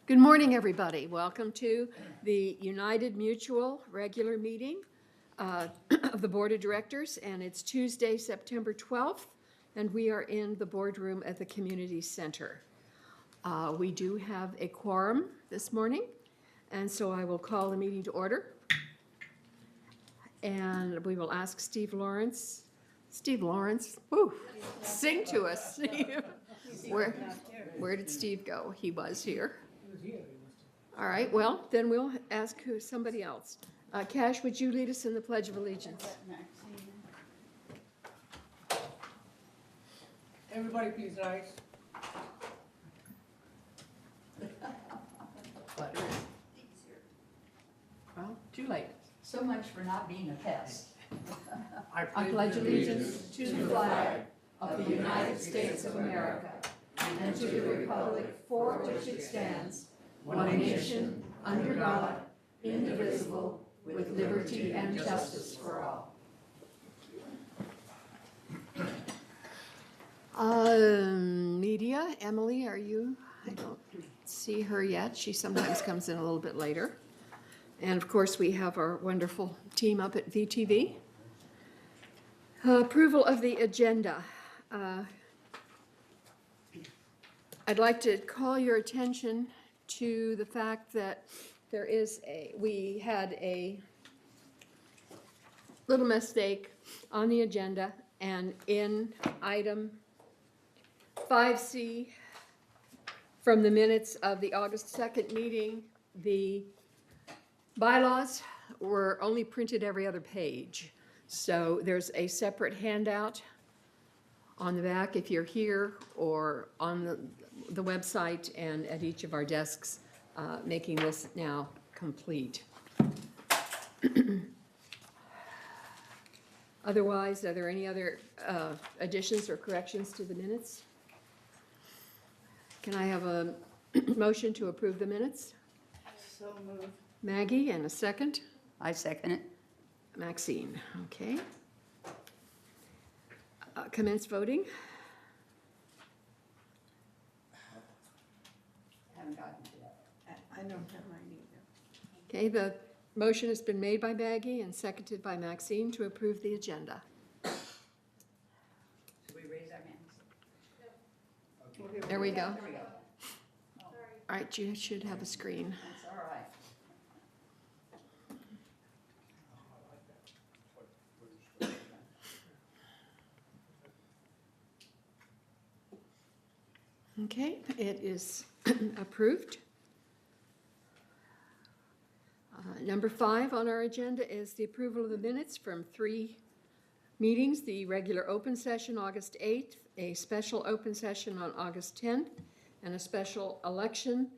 Good morning, everybody. Welcome to the United Mutual regular meeting of the Board of Directors, and it's Tuesday, September 12th, and we are in the boardroom at the Community Center. We do have a quorum this morning, and so I will call the meeting to order. And we will ask Steve Lawrence, woo, sing to us. Where did Steve go? He was here. All right, well, then we'll ask somebody else. Cash, would you lead us in the Pledge of Allegiance? Everybody please rise. Well, too late. So much for not being a pest. I pledge allegiance to the flag of the United States of America and to the republic for which it stands, one nation, under God, indivisible, with liberty and justice for all. Media, Emily, are you? I don't see her yet. She sometimes comes in a little bit later. And of course, we have our wonderful team up at VTV. Approval of the agenda. I'd like to call your attention to the fact that we had a little mistake on the agenda, and in item 5C from the minutes of the August 2nd meeting, the bylaws were only printed every other page. So there's a separate handout on the back if you're here, or on the website and at each of our desks, making this now complete. Otherwise, are there any other additions or corrections to the minutes? Can I have a motion to approve the minutes? So moved. Maggie, and a second? I second it. Maxine, okay. Commence voting. Haven't gotten to that. I don't have mine either. Okay, the motion has been made by Maggie and seconded by Maxine to approve the agenda. Should we raise our hands? There we go. There we go. All right, you should have a screen. That's all right. Okay, it is approved. Number 5 on our agenda is the approval of the minutes from 3 meetings: the regular open session August 8th, a special open session on August 10th, and a special election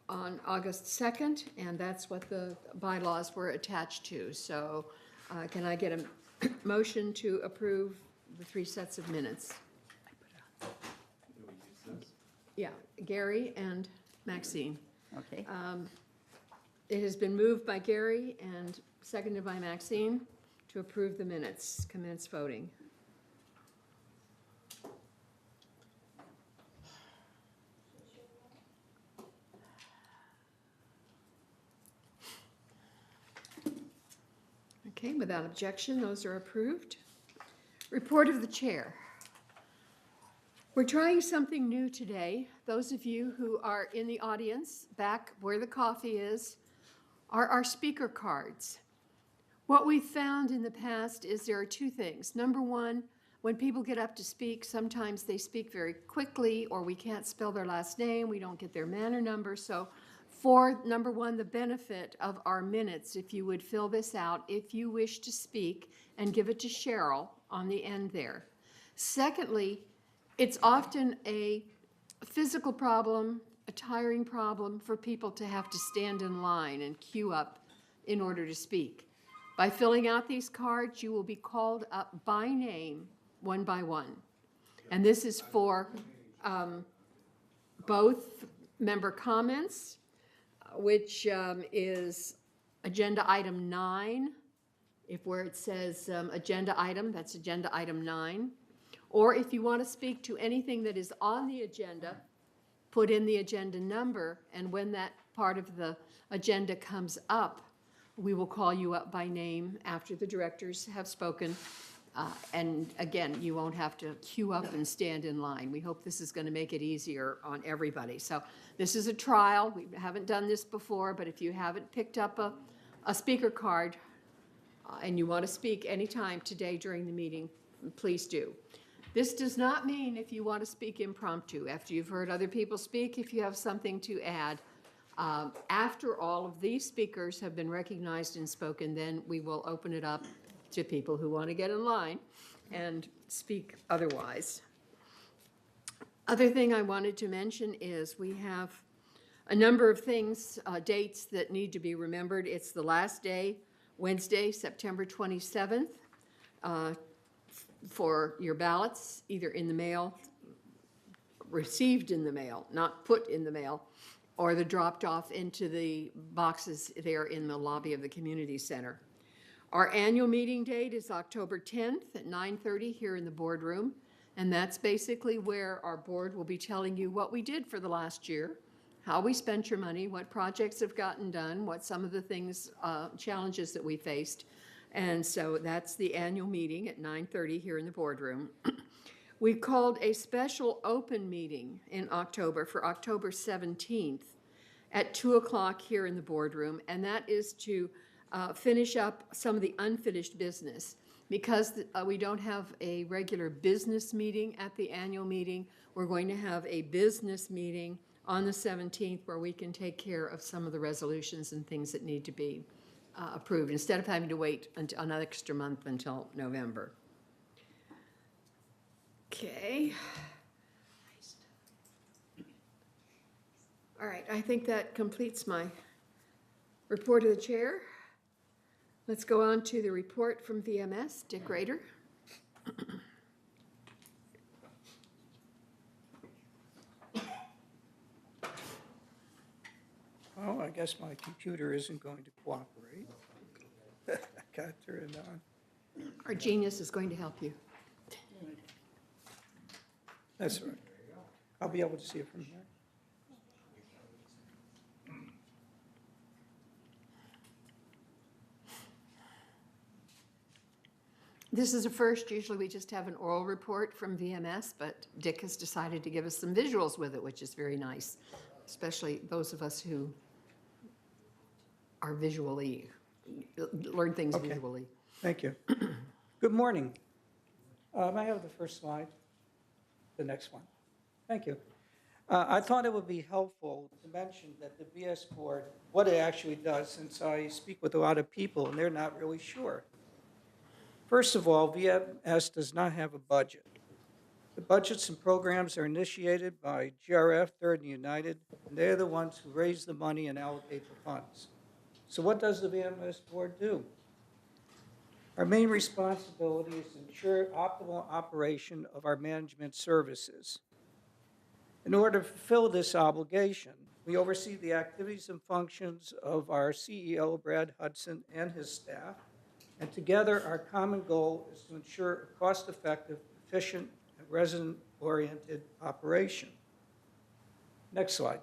on August 2nd, and that's what the bylaws were attached to. So can I get a motion to approve the 3 sets of minutes? Yeah, Gary and Maxine. Okay. It has been moved by Gary and seconded by Maxine to approve the minutes. Commence voting. Okay, without objection, those are approved. Report of the chair. We're trying something new today. Those of you who are in the audience, back where the coffee is, are our speaker cards. What we've found in the past is there are 2 things. Number 1, when people get up to speak, sometimes they speak very quickly, or we can't spell their last name, we don't get their manor number. So for number 1, the benefit of our minutes, if you would fill this out, if you wish to speak, and give it to Cheryl on the end there. Secondly, it's often a physical problem, a tiring problem for people to have to stand in line and queue up in order to speak. By filling out these cards, you will be called up by name, one by one. And this is for both member comments, which is agenda item 9. If where it says agenda item, that's agenda item 9. Or if you want to speak to anything that is on the agenda, put in the agenda number, and when that part of the agenda comes up, we will call you up by name after the directors have spoken. And again, you won't have to queue up and stand in line. We hope this is going to make it easier on everybody. So this is a trial. We haven't done this before, but if you haven't picked up a speaker card and you want to speak anytime today during the meeting, please do. This does not mean if you want to speak impromptu. After you've heard other people speak, if you have something to add, after all of these speakers have been recognized and spoken, then we will open it up to people who want to get in line and speak otherwise. Other thing I wanted to mention is we have a number of things, dates that need to be remembered. It's the last day, Wednesday, September 27th, for your ballots, either in the mail, received in the mail, not put in the mail, or they're dropped off into the boxes there in the lobby of the community center. Our annual meeting date is October 10th at 9:30 here in the boardroom, and that's basically where our board will be telling you what we did for the last year, how we spent your money, what projects have gotten done, what some of the things, challenges that we faced. And so that's the annual meeting at 9:30 here in the boardroom. We called a special open meeting in October for October 17th at 2 o'clock here in the boardroom, and that is to finish up some of the unfinished business. Because we don't have a regular business meeting at the annual meeting, we're going to have a business meeting on the 17th where we can take care of some of the resolutions and things that need to be approved, instead of having to wait until an extra month until November. Okay. All right, I think that completes my report of the chair. Let's go on to the report from VMS. Dick Rader. Oh, I guess my computer isn't going to cooperate. I got turned on. Our genius is going to help you. That's right. I'll be able to see it from here. This is a first. Usually we just have an oral report from VMS, but Dick has decided to give us some visuals with it, which is very nice, especially those of us who are visually, learn things Okay. visually. Thank you. Good morning. May I have the first slide? The next one. Thank you. I thought it would be helpful to mention that the VS board, what it actually does, since I speak with a lot of people and they're not really sure. First of all, VMS does not have a budget. The budgets and programs are initiated by GRF, Third and United, and they're the ones who raise the money and allocate the funds. So what does the VMS board do? Our main responsibility is to ensure optimal operation of our management services. In order to fulfill this obligation, we oversee the activities and functions of our CEO, Brad Hudson, and his staff. And together, our common goal is to ensure a cost-effective, efficient, and resident-oriented operation. Next slide.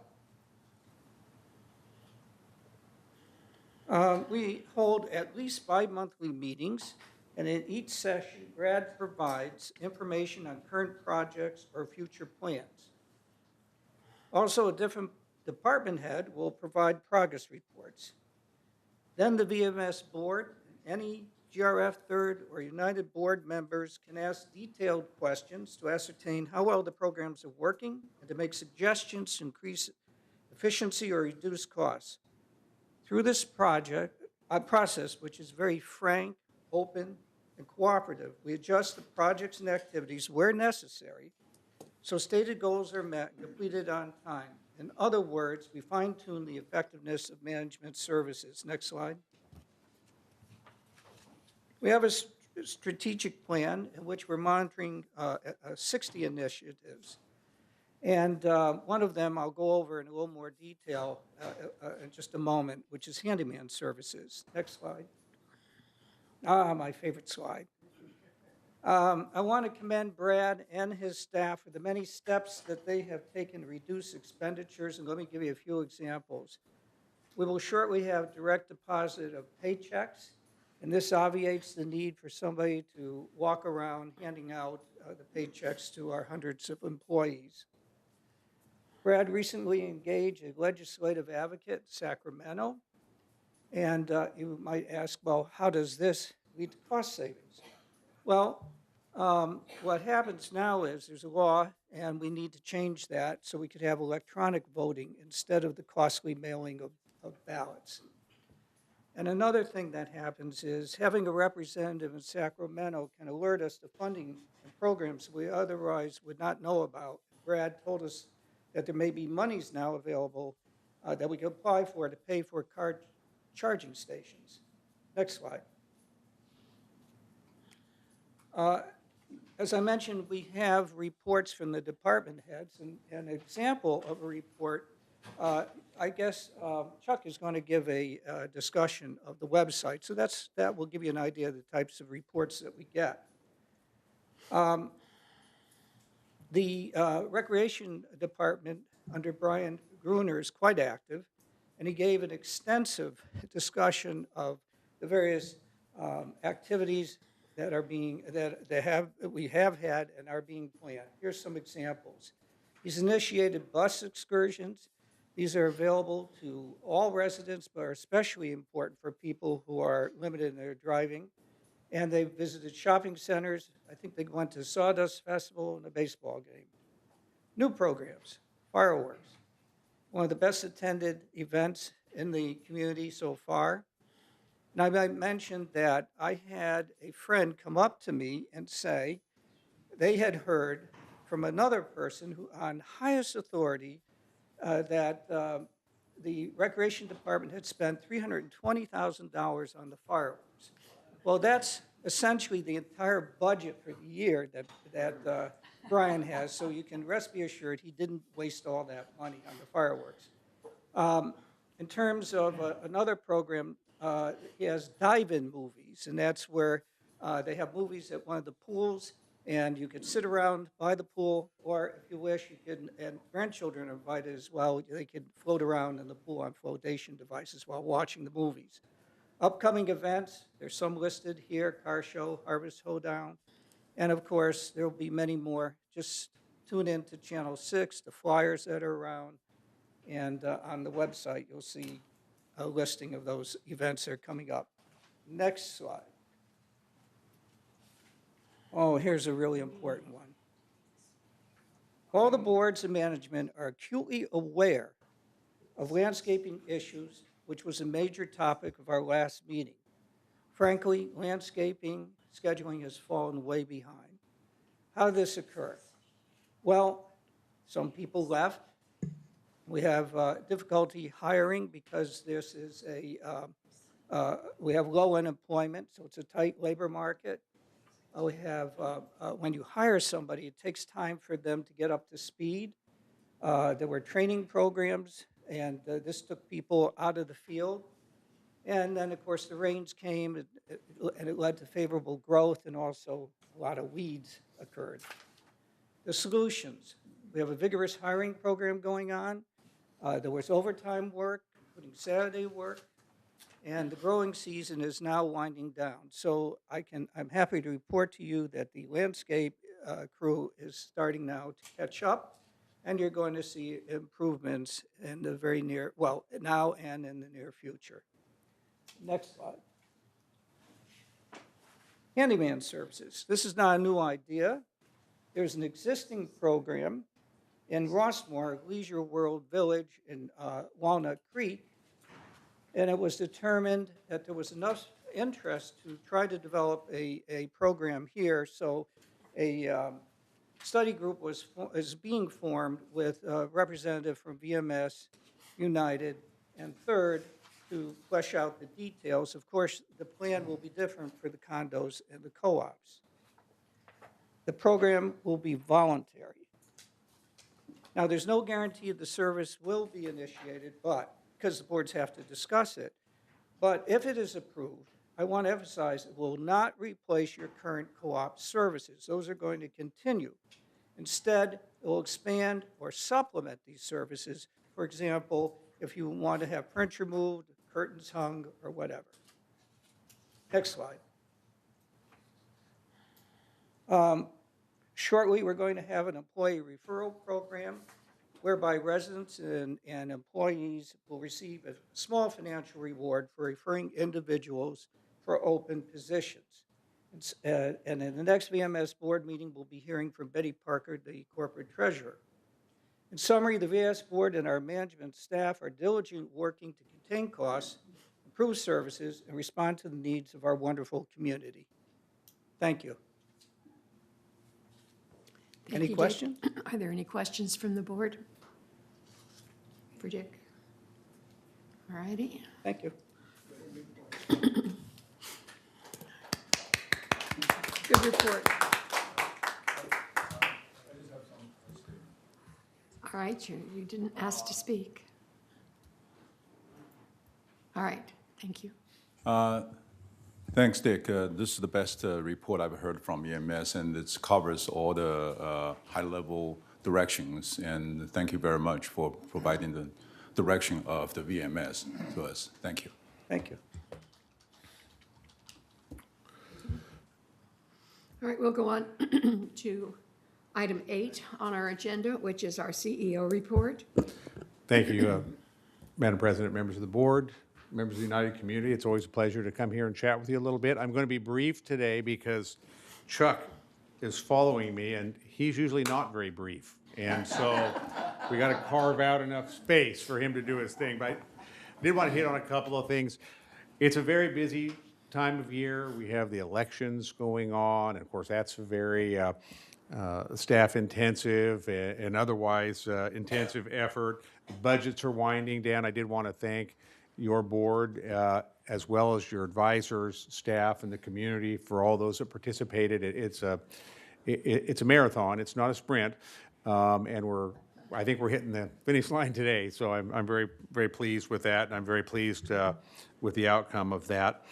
We hold at least 5 monthly meetings, and in each session, Brad provides information on current projects or future plans. Also, a different department head will provide progress reports. Then the VMS board, any GRF Third or United board members can ask detailed questions to ascertain how well the programs are working and to make suggestions to increase efficiency or reduce costs. Through this process, which is very frank, open, and cooperative, we adjust the projects and activities where necessary so stated goals are met and completed on time. In other words, we fine-tune the effectiveness of management services. Next slide. We have a strategic plan in which we're monitoring 60 initiatives. And one of them I'll go over in a little more detail in just a moment, which is handyman services. Next slide. My favorite slide. I want to commend Brad and his staff for the many steps that they have taken to reduce expenditures, and let me give you a few examples. We will shortly have direct deposit of paychecks, and this obviates the need for somebody to walk around handing out the paychecks to our hundreds of employees. Brad recently engaged a legislative advocate in Sacramento, and you might ask, well, how does this lead to cost savings? Well, what happens now is there's a law, and we need to change that so we could have electronic voting instead of the costly mailing of ballots. And another thing that happens is having a representative in Sacramento can alert us to funding and programs we otherwise would not know about. Brad told us that there may be monies now available that we can apply for to pay for car charging stations. Next slide. As I mentioned, we have reports from the department heads, and an example of a report, I guess Chuck is going to give a discussion of the website, so that will give you an idea of the types of reports that we get. The Recreation Department under Brian Gruner is quite active, and he gave an extensive discussion of the various activities that are being that we have had and are being planned. Here's some examples. He's initiated bus excursions. These are available to all residents, but are especially important for people who are limited in their driving. And they've visited shopping centers. I think they went to Sawdust Festival and a baseball game. New programs, fireworks, one of the best attended events in the community so far. And I might mention that I had a friend come up to me and say they had heard from another person who, on highest authority, that the Recreation Department had spent $320,000 on the fireworks. Well, that's essentially the entire budget for the year that Brian has, so you can be assured he didn't waste all that money on the fireworks. In terms of another program, he has dive-in movies, and that's where they have movies at one of the pools, and you can sit around by the pool, or if you wish, you can, and grandchildren are invited as well, they can float around in the pool on flotation devices while watching the movies. Upcoming events, there's some listed here: car show, Harvest Hoedown, and of course, there will be many more. Just tune in to Channel 6, the flyers that are around, and on the website, you'll see a listing of those events that are coming up. Next slide. Oh, here's a really important one. All the boards and management are acutely aware of landscaping issues, which was a major topic of our last meeting. Frankly, landscaping scheduling has fallen way behind. How did this occur? Well, some people left. We have difficulty hiring because this is we have low unemployment, so it's a tight labor market. We have, when you hire somebody, it takes time for them to get up to speed. There were training programs, and this took people out of the field. And then, of course, the rains came, and it led to favorable growth, and also a lot of weeds occurred. The solutions: we have a vigorous hiring program going on. There was overtime work, including Saturday work, and the growing season is now winding down. So I'm happy to report to you that the landscape crew is starting now to catch up, and you're going to see improvements in the very near, well, now and in the near future. Next slide. Handyman services. This is not a new idea. There's an existing program in Rossmore, Leisure World Village in Walnut Creek, and it was determined that there was enough interest to try to develop a program here, so a study group is being formed with a representative from VMS, United, and Third to flesh out the details. Of course, the plan will be different for the condos and the co-ops. The program will be voluntary. Now, there's no guarantee the service will be initiated, but because the boards have to discuss it. But if it is approved, I want to emphasize it will not replace your current co-op services. Those are going to continue. Instead, it will expand or supplement these services. For example, if you want to have furniture moved, curtains hung, or whatever. Next slide. Shortly, we're going to have an employee referral program whereby residents and employees will receive a small financial reward for referring individuals for open positions. And in the next VMS board meeting, we'll be hearing from Betty Parker, the corporate treasurer. In summary, the VS board and our management staff are diligent working to contain costs, improve services, and respond to the needs of our wonderful community. Thank you. Thank Any you, Dick. questions? Are there any questions from the board for Dick? All righty. Thank you. Good report. All right, you didn't ask to speak. All right, thank you. Thanks, Dick. This is the best report I've heard from EMS, and it covers all the high-level directions. And thank you very much for providing the direction of the VMS to us. Thank you. Thank you. All right, we'll go on to item 8 on our agenda, which is our CEO report. Thank you, Madam President, members of the board, members of the United Community. It's always a pleasure to come here and chat with you a little bit. I'm going to be brief today because Chuck is following me, and he's usually not very brief. And so we got to carve out enough space for him to do his thing. But I did want to hit on a couple of things. It's a very busy time of year. We have the elections going on, and of course, that's a very staff-intensive and otherwise intensive effort. Budgets are winding down. I did want to thank your board, as well as your advisors, staff, and the community for all those that participated. It's a marathon. It's not a sprint, and I think we're hitting the finish line today. So I'm very, very pleased with that, and I'm very pleased with the outcome of that.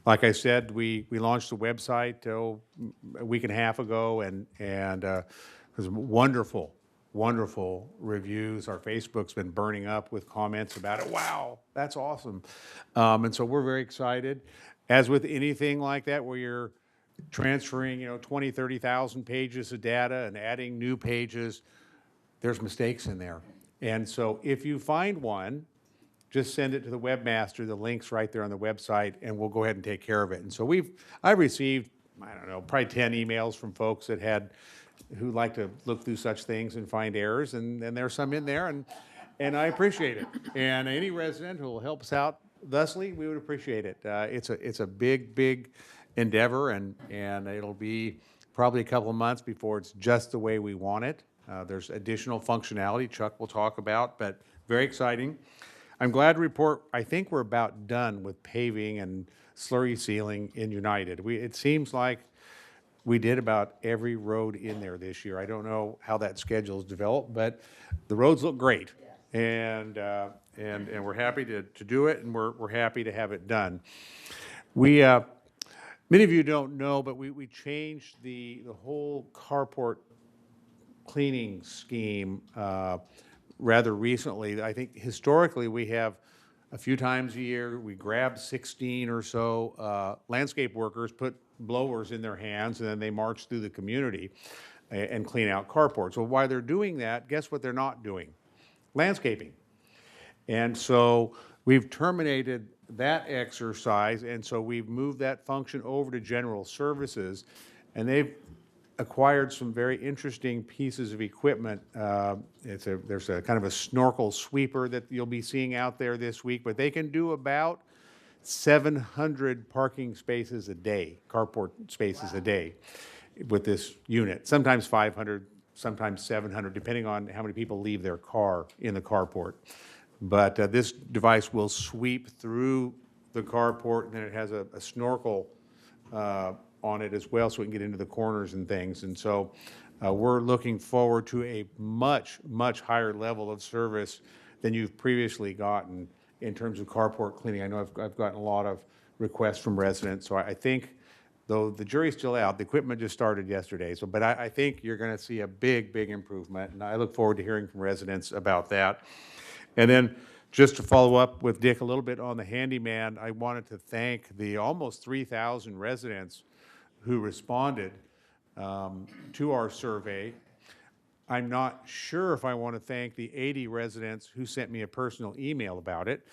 Like I said, we launched the website a week and a half ago, and it was wonderful reviews. Our Facebook's been burning up with comments about it. Wow, that's awesome. And so we're very excited. As with anything like that, where you're transferring, 20, 30,000 pages of data and adding new pages, there's mistakes in there. And so if you find one, just send it to the webmaster. The link's right there on the website, and we'll go ahead and take care of it. And so I've received, I don't know, probably 10 emails from folks who like to look through such things and find errors, and there's some in there, and I appreciate it. And any resident who will help us out thusly, we would appreciate it. It's a big endeavor, and it'll be probably a couple of months before it's just the way we want it. There's additional functionality Chuck will talk about, but very exciting. I'm glad to report, I think we're about done with paving and slurry sealing in United. It seems like we did about every road in there this year. I don't know how that schedule's developed, but the roads look great. And we're happy to do it, and we're happy to have it done. Many of you don't know, but we changed the whole carport cleaning scheme rather recently. I think historically we have a few times a year, we grab 16 or so landscape workers, put blowers in their hands, and then they march through the community and clean out carports. Well, while they're doing that, guess what they're not doing? Landscaping. And so we've terminated that exercise, and so we've moved that function over to general services, and they've acquired some very interesting pieces of equipment. There's a kind of a snorkel sweeper that you'll be seeing out there this week, but they can do about 700 parking spaces a day, carport spaces a day with this unit. Sometimes 500, sometimes 700, depending on how many people leave their car in the carport. But this device will sweep through the carport, and then it has a snorkel on it as well, so we can get into the corners and things. And so we're looking forward to a much higher level of service than you've previously gotten in terms of carport cleaning. I know I've gotten a lot of requests from residents, so I think, though the jury's still out, the equipment just started yesterday, so, but I think you're gonna see a big, big improvement, and I look forward to hearing from residents about that. And then, just to follow up with Dick a little bit on the handyman, I wanted to thank the almost 3,000 residents who responded to our survey. I'm not sure if I want to thank the 80 residents who sent me a personal email about it.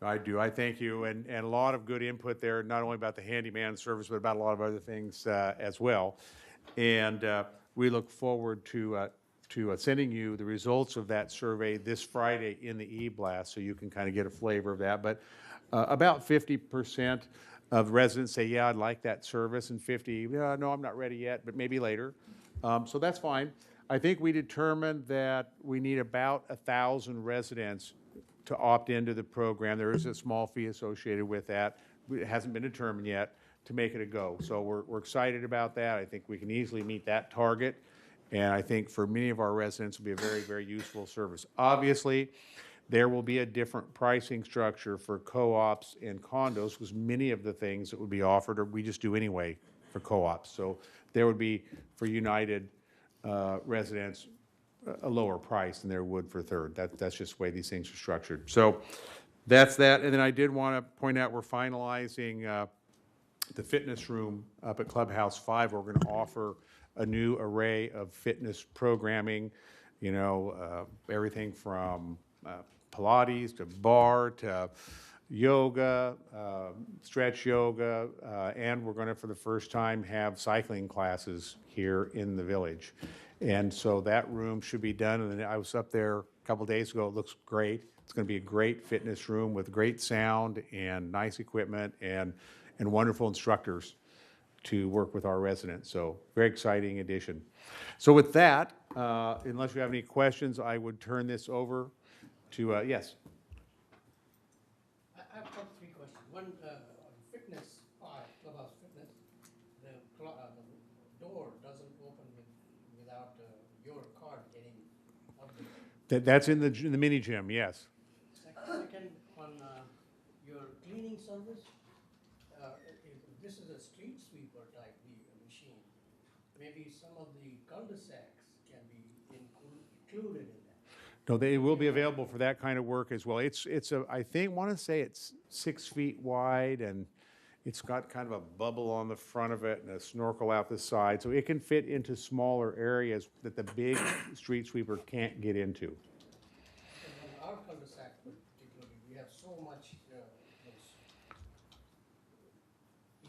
I do. I thank you, and a lot of good input there, not only about the handyman service, but about a lot of other things as well. And we look forward to sending you the results of that survey this Friday in the e-blast, so you can kind of get a flavor of that. But about 50% of residents say, yeah, I'd like that service, and 50, no, I'm not ready yet, but maybe later. So that's fine. I think we determined that we need about 1,000 residents to opt into the program. There is a small fee associated with that. It hasn't been determined yet to make it a go. So we're excited about that. I think we can easily meet that target. And I think for many of our residents, it'll be a very, very useful service. Obviously, there will be a different pricing structure for co-ops and condos, because many of the things that would be offered are we just do anyway for co-ops. So there would be, for United residents, a lower price than there would for Third. That's just the way these things are structured. So that's that. And then I did want to point out we're finalizing the fitness room up at Clubhouse 5. We're going to offer a new array of fitness programming, you know, everything from Pilates to bar to yoga, stretch yoga, and we're going to, for the first time, have cycling classes here in the village. And so that room should be done, and I was up there a couple days ago. It looks great. It's going to be a great fitness room with great sound and nice equipment and wonderful instructors to work with our residents. So very exciting addition. So with that, unless you have any questions, I would turn this over to, yes. I've got three questions. One, on fitness part, Clubhouse Fitness, the door doesn't open without your card getting up there. That's in the mini gym, yes. Second, on your cleaning service, if this is a street sweeper type machine, maybe some of the cul-de-sacs can be included in that. No, they will be available for that kind of work as well. It's I think, want to say it's 6 feet wide, and it's got kind of a bubble on the front of it and a snorkel out the side. So it can fit into smaller areas that the big street sweeper can't get into. And on our cul-de-sac particularly, we have so much those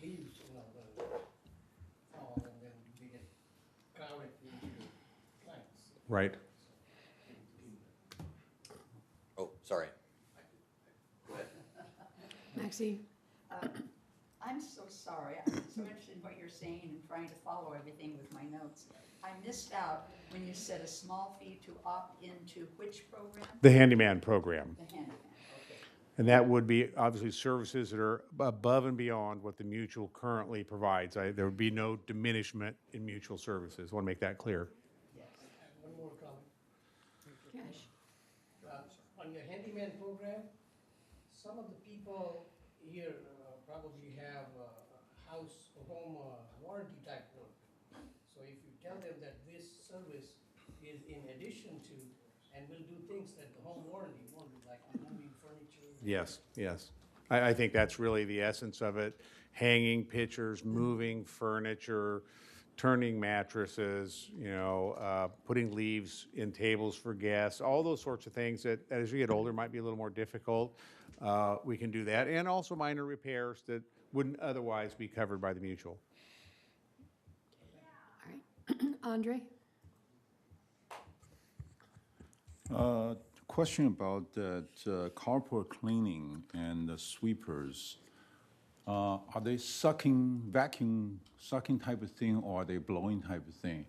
leaves, you know, the fall, and then we get crowded into plants. Right. Oh, sorry. Maxine? I'm so sorry. I'm so interested in what you're saying and trying to follow everything with my notes. I missed out when you said a small fee to opt into which program? The handyman program. The handyman, okay. And that would be obviously services that are above and beyond what the mutual currently provides. There would be no diminishment in mutual services. I want to make that clear. Yes. And one more comment. Cash. On your handyman program, some of the people here probably have house or home warranty type work. So if you tell them that this service is in addition to, and will do things that the home warranty won't do, like moving furniture. Yes, yes. I think that's really the essence of it. Hanging pictures, moving furniture, turning mattresses, you know, putting leaves in tables for guests, all those sorts of things that as you get older might be a little more difficult. We can do that, and also minor repairs that wouldn't otherwise be covered by the mutual. All right. Andre? Question about that carport cleaning and the sweepers. Are they vacuum sucking type of thing, or are they blowing type of thing?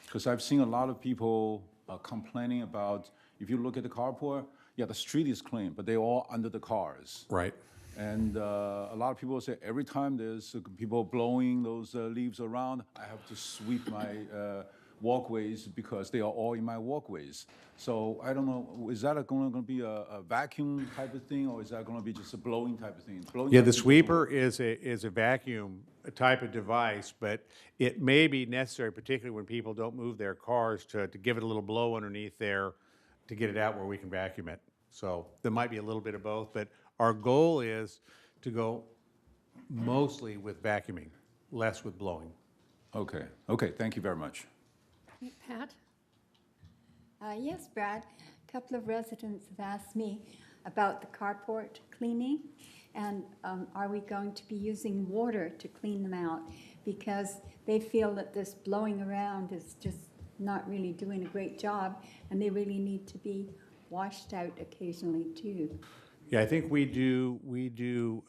Because I've seen a lot of people complaining about, if you look at the carport, yeah, the street is clean, but they're all under the cars. Right. And a lot of people say every time there's people blowing those leaves around, I have to sweep walkways because they are all in my walkways. So I don't know, is that going to be a vacuum type of thing, or is that going to be just a blowing type of thing? Blowing Yeah, type the of thing doesn't sweeper work. is a vacuum type of device, but it may be necessary, particularly when people don't move their cars, to give it a little blow underneath there to get it out where we can vacuum it. So there might be a little bit of both, but our goal is to go mostly with vacuuming, less with blowing. Okay, okay, thank you very much. Pat? Yes, Brad. A couple of residents have asked me about the carport cleaning, and are we going to be using water to clean them out? Because they feel that this blowing around is just not really doing a great job, and they really need to be washed out occasionally too. Yeah, I think we do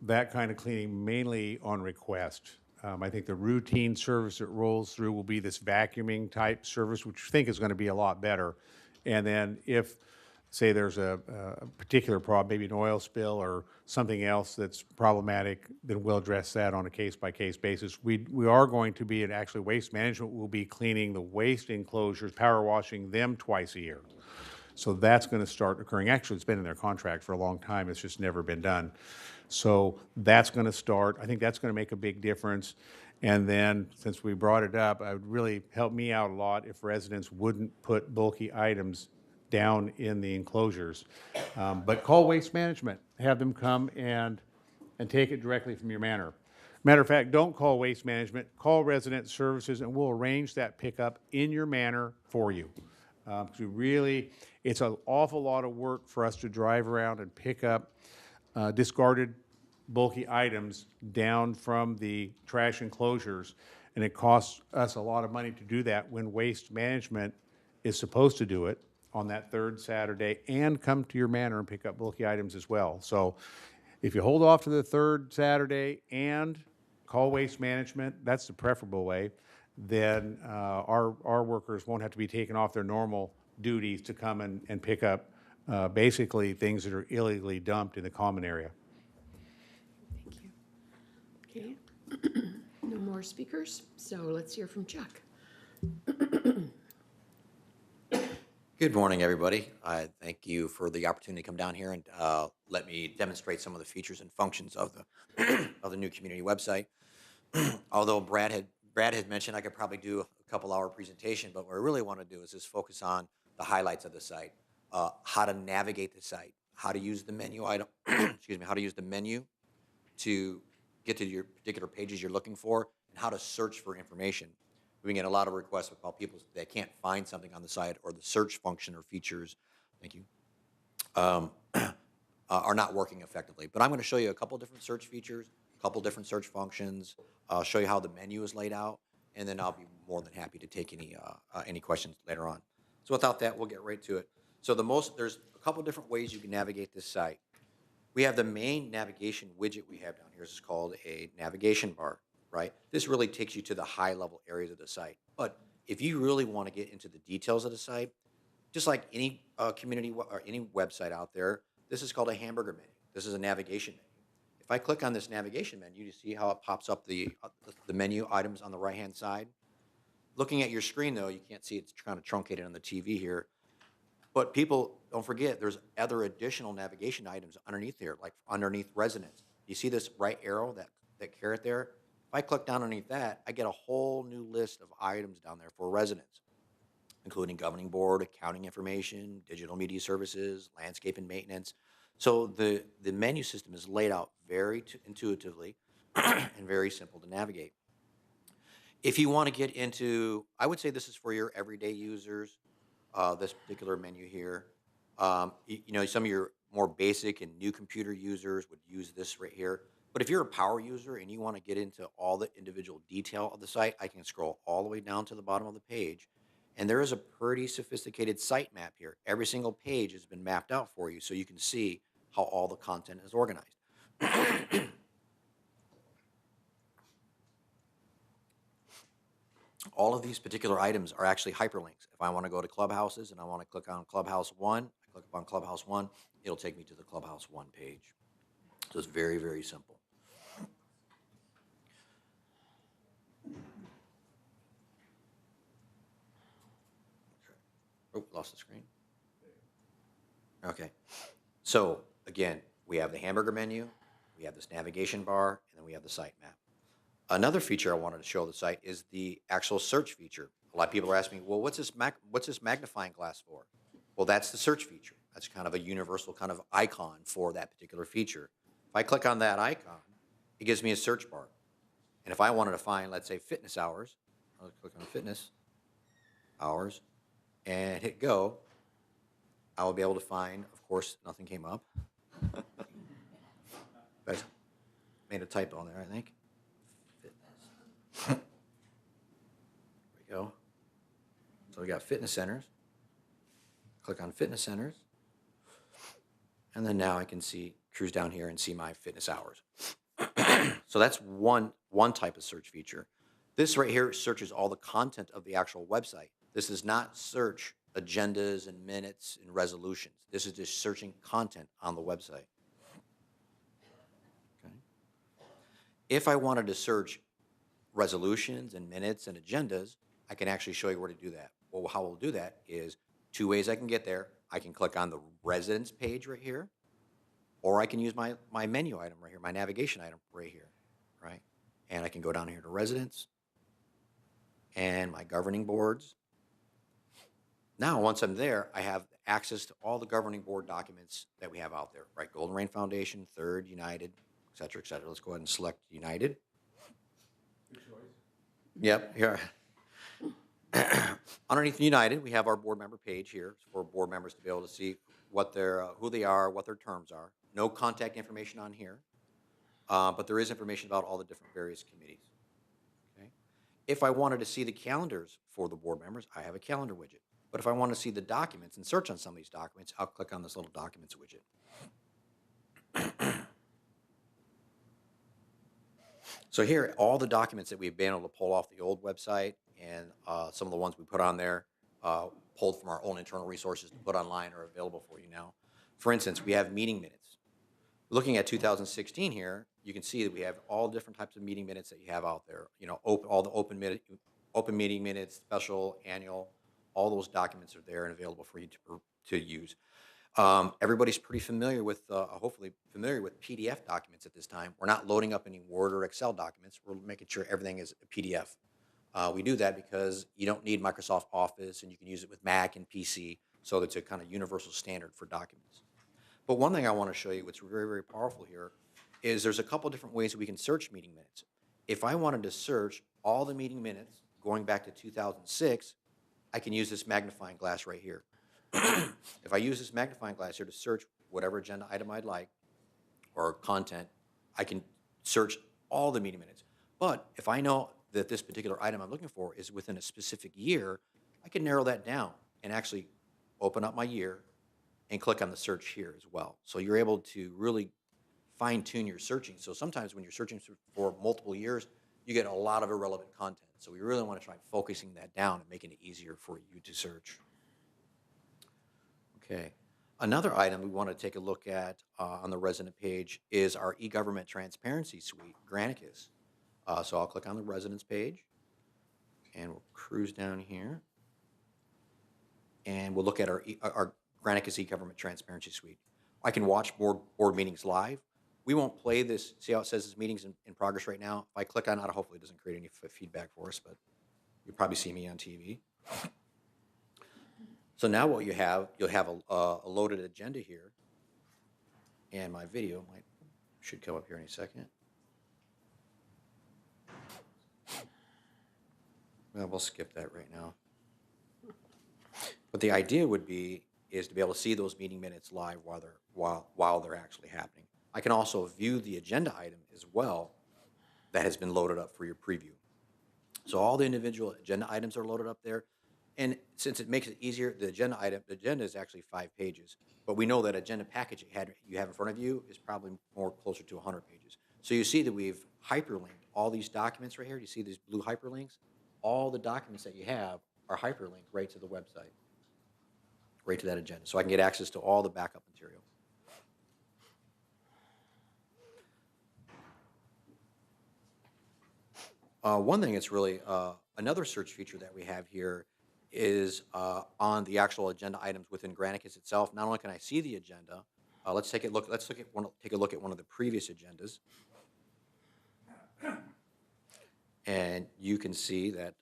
that kind of cleaning mainly on request. I think the routine service that rolls through will be this vacuuming type service, which I think is going to be a lot better. And then if, say, there's a particular problem, maybe an oil spill or something else that's problematic, then we'll address that on a case-by-case basis. We are going to be, and actually Waste Management will be cleaning the waste enclosures, power washing them twice a year. So that's going to start occurring. Actually, it's been in their contract for a long time. It's just never been done. So that's going to start. I think that's going to make a big difference. And then, since we brought it up, it would really help me out a lot if residents wouldn't put bulky items down in the enclosures. But call Waste Management. Have them come and take it directly from your manor. Matter of fact, don't call Waste Management. Call Resident Services, and we'll arrange that pickup in your manor for you. Because it's an awful lot of work for us to drive around and pick up discarded bulky items down from the trash enclosures, and it costs us a lot of money to do that when Waste Management is supposed to do it on that third Saturday and come to your manor and pick up bulky items as well. So if you hold off to the third Saturday and call Waste Management, that's the preferable way, then our workers won't have to be taken off their normal duties to come and pick up basically things that are illegally dumped in the common area. Thank you. Okay. No more speakers, so let's hear from Chuck. Good morning, everybody. I thank you for the opportunity to come down here and let me demonstrate some of the features and functions of the of the new community website. Although Brad had mentioned I could probably do a couple-hour presentation, but what I really want to do is just focus on the highlights of the site, how to navigate the site, how to use the menu item, excuse me, how to use the menu to get to your particular pages you're looking for, and how to search for information. We get a lot of requests about people that can't find something on the site, or the search function or features, thank you, are not working effectively. But I'm going to show you a couple different search features, a couple different search functions. I'll show you how the menu is laid out, and then I'll be more than happy to take any questions later on. So without that, we'll get right to it. So there's a couple different ways you can navigate this site. We have the main navigation widget we have down here. This is called a navigation bar, right? This really takes you to the high-level areas of the site. But if you really want to get into the details of the site, just like any community or any website out there, this is called a hamburger menu. This is a navigation menu. If I click on this navigation menu, you see how it pops up the menu items on the right-hand side. Looking at your screen, though, you can't see it's kind of truncated on the TV here. But people, don't forget, there's other additional navigation items underneath here, like underneath residents. You see this right arrow, that caret there? If I click down underneath that, I get a whole new list of items down there for residents, including governing board, accounting information, digital media services, landscape and maintenance. So the menu system is laid out very intuitively and very simple to navigate. If you want to get into, I would say this is for your everyday users, this particular menu here. You know, some of your more basic and new computer users would use this right here. But if you're a power user and you want to get into all the individual detail of the site, I can scroll all the way down to the bottom of the page. And there is a pretty sophisticated site map here. Every single page has been mapped out for you so you can see how all the content is organized. All of these particular items are actually hyperlinks. If I want to go to Clubhouses and I want to click on Clubhouse 1, I click on Clubhouse 1, it'll take me to the Clubhouse 1 page. So it's very, very simple. Oh, lost the screen. Okay. So again, we have the hamburger menu, we have this navigation bar, and then we have the site map. Another feature I wanted to show the site is the actual search feature. A lot of people are asking me, well, what's this magnifying glass for? Well, that's the search feature. That's kind of a universal kind of icon for that particular feature. If I click on that icon, it gives me a search bar. And if I wanted to find, let's say, fitness hours, I'll click on fitness hours and hit go. I will be able to find, of course, nothing came up. I made a typo on there, I think. Fitness. There we go. So we got fitness centers. Click on fitness centers. And then now I can cruise down here and see my fitness hours. So that's one type of search feature. This right here searches all the content of the actual website. This does not search agendas and minutes and resolutions. This is just searching content on the website. Okay. If I wanted to search resolutions and minutes and agendas, I can actually show you where to do that. Well, how we'll do that is two ways I can get there. I can click on the residence page right here, or I can use my menu item right here, my navigation item right here, right? And I can go down here to residence and my governing boards. Now, once I'm there, I have access to all the governing board documents that we have out there, right? Golden Rain Foundation, Third, United, et cetera, et cetera. Let's go ahead and select United. Good choice. Yep, here. Underneath United, we have our board member page here for board members to be able to see what who they are, what their terms are. No contact information on here, but there is information about all the different various committees. Okay. If I wanted to see the calendars for the board members, I have a calendar widget. But if I want to see the documents and search on some of these documents, I'll click on this little documents widget. So here, all the documents that we've been able to pull off the old website and some of the ones we put on there, pulled from our own internal resources to put online, are available for you now. For instance, we have meeting minutes. Looking at 2016 here, you can see that we have all different types of meeting minutes that you have out there. You know, all the open meeting minutes, special, annual. All those documents are there and available for you to use. Everybody's pretty familiar with, hopefully familiar with PDF documents at this time. We're not loading up any Word or Excel documents. We're making sure everything is a PDF. We do that because you don't need Microsoft Office, and you can use it with Mac and PC, so it's a kind of universal standard for documents. But one thing I want to show you, what's very, very powerful here, is there's a couple different ways that we can search meeting minutes. If I wanted to search all the meeting minutes going back to 2006, I can use this magnifying glass right here. If I use this magnifying glass here to search whatever agenda item I'd like or content, I can search all the meeting minutes. But if I know that this particular item I'm looking for is within a specific year, I can narrow that down and actually open up my year and click on the search here as well. So you're able to really fine-tune your searching. So sometimes when you're searching for multiple years, you get a lot of irrelevant content. So we really want to try focusing that down and making it easier for you to search. Okay. Another item we want to take a look at on the resident page is our e-government transparency suite, Granicus. So I'll click on the residence page and we'll cruise down here and we'll look at our Granicus e-government transparency suite. I can watch board meetings live. We won't play this. See how it says this meeting's in progress right now? If I click on it, hopefully it doesn't create any feedback for us, but you'll probably see me on TV. So now what you'll have a loaded agenda here, and my video should come up here any second. Well, we'll skip that right now. But the idea is to be able to see those meeting minutes live while they're actually happening. I can also view the agenda item as well that has been loaded up for your preview. So all the individual agenda items are loaded up there. And since it makes it easier, the agenda is actually 5 pages. But we know that agenda package you have in front of you is probably more closer to 100 pages. So you see that we've hyperlinked all these documents right here. You see these blue hyperlinks? All the documents that you have are hyperlinked right to the website, right to that agenda. So I can get access to all the backup material. One thing that's really another search feature that we have here is on the actual agenda items within Granicus itself. Not only can I see the agenda, let's take a look. Take a look at one of the previous agendas, and you can see that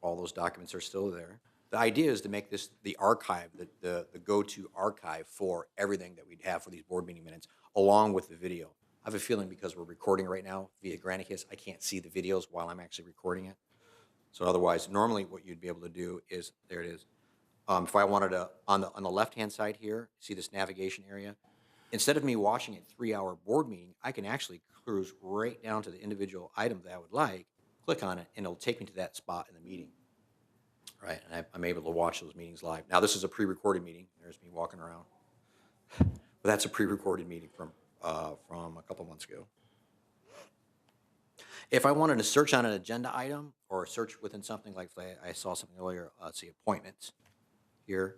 all those documents are still there. The idea is to make this the archive, the go-to archive for everything that we'd have for these board meeting minutes, along with the video. I have a feeling because we're recording right now via Granicus, I can't see the videos while I'm actually recording it. So otherwise, normally what you'd be able to do is, there it is. If I wanted to, on the left-hand side here, see this navigation area? Instead of me watching a 3-hour board meeting, I can actually cruise right down to the individual item that I would like, click on it, and it'll take me to that spot in the meeting. Right, and I'm able to watch those meetings live. Now, this is a pre-recorded meeting. There's me walking around. But that's a pre-recorded meeting from a couple months ago. If I wanted to search on an agenda item or search within something like I saw something earlier, let's see, appointments here,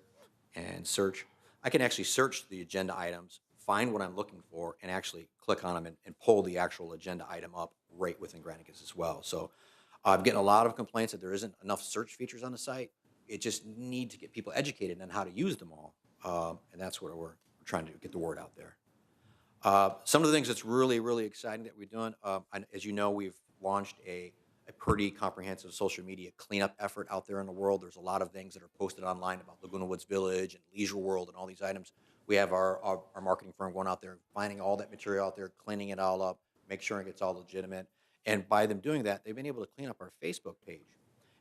and search. I can actually search the agenda items, find what I'm looking for, and actually click on them and pull the actual agenda item up right within Granicus as well. So I'm getting a lot of complaints that there isn't enough search features on the site. It just need to get people educated on how to use them all, and that's what we're trying to get the word out there. Some of the things that's really, really exciting that we're doing, as you know, we've launched a pretty comprehensive social media cleanup effort out there in the world. There's a lot of things that are posted online about Laguna Woods Village and Leisure World and all these items. We have our marketing firm going out there, finding all that material out there, cleaning it all up, make sure it's all legitimate. And by them doing that, they've been able to clean up our Facebook page.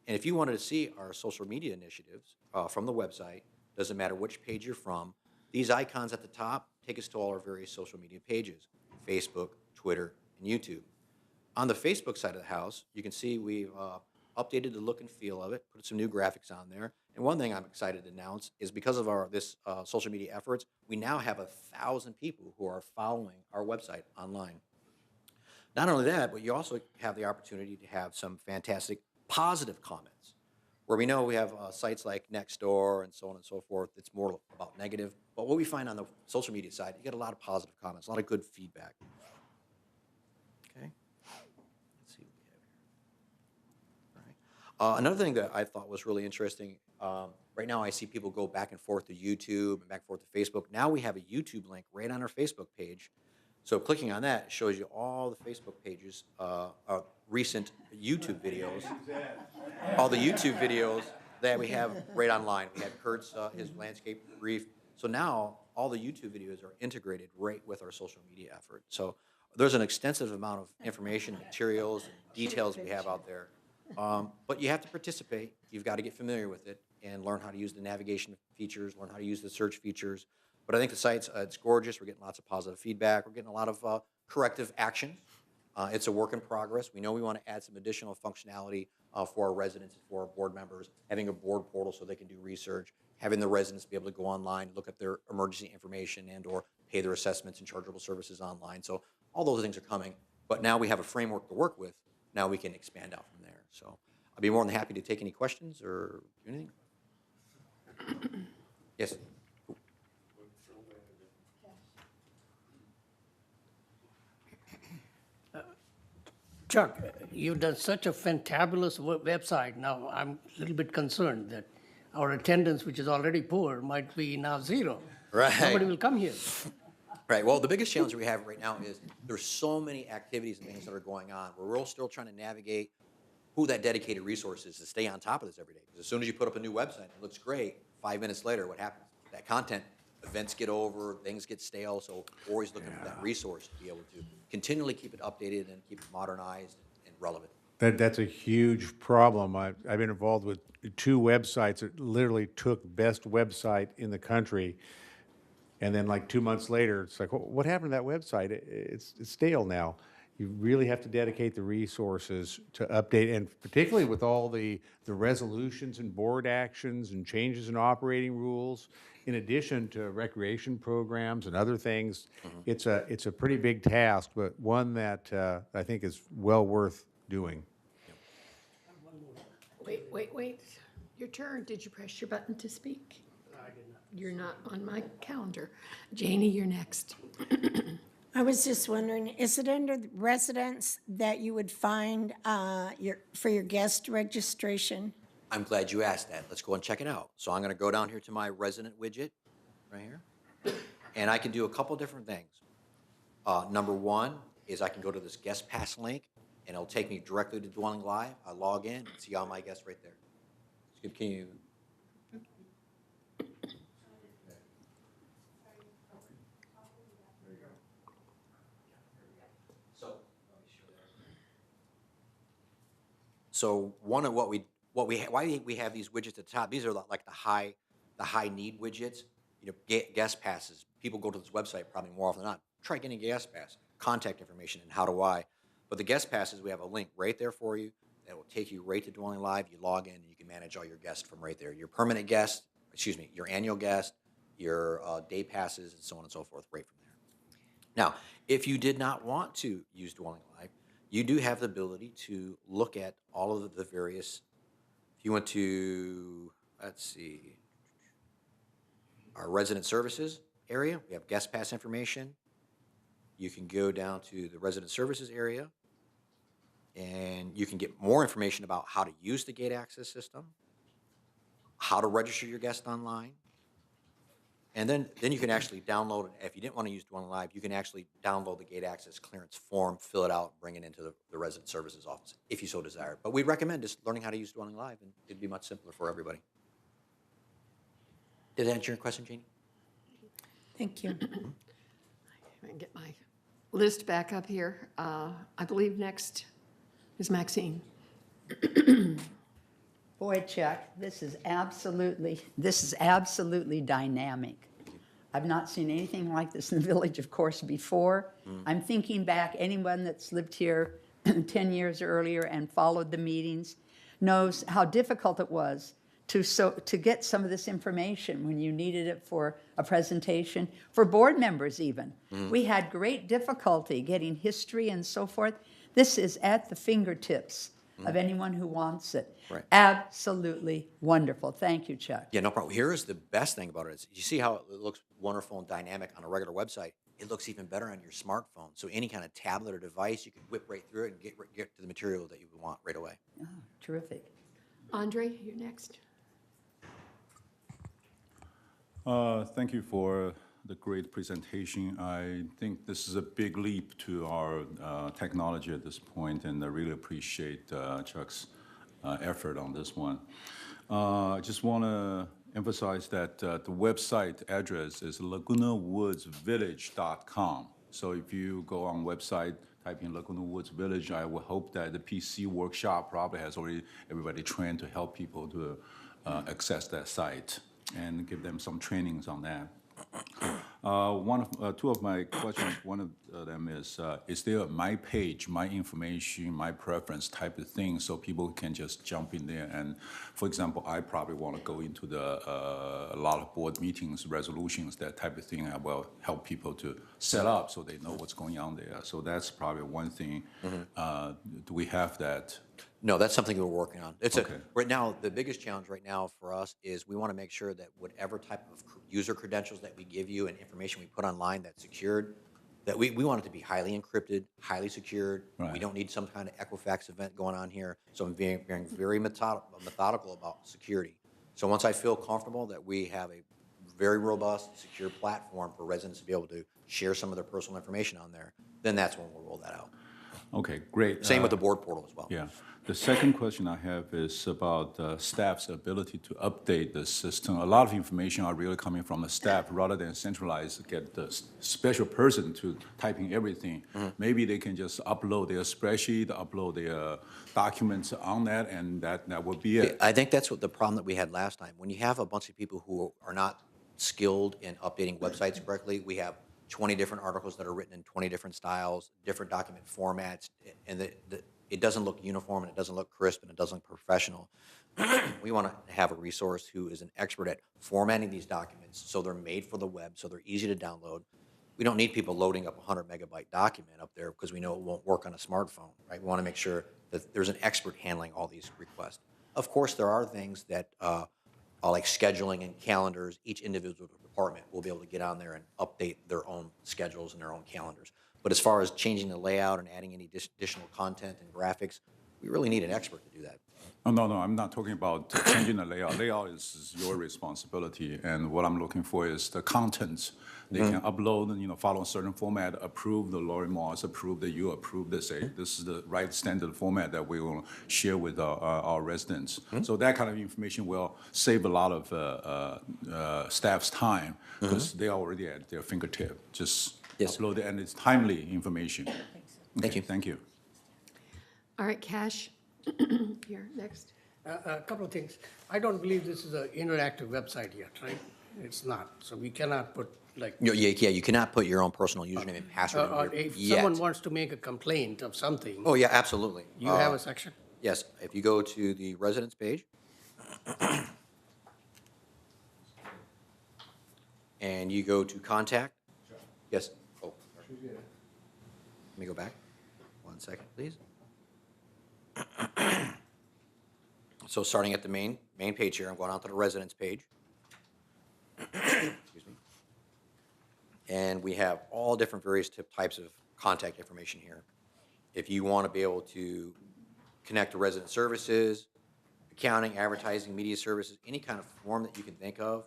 And if you wanted to see our social media initiatives from the website, doesn't matter which page you're from, these icons at the top take us to all our various social media pages, Facebook, Twitter, and YouTube. On the Facebook side of the house, you can see we've updated the look and feel of it, put some new graphics on there. And one thing I'm excited to announce is because of this social media efforts, we now have 1,000 people who are following our website online. Not only that, but you also have the opportunity to have some fantastic positive comments, where we know we have sites like Nextdoor and so on and so forth. It's more about negative. But what we find on the social media side, you get a lot of positive comments, a lot of good feedback. Okay. Let's see what we have here. All right. Another thing that I thought was really interesting, right now I see people go back and forth to YouTube and back and forth to Facebook. Now we have a YouTube link right on our Facebook page. So clicking on that shows you all the Facebook pages, recent YouTube videos, all the YouTube videos that we have right online. We had Kurt's, his landscape brief. So now all the YouTube videos are integrated right with our social media effort. So there's an extensive amount of information, materials, and details we have out there. But you have to participate. You've got to get familiar with it and learn how to use the navigation features, learn how to use the search features. But I think the site's it's gorgeous. We're getting lots of positive feedback. We're getting a lot of corrective action. It's a work in progress. We know we want to add some additional functionality for our residents and for our board members, having a board portal so they can do research, having the residents be able to go online, look at their emergency information and or pay their assessments and chargeable services online. So all those things are coming. But now we have a framework to work with. Now we can expand out from there. So I'd be more than happy to take any questions or anything. Yes. Chuck, you've done such a fantabulous website. Now, I'm a little bit concerned that our attendance, which is already poor, might be now zero. Right. Nobody will come here. Right. Well, the biggest challenge we have right now is there's so many activities and things that are going on. We're all still trying to navigate who that dedicated resource is to stay on top of this every day. Because as soon as you put up a new website, it looks great. 5 minutes later, what happens? That content, events get over, things get stale. So we're always looking for that resource to be able to continually keep it updated and keep it modernized and relevant. That's a huge problem. I've been involved with 2 websites that literally took best website in the country. And then like 2 months later, it's like, what happened to that website? It's stale now. You really have to dedicate the resources to update, and particularly with all the resolutions and board actions and changes in operating rules, in addition to recreation programs and other things. It's a pretty big task, but one that I think is well worth doing. Wait. Your turn. Did you press your button to speak? I did not. You're not on my calendar. Janie, you're next. I was just wondering, is it under the residents that you would find for your guest registration? I'm glad you asked that. Let's go and check it out. So I'm going to go down here to my resident widget right here. And I can do a couple different things. Number one is I can go to this guest pass link and it'll take me directly to Dwelling Live. I log in and see all my guests right there. Can you? So one of why we have these widgets at the top, these are like the high need widgets, guest passes. People go to this website probably more often than not. Try getting a guest pass, contact information, and how do I. But the guest passes, we have a link right there for you that will take you right to Dwelling Live. You log in and you can manage all your guests from right there. Your permanent guest, your annual guest, your day passes, and so on and so forth right from there. Now, if you did not want to use Dwelling Live, you do have the ability to look at all of the various, if you went to, let's see, our resident services area, we have guest pass information. You can go down to the resident services area and you can get more information about how to use the gate access system, how to register your guest online, and then you can actually download it. If you didn't want to use Dwelling Live, you can actually download the gate access clearance form, fill it out, bring it into the resident services office if you so desire. But we recommend just learning how to use Dwelling Live, and it'd be much simpler for everybody. Did that answer your question, Jeannie? Thank you. I can get my list back up here. I believe next is Maxine. Boy, Chuck, this is absolutely dynamic. I've not seen anything like this in the village, of course, before. I'm thinking back, anyone that's lived here 10 years earlier and followed the meetings knows how difficult it was to get some of this information when you needed it for a presentation, for board members even. We had great difficulty getting history and so forth. This is at the fingertips of anyone who wants it. Right. Absolutely wonderful. Thank you, Chuck. Yeah, no problem. Here is the best thing about it is you see how it looks wonderful and dynamic on a regular website. It looks even better on your smartphone. So any kind of tablet or device, you can whip right through it and get to the material that you want right away. Oh, terrific. Andre, you're next. Thank you for the great presentation. I think this is a big leap to our technology at this point, and I really appreciate Chuck's effort on this one. I just want to emphasize that the website address is lagunawoodsvillage.com. So if you go on website, type in Laguna Woods Village, I will hope that the PC workshop probably has already everybody trained to help people to access that site and give them some trainings on that. Two of my questions, one of them is there a my page, my information, my preference type of thing so people can just jump in there? And for example, I probably want to go into a lot of board meetings, resolutions, that type of thing. I will help people to set up so they know what's going on there. So that's probably one thing. Do we have that? No, that's something we're working on. Okay. Right now, the biggest challenge right now for us is we want to make sure that whatever type of user credentials that we give you and information we put online that's secured, that we want it to be highly encrypted, highly secured. Right. We don't need some kind of Equifax event going on here. So I'm being very methodical about security. So once I feel comfortable that we have a very robust, secure platform for residents to be able to share some of their personal information on there, then that's when we'll roll that out. Okay, great. Same with the board portal as well. Yeah. The second question I have is about staff's ability to update the system. A lot of information are really coming from the staff rather than centralized, get the special person to typing everything. Maybe they can just upload their spreadsheet, upload their documents on that, and that will be it. I think that's what the problem that we had last time. When you have a bunch of people who are not skilled in updating websites correctly, we have 20 different articles that are written in 20 different styles, different document formats, and it doesn't look uniform, and it doesn't look crisp, and it doesn't look professional. We want to have a resource who is an expert at formatting these documents so they're made for the web, so they're easy to download. We don't need people loading up a 100-megabyte document up there because we know it won't work on a smartphone, right? We want to make sure that there's an expert handling all these requests. Of course, there are things that are like scheduling and calendars. Each individual department will be able to get on there and update their own schedules and their own calendars. But as far as changing the layout and adding any additional content and graphics, we really need an expert to do that. Oh, no, I'm not talking about changing the layout. Layout is your responsibility, and what I'm looking for is the contents. They can upload, follow a certain format, approve the Lori Moss, approve that you approve this, say, this is the right standard format that we will share with our residents. So that kind of information will save a lot of staff's time, because they are already at their fingertip. Just Yes. upload it, and it's timely information. Thank Okay, you. Thank you. All right, Cash, you're next. A couple of things. I don't believe this is an interactive website yet, right? It's not, so we cannot put like, You cannot put your own personal username and password in here if yet. someone wants to make a complaint of something, Oh, yeah, absolutely. you have a section? Yes, if you go to the residence page, and you go to contact. Yes, oh. Let me go back. 1 second, please. So starting at the main page here, I'm going on to the residence page. Excuse me. And we have all different various types of contact information here. If you want to be able to connect to resident services, accounting, advertising, media services, any kind of form that you can think of,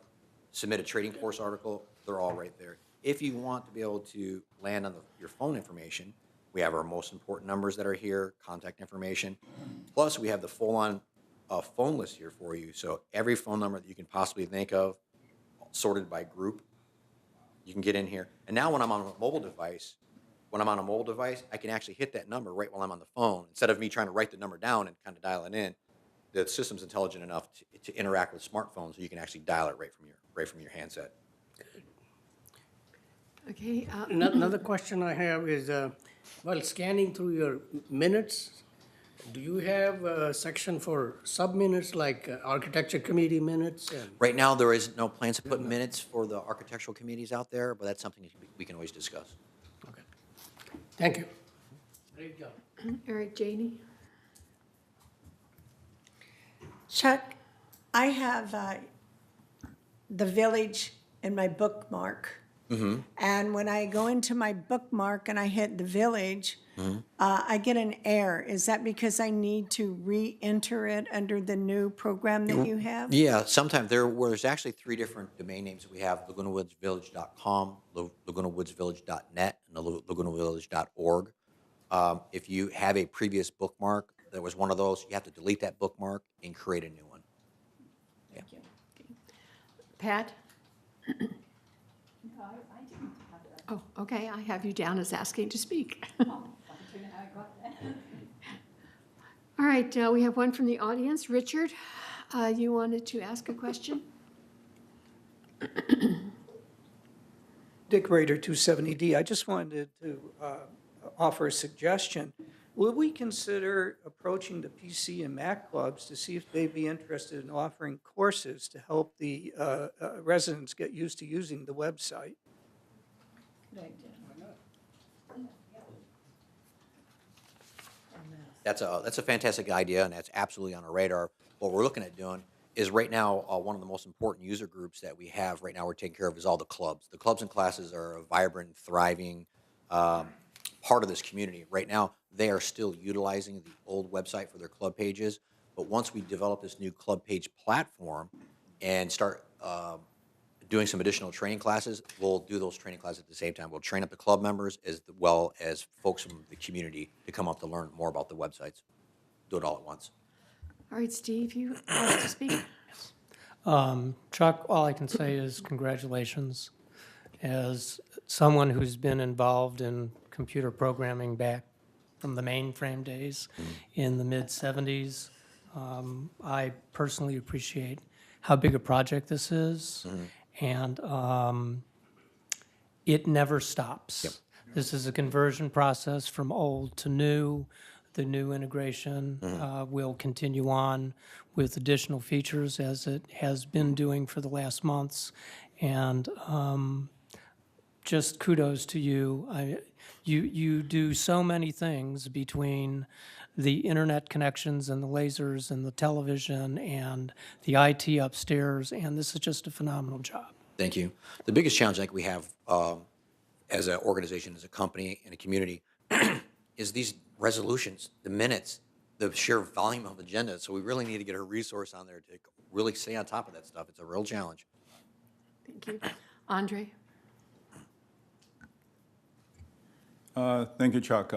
submit a trading course article, they're all right there. If you want to be able to land on your phone information, we have our most important numbers that are here, contact information. Plus, we have the full-on phone list here for you. So every phone number that you can possibly think of, sorted by group, you can get in here. And now when I'm on a mobile device, I can actually hit that number right while I'm on the phone. Instead of me trying to write the number down and kind of dial it in, the system's intelligent enough to interact with smartphones, so you can actually dial it right from your handset. Okay, Another question I have is, while scanning through your minutes, do you have a section for sub-minutes like architecture committee minutes? Right now, there is no plans to put minutes for the architectural committees out there, but that's something we can always discuss. Okay. Thank you. Great job. all right, Janie. Chuck, I have the village in my bookmark. And when I go into my bookmark and I hit the village, I get an error. Is that because I need to re-enter it under the new program that you have? Yeah, sometimes there's actually 3 different domain names. We have lagunawoodsvillage.com, lagunawoodsvillage.net, and lagunavillage.org. If you have a previous bookmark that was one of those, you have to delete that bookmark and create a new one. Thank you. Pat? Oh, okay, I have you down as asking to speak. All right, we have one from the audience. Richard, you wanted to ask a question? Dick Rader, 270D. I just wanted to offer a suggestion. Would we consider approaching the PC and Mac clubs to see if they'd be interested in offering courses to help the residents get used to using the website? That's a fantastic idea, and that's absolutely on our radar. What we're looking at doing is right now, one of the most important user groups that we have right now we're taking care of is all the clubs. The clubs and classes are a vibrant, thriving part of this community. Right now, they are still utilizing the old website for their club pages, but once we develop this new club page platform and start doing some additional training classes, we'll do those training classes at the same time. We'll train up the club members as well as folks from the community to come up to learn more about the websites. Do it all at once. All right, Steve, you want to speak? Chuck, all I can say is congratulations. As someone who's been involved in computer programming back from the mainframe days in the mid-'70s, I personally appreciate how big a project this is, and it never stops. This is a conversion process from old to new. The new integration will continue on with additional features as it has been doing for the last months. And just kudos to you. You do so many things between the internet connections and the lasers and the television and the IT upstairs, and this is just a phenomenal job. Thank you. The biggest challenge I think we have as an organization, as a company, and a community is these resolutions, the minutes. the sheer volume of agenda. So we really need to get a resource on there to really stay on top of that stuff. It's a real challenge. Thank you. Andre? Thank you, Chuck.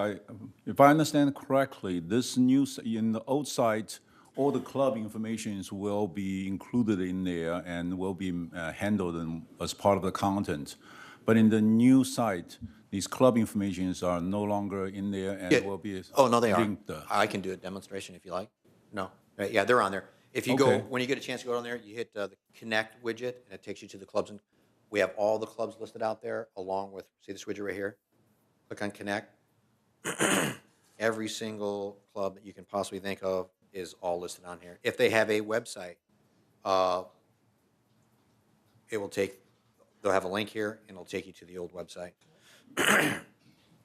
If I understand correctly, this news in the old site, all the club informations will be included in there and will be handled as part of the content. But in the new site, these club informations are no longer in there and Yeah. will be Oh, no, they are. linked. I can do a demonstration if you like. No. Yeah, they're on there. If you go, Okay. when you get a chance to go on there, you hit the Connect widget, and it takes you to the clubs. And we have all the clubs listed out there, along with, see this widget right here? Click on Connect. Every single club that you can possibly think of is all listed on here. If they have a website, it will take, they'll have a link here, and it'll take you to the old website.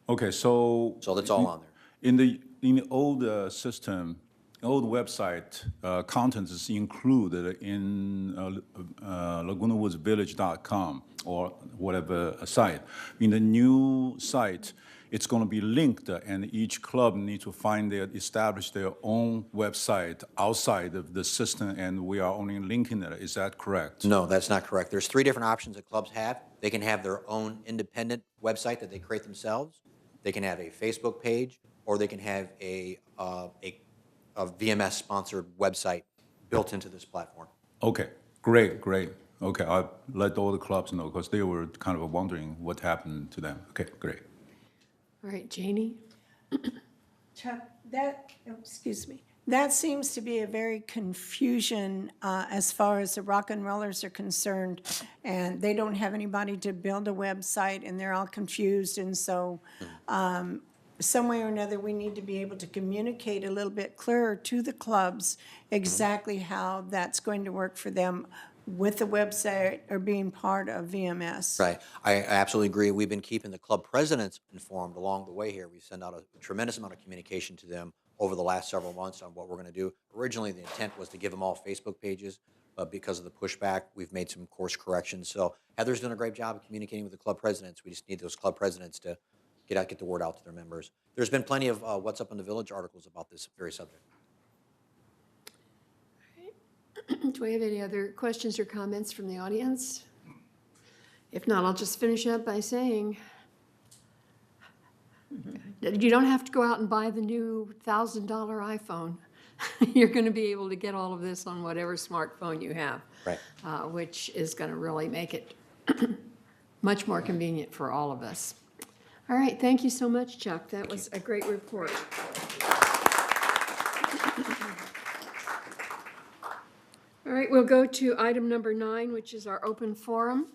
Okay, so. So that's all on there. In the old system, old website, content is included in LagunaWoodsVillage.com or whatever site. In the new site, it's going to be linked, and each club needs to establish their own website outside of the system, and we are only linking it. Is that correct? No, that's not correct. There's 3 different options that clubs have. They can have their own independent website that they create themselves. They can have a Facebook page, or they can have a VMS-sponsored website built into this platform. Okay, great. Okay, I'll let all the clubs know because they were kind of wondering what happened to them. Okay, great. All right, Janie? Chuck, excuse me, that seems to be a very confusion as far as the rock and rollers are concerned, and they don't have anybody to build a website, and they're all confused, and so some way or another, we need to be able to communicate a little bit clearer to the clubs exactly how that's going to work for them with the website or being part of VMS. Right. I absolutely agree. We've been keeping the club presidents informed along the way here. We send out a tremendous amount of communication to them over the last several months on what we're going to do. Originally, the intent was to give them all Facebook pages, but because of the pushback, we've made some course corrections. So Heather's done a great job of communicating with the club presidents. We just need those club presidents to get the word out to their members. There's been plenty of What's Up in the Village articles about this very subject. Do we have any other questions or comments from the audience? If not, I'll just finish up by saying, you don't have to go out and buy the new $1,000 iPhone. You're going to be able to get all of this on whatever smartphone you have, Right. which is going to really make it much more convenient for all of us. All right, thank you so much, Chuck. That was a great report. All right, we'll go to item number 9, which is our open forum.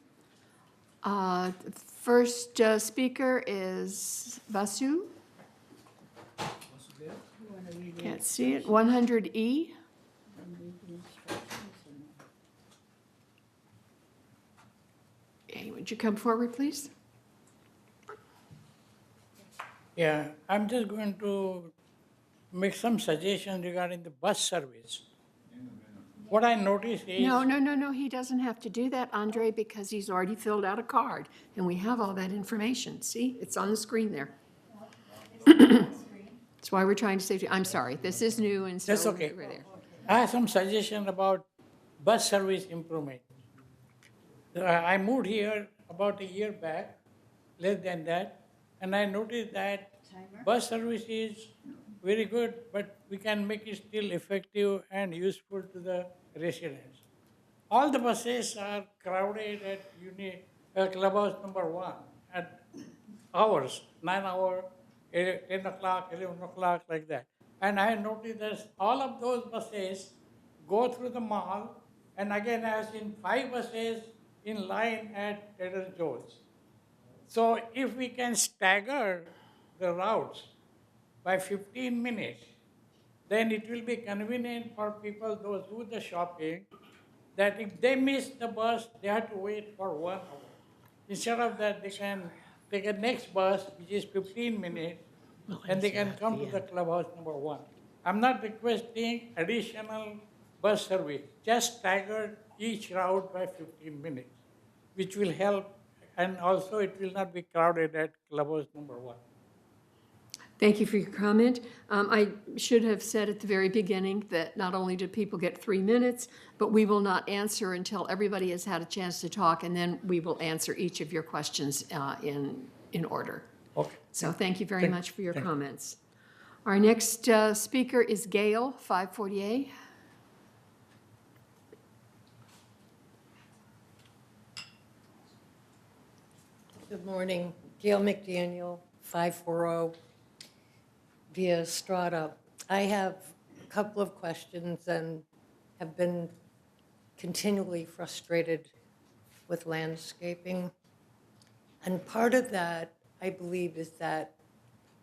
First speaker is Vasu. Can't see it. 100E. Okay, would you come forward, please? Yeah, I'm just going to make some suggestions regarding the bus service. What I noticed is... No, he doesn't have to do that, Andre, because he's already filled out a card, and we have all that information. See, it's on the screen there. That's why we're trying to save you. I'm sorry, this is new, and so... That's okay. We're there. I have some suggestion about bus service improvement. I moved here about a year back, less than that, and I noticed that bus service is very good, but we can make it still effective and useful to the residents. All the buses are crowded at clubhouse number 1 at hours, 9 hours, 10 o'clock, 11 o'clock, like that. And I noticed that all of those buses go through the mall, and again I have seen 5 buses in line at Trader Joe's. So if we can stagger the routes by 15 minutes, then it will be convenient for people, those who do the shopping, that if they miss the bus, they have to wait for 1 hour. Instead of that, they can take a next bus, which is 15 minutes, and they can come to the clubhouse number 1. I'm not requesting additional bus service, just stagger each route by 15 minutes, which will help, and also it will not be crowded at clubhouse number 1. Thank you for your comment. I should have said at the very beginning that not only do people get 3 minutes, but we will not answer until everybody has had a chance to talk, and then we will answer each of your questions in order. Okay. So thank you very much for your thank you. comments. Our next speaker is Gail, 540A. Good morning. Gail McDaniel, 540 Via Strata. I have a couple of questions and have been continually frustrated with landscaping. And part of that, I believe, is that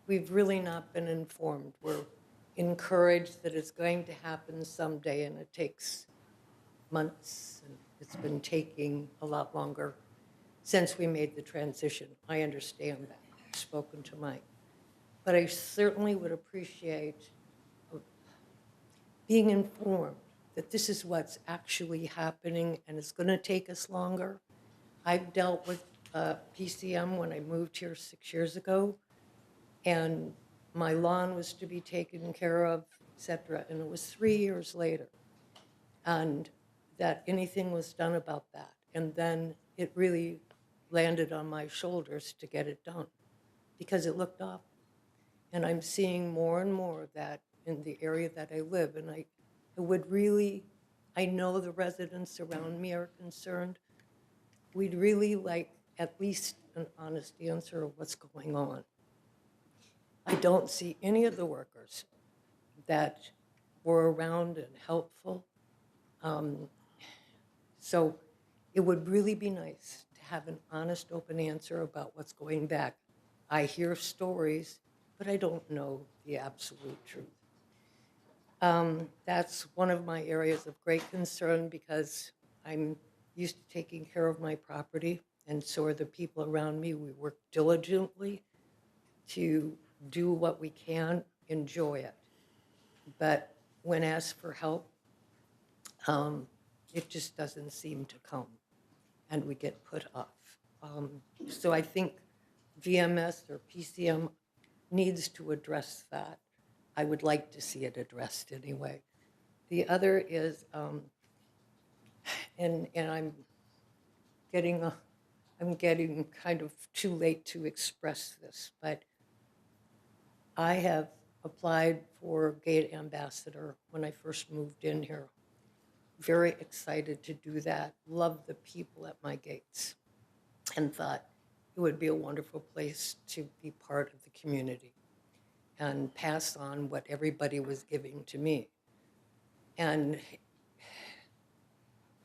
we've really not been informed. We're encouraged that it's going to happen someday, and it takes months, and it's been taking a lot longer since we made the transition. I understand that. I've spoken to Mike. But I certainly would appreciate being informed that this is what's actually happening and it's going to take us longer. I've dealt with PCM when I moved here 6 years ago, and my lawn was to be taken care of, et cetera, and it was 3 years later, and that anything was done about that. And then it really landed on my shoulders to get it done because it looked awful. And I'm seeing more and more of that in the area that I live. And I would really, I know the residents around me are concerned. We'd really like at least an honest answer of what's going on. I don't see any of the workers that were around and helpful. So it would really be nice to have an honest, open answer about what's going back. I hear stories, but I don't know the absolute truth. That's one of my areas of great concern because I'm used to taking care of my property, and so are the people around me. We work diligently to do what we can, enjoy it. But when asked for help, it just doesn't seem to come, and we get put off. So I think VMS or PCM needs to address that. I would like to see it addressed anyway. The other is, and I'm getting kind of too late to express this, but I have applied for Gate Ambassador when I first moved in here. Very excited to do that. Love the people at my gates, and thought it would be a wonderful place to be part of the community and pass on what everybody was giving to me. And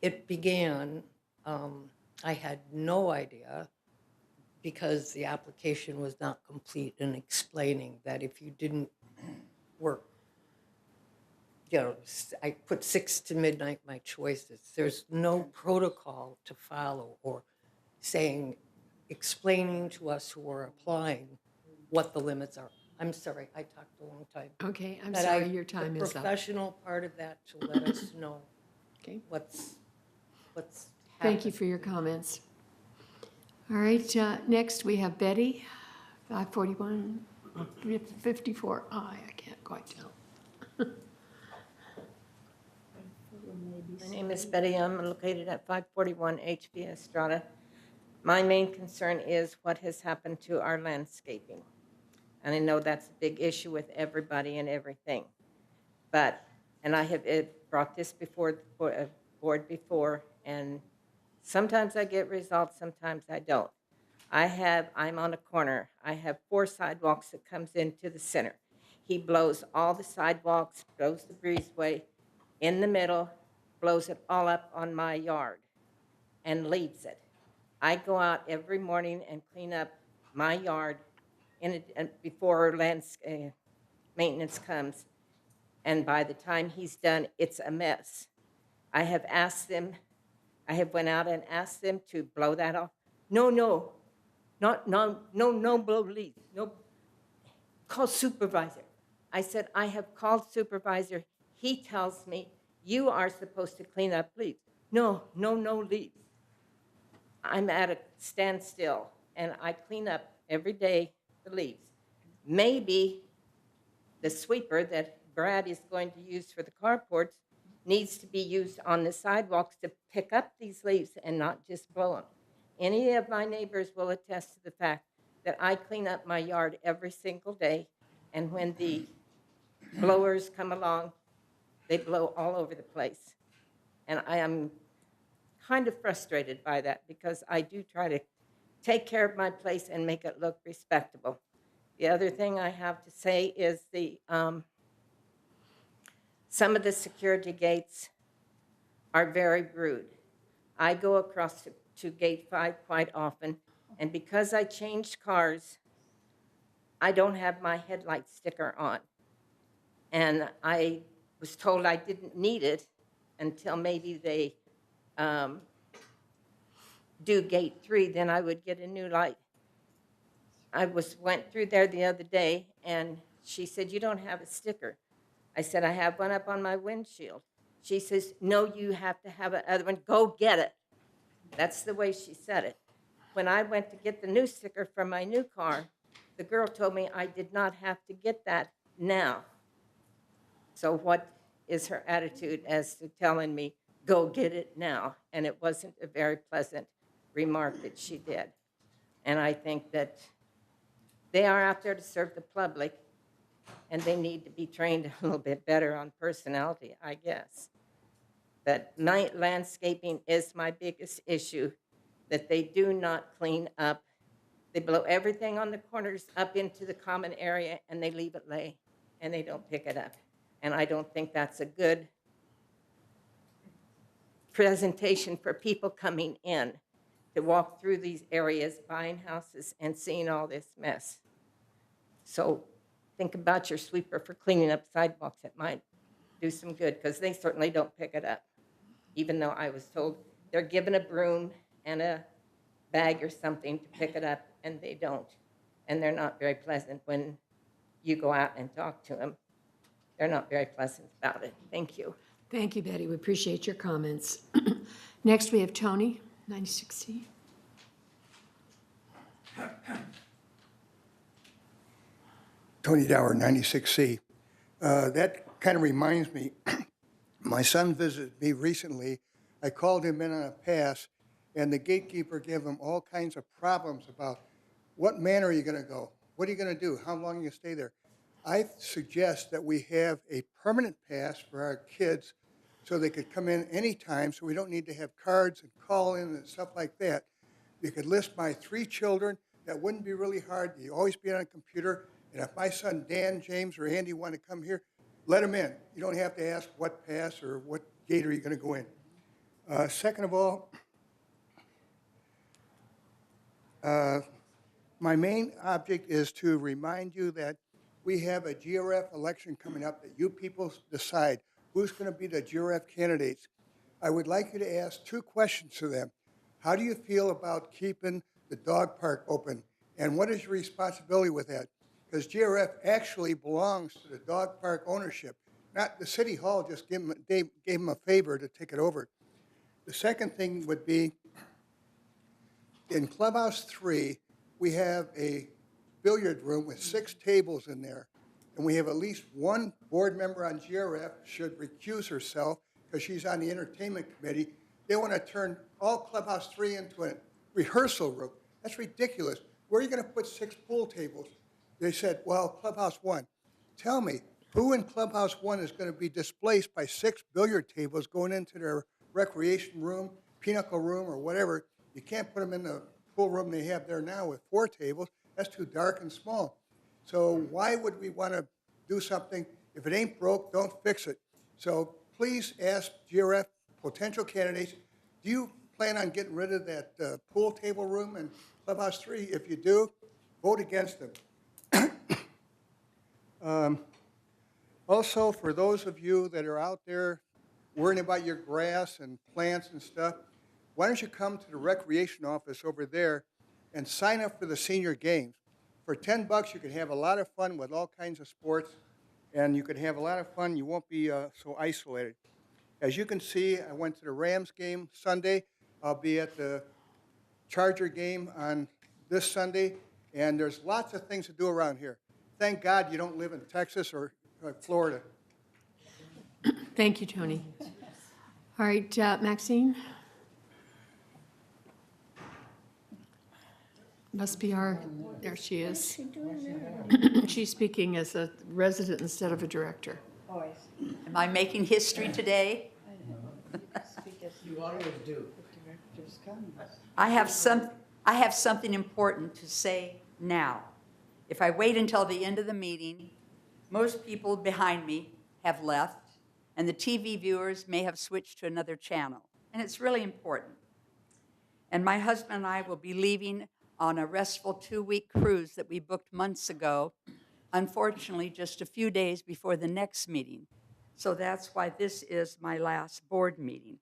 it began, I had no idea because the application was not complete in explaining that if you didn't work, you know, I put 6 to midnight my choices. There's no protocol to follow or explaining to us who are applying what the limits are. I'm sorry, I talked a long time. Okay, I'm But sorry, your time the is up. professional part of that to let us know Okay. what's Thank you happening. for your comments. All right, next we have Betty, 541, 54I, I can't quite tell. My name is Betty. I'm located at 541 HB Estrada. My main concern is what has happened to our landscaping. And I know that's a big issue with everybody and everything. But, and I have brought this before the board before, and sometimes I get results, sometimes I don't. I'm on a corner. I have 4 sidewalks that comes into the center. He blows all the sidewalks, blows the breezeway in the middle, blows it all up on my yard and leaves it. I go out every morning and clean up my yard before maintenance comes. And by the time he's done, it's a mess. I have went out and asked them to blow that off. No, blow leaves. No, call supervisor. I said, I have called supervisor. He tells me you are supposed to clean up leaves. No leaves. I'm at a standstill, and I clean up every day the leaves. maybe the sweeper that Brad is going to use for the carports needs to be used on the sidewalks to pick up these leaves and not just blow them. Any of my neighbors will attest to the fact that I clean up my yard every single day, and when the blowers come along, they blow all over the place. And I am kind of frustrated by that because I do try to take care of my place and make it look respectable. The other thing I have to say is some of the security gates are very rude. I go across to gate 5 quite often, and because I changed cars, I don't have my headlight sticker on. And I was told I didn't need it until maybe they do gate 3, then I would get a new light. I went through there the other day, and she said, "You don't have a sticker." I said, "I have one up on my windshield." She says, "No, you have to have another one. Go get it." That's the way she said it. When I went to get the new sticker for my new car, the girl told me I did not have to get that now. So what is her attitude as to telling me, "Go get it now"? And it wasn't a very pleasant remark that she did. And I think that they are out there to serve the public, and they need to be trained a little bit better on personality, I guess. But night landscaping is my biggest issue, that they do not clean up. They blow everything on the corners up into the common area, and they leave it lay, and they don't pick it up. And I don't think that's a good presentation for people coming in to walk through these areas, buying houses, and seeing all this mess. So think about your sweeper for cleaning up sidewalks. It might do some good, because they certainly don't pick it up, even though I was told they're given a broom and a bag or something to pick it up, and they don't. And they're not very pleasant when you go out and talk to them. They're not very pleasant about it. Thank you. Thank you, Betty. We appreciate your comments. Next, we have Tony, 96C. Tony Dower, 96C. That kind of reminds me, my son visited me recently. I called him in on a pass, and the gatekeeper gave him all kinds of problems about what manner are you going to go? What are you going to do? How long are you going to stay there? I suggest that we have a permanent pass for our kids so they could come in anytime, so we don't need to have cards and call in and stuff like that. You could list my 3 children. That wouldn't be really hard. You always be on a computer. And if my son Dan, James, or Andy want to come here, let them in. You don't have to ask what pass or what gate are you going to go in. Second of all, my main object is to remind you that we have a GRF election coming up that you people decide who's going to be the GRF candidates. I would like you to ask 2 questions to them. How do you feel about keeping the dog park open? And what is your responsibility with that? Because GRF actually belongs to the dog park ownership, not the city hall just gave them a favor to take it over. The second thing would be, in Clubhouse 3, we have a billiard room with 6 tables in there, and we have at least 1 board member on GRF should recuse herself because she's on the entertainment committee. They want to turn all Clubhouse 3 into a rehearsal room. That's ridiculous. Where are you going to put 6 pool tables? They said, well, Clubhouse 1. Tell me, who in Clubhouse 1 is going to be displaced by 6 billiard tables going into their recreation room, pinochle room, or whatever? You can't put them in the pool room they have there now with 4 tables. That's too dark and small. So why would we want to do something? If it ain't broke, don't fix it. So please ask GRF potential candidates, do you plan on getting rid of that pool table room in Clubhouse 3? If you do, vote against them. Also, for those of you that are out there worrying about your grass and plants and stuff, why don't you come to the recreation office over there and sign up for the senior games? For $10, you can have a lot of fun with all kinds of sports, and you can have a lot of fun. You won't be so isolated. As you can see, I went to the Rams game Sunday. I'll be at the Charger game on this Sunday, and there's lots of things to do around here. thank God you don't live in Texas or Florida. Thank you, Tony. All right, Maxine? Must be our, there she is. She's speaking as a resident instead of a director. Am I making history today? You always do. I have something important to say now. If I wait until the end of the meeting, most people behind me have left, and the TV viewers may have switched to another channel. And it's really important. And my husband and I will be leaving on a restful 2-week cruise that we booked months ago, unfortunately just a few days before the next meeting. So that's why this is my last board meeting.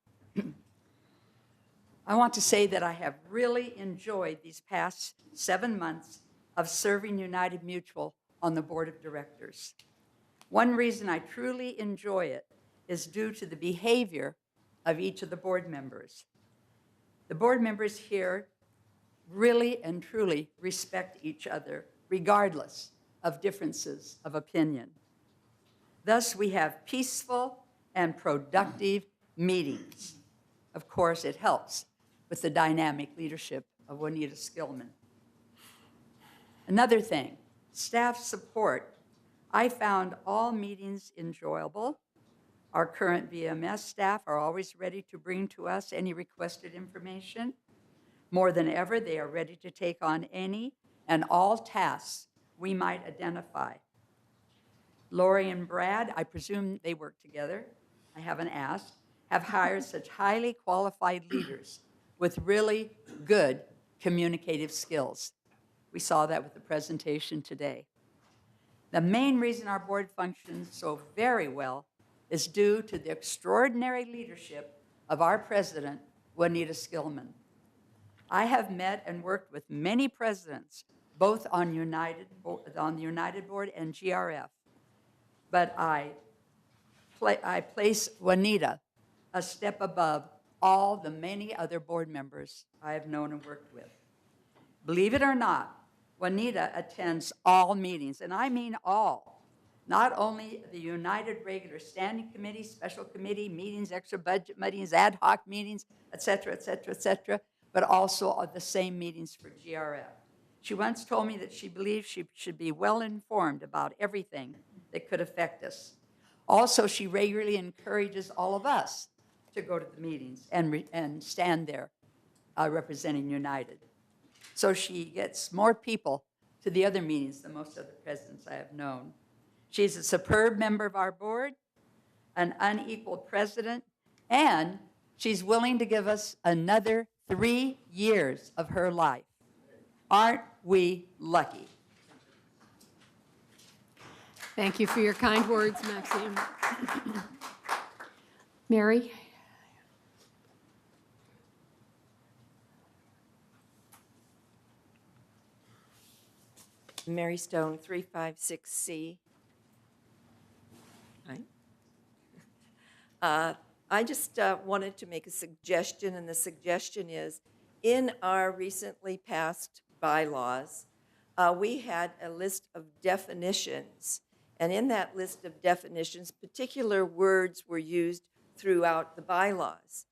I want to say that I have really enjoyed these past 7 months of serving United Mutual on the board of directors. One reason I truly enjoy it is due to the behavior of each of the board members. The board members here really and truly respect each other, regardless of differences of opinion. Thus, we have peaceful and productive meetings. Of course, it helps with the dynamic leadership of Juanita Skillman. Another thing, staff support. I found all meetings enjoyable. Our current VMS staff are always ready to bring to us any requested information. More than ever, they are ready to take on any and all tasks we might identify. Lori and Brad, I presume they work together, I haven't asked, have hired such highly qualified leaders with really good communicative skills. We saw that with the presentation today. The main reason our board functions so very well is due to the extraordinary leadership of our president, Juanita Skillman. I have met and worked with many presidents, both on the United Board and GRF, but I place Juanita a step above all the many other board members I have known and worked with. Believe it or not, Juanita attends all meetings, and I mean all. Not only the United Regular Standing Committee, Special Committee, meetings, extra budget meetings, ad hoc meetings, et cetera, but also the same meetings for GRF. She once told me that she believes she should be well informed about everything that could affect us. Also, she regularly encourages all of us to go to the meetings and stand there representing United. So she gets more people to the other meetings than most other presidents I have known. She's a superb member of our board, an unequaled president, and she's willing to give us another 3 years of her life. Aren't we lucky? Thank you for your kind words, Maxine. Mary? Mary Stone, 356C. Hi. I just wanted to make a suggestion, and the suggestion is, in our recently passed bylaws, we had a list of definitions, and in that list of definitions, particular words were used throughout the bylaws.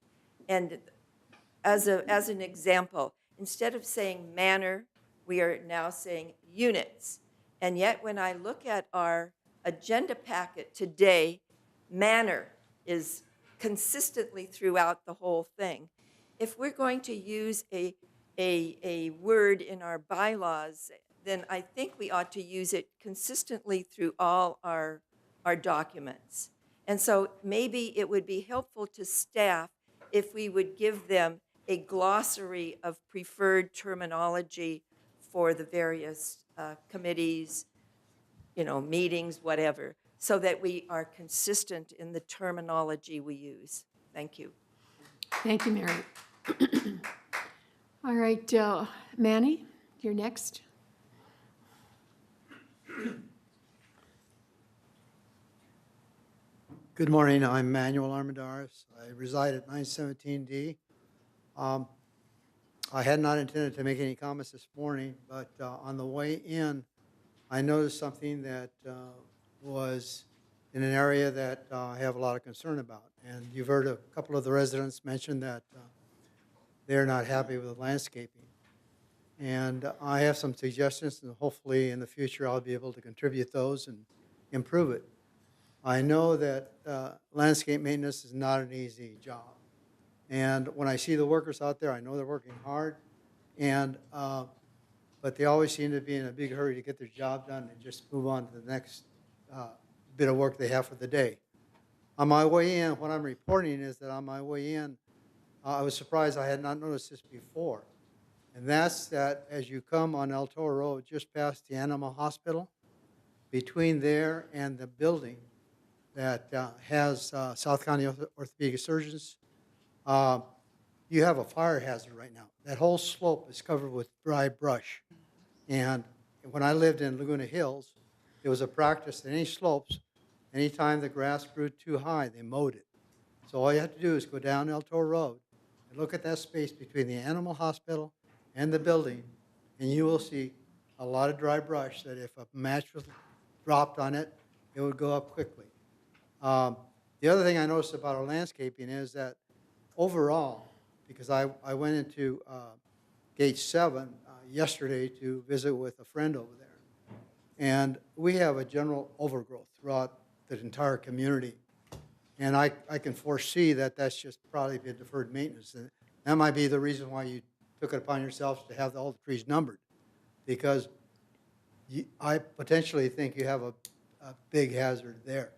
And as an example, instead of saying manner, we are now saying units. And yet when I look at our agenda packet today, manner is consistently throughout the whole thing. If we're going to use a word in our bylaws, then I think we ought to use it consistently through all our documents. And so maybe it would be helpful to staff if we would give them a glossary of preferred terminology for the various committees, meetings, whatever, so that we are consistent in the terminology we use. Thank you. Thank you, Mary. All right, Manny, you're next. Good morning. I'm Manuel Armendariz. I reside at 917D. I had not intended to make any comments this morning, but on the way in, I noticed something that was in an area that I have a lot of concern about. And you've heard a couple of the residents mention that they're not happy with the landscaping. And I have some suggestions, and hopefully in the future I'll be able to contribute those and improve it. I know that landscape maintenance is not an easy job. And when I see the workers out there, I know they're working hard, and but they always seem to be in a big hurry to get their job done and just move on to the next bit of work they have for the day. On my way in, what I'm reporting is that on my way in, I was surprised I had not noticed this before. And that's that as you come on El Toro Road, just past the animal hospital, between there and the building that has South County Orthopedic Surgeons, you have a fire hazard right now. That whole slope is covered with dry brush. And when I lived in Laguna Hills, it was a practice that any slopes, anytime the grass grew too high, they mowed it. So all you have to do is go down El Toro Road and look at that space between the animal hospital and the building, and you will see a lot of dry brush that if a match was dropped on it, it would go up quickly. The other thing I noticed about our landscaping is that overall, because I went into Gate 7 yesterday to visit with a friend over there, and we have a general overgrowth throughout the entire community. And I can foresee that that's just probably been deferred maintenance. And that might be the reason why you took it upon yourselves to have all the trees numbered, because I potentially think you have a big hazard there.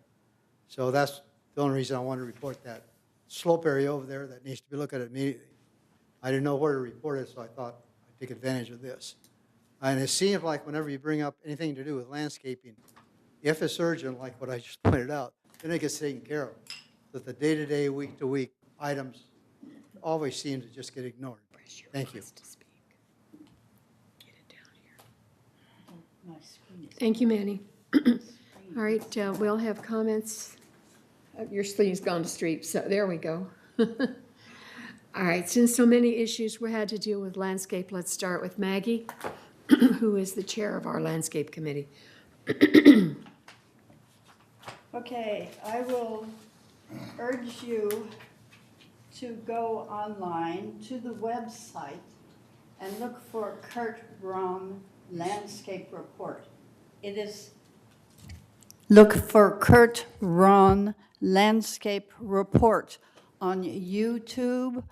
So that's the only reason I want to report that slope area over there that needs to be looked at immediately. I didn't know where to report it, so I thought I'd take advantage of this. And it seems like whenever you bring up anything to do with landscaping, if it's urgent, like what I just pointed out, then it gets taken care of. But the day-to-day, week-to-week items always seem to just get ignored. Thank you. Thank you, Manny. All right, we'll have comments. Your sleeve's gone to street, so there we go. All right, since so many issues we had to deal with landscape, let's start with Maggie, who is the chair of our landscape committee. Okay, I will urge you to go online to the website and look for Kurt Braun Landscape Report. It is. Look for Kurt Braun Landscape Report on YouTube,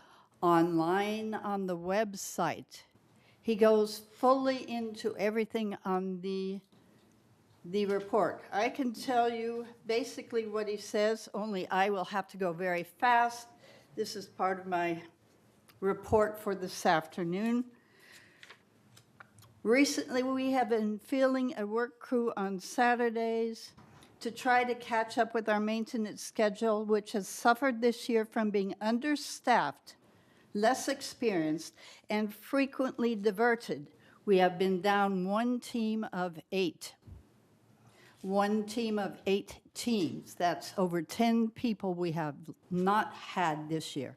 online, on the website. He goes fully into everything on the report. I can tell you basically what he says, only I will have to go very fast. This is part of my report for this afternoon. Recently, we have been fielding a work crew on Saturdays to try to catch up with our maintenance schedule, which has suffered this year from being understaffed, less experienced, and frequently diverted. We have been down one team of 8. One team of 8 teams. That's over 10 people we have not had this year.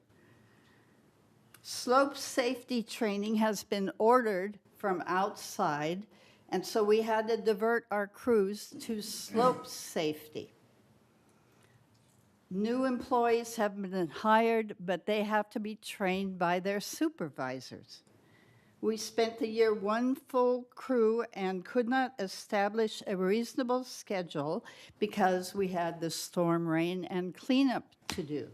Slope safety training has been ordered from outside, and so we had to divert our crews to slope safety. New employees have been hired, but they have to be trained by their supervisors. We spent the year one full crew and could not establish a reasonable schedule because we had the storm rain and cleanup to do.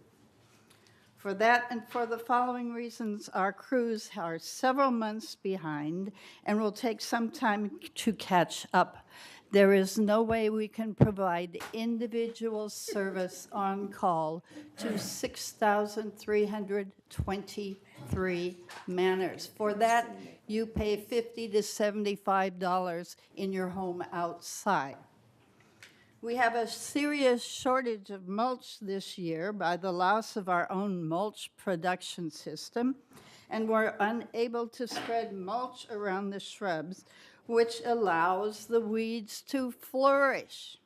For that and for the following reasons, our crews are several months behind and will take some time to catch up. There is no way we can provide individual service on call to 6,323 manners. For that, you pay $50 to $75 in your home outside. We have a serious shortage of mulch this year by the loss of our own mulch production system, and we're unable to spread mulch around the shrubs, which allows the weeds to flourish.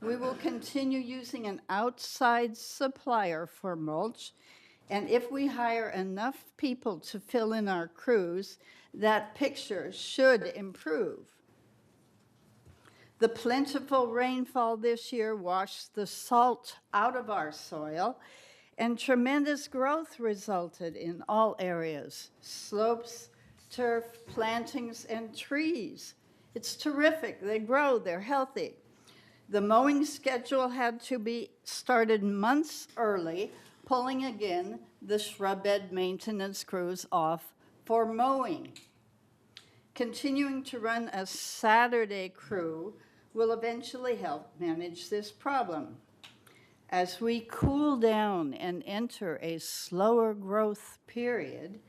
We will continue using an outside supplier for mulch, and if we hire enough people to fill in our crews, that picture should improve. The plentiful rainfall this year washed the salt out of our soil, and tremendous growth resulted in all areas: slopes, turf, plantings, and trees. It's terrific. They grow, they're healthy. The mowing schedule had to be started months early, pulling again the shrub bed maintenance crews off for mowing. Continuing to run a Saturday crew will eventually help manage this problem. As we cool down and enter a slower growth period,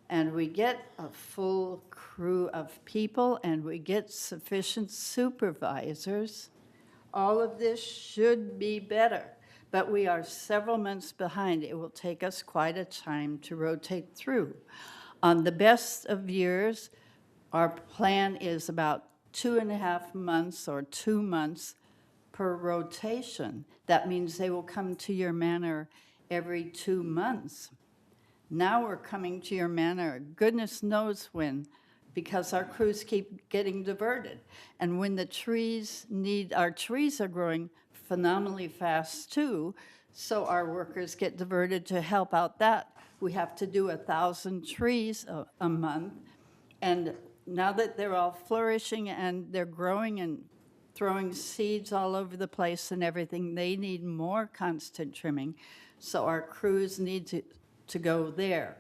and we get a full crew of people and we get sufficient supervisors, all of this should be better. But we are several months behind. It will take us quite a time to rotate through. On the best of years, our plan is about 2.5 months or 2 months per rotation. That means they will come to your manor every 2 months. Now we're coming to your manor, goodness knows when, because our crews keep getting diverted. And when the trees our trees are growing phenomenally fast too, so our workers get diverted to help out that. We have to do 1,000 trees a month. And now that they're all flourishing and they're growing and throwing seeds all over the place and everything, they need more constant trimming. So our crews need to go there.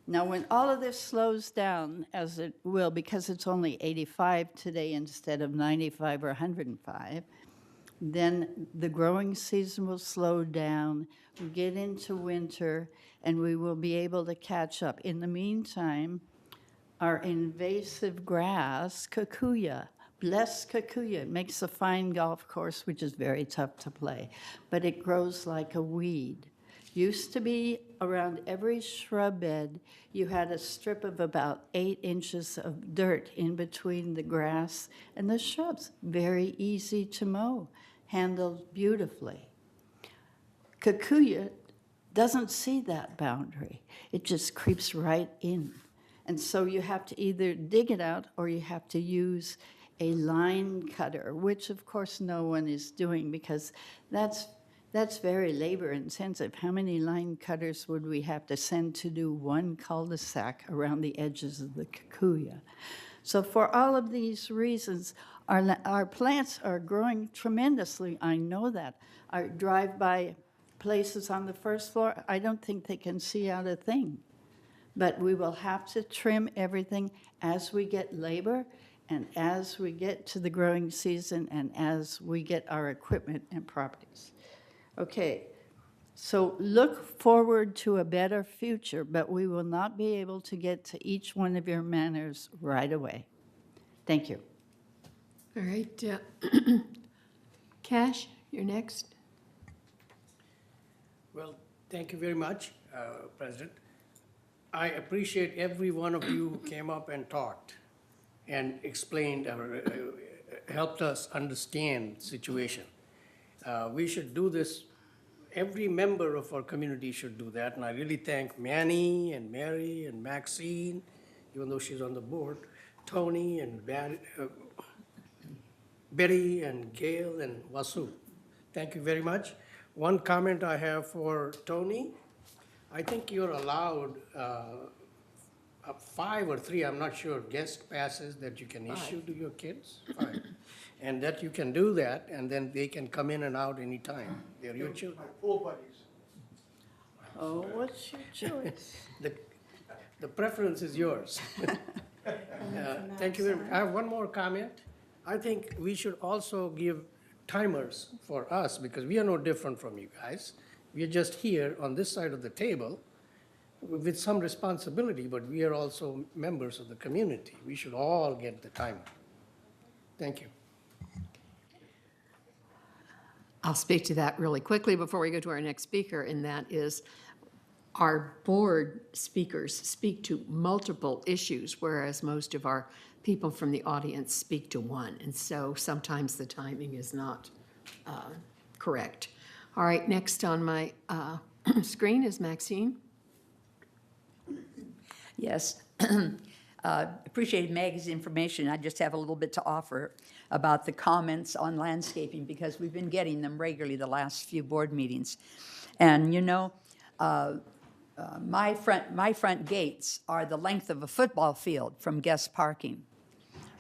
Now, when all of this slows down, as it will, because it's only 85 today instead of 95 or 105, then the growing season will slow down. We get into winter, and we will be able to catch up. In the meantime, our invasive grass, kikuya, blessed kikuya, makes a fine golf course, which is very tough to play, but it grows like a weed. Used to be around every shrub bed, you had a strip of about 8 inches of dirt in between the grass and the shrubs. Very easy to mow, handled beautifully. Kikuya doesn't see that boundary. It just creeps right in. And so you have to either dig it out or you have to use a line cutter, which of course no one is doing because that's very labor intensive. How many line cutters would we have to send to do one cul-de-sac around the edges of the kikuya? So for all of these reasons, our plants are growing tremendously. I know that. I drive by places on the first floor, I don't think they can see out a thing. But we will have to trim everything as we get labor and as we get to the growing season and as we get our equipment and properties. Okay, so look forward to a better future, but we will not be able to get to each one of your manors right away. Thank you. All right. Cash, you're next. Well, thank you very much, President. I appreciate every one of you who came up and talked and explained or helped us understand the situation. We should do this. Every member of our community should do that, and I really thank Manny and Mary and Maxine, even though she's on the board, Tony and Betty and Gail and Vasu. Thank you very much. One comment I have for Tony, I think you're allowed 5 or 3, I'm not sure, guest passes that you can issue to your kids. 5. And that you can do that, and then they can come in and out anytime. They're your children. My pool buddies. Oh, what's your choice? The preference is yours. Thank you very much. I have one more comment. I think we should also give timers for us, because we are no different from you guys. We are just here on this side of the table with some responsibility, but we are also members of the community. We should all get the timer. Thank you. I'll speak to that really quickly before we go to our next speaker, and that is our board speakers speak to multiple issues, whereas most of our people from the audience speak to one. And so sometimes the timing is not correct. All right, next on my screen is Maxine. Yes. appreciated Maggie's information. I just have a little bit to offer about the comments on landscaping because we've been getting them regularly the last few board meetings. And you know, my front gates are the length of a football field from guest parking.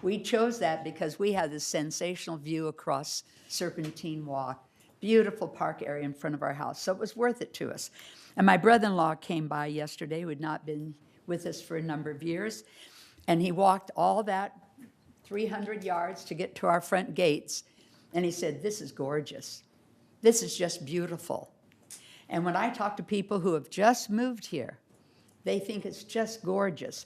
We chose that because we have this sensational view across Serpentine Walk, beautiful park area in front of our house, so it was worth it to us. And my brother-in-law came by yesterday, who had not been with us for a number of years, and he walked all that 300 yards to get to our front gates, and he said, "This is gorgeous. This is just beautiful." And when I talk to people who have just moved here, they think it's just gorgeous.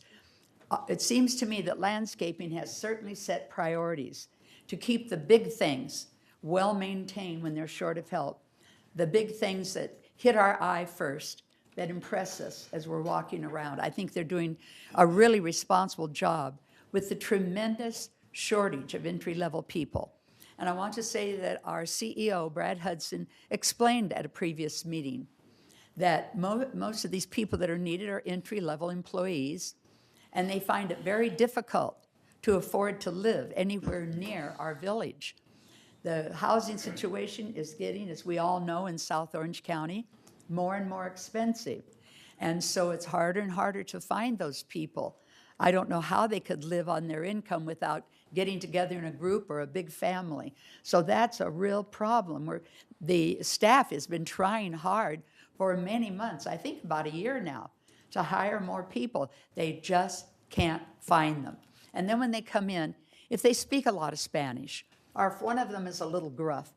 It seems to me that landscaping has certainly set priorities to keep the big things well maintained when they're short of help, the big things that hit our eye first, that impress us as we're walking around. I think they're doing a really responsible job with the tremendous shortage of entry-level people. And I want to say that our CEO, Brad Hudson, explained at a previous meeting that most of these people that are needed are entry-level employees, and they find it very difficult to afford to live anywhere near our village. The housing situation is getting, as we all know in South Orange County, more and more expensive. And so it's harder and harder to find those people. I don't know how they could live on their income without getting together in a group or a big family. So that's a real problem where the staff has been trying hard for many months, I think about a year now, to hire more people. They just can't find them. And then when they come in, if they speak a lot of Spanish, or if one of them is a little gruff,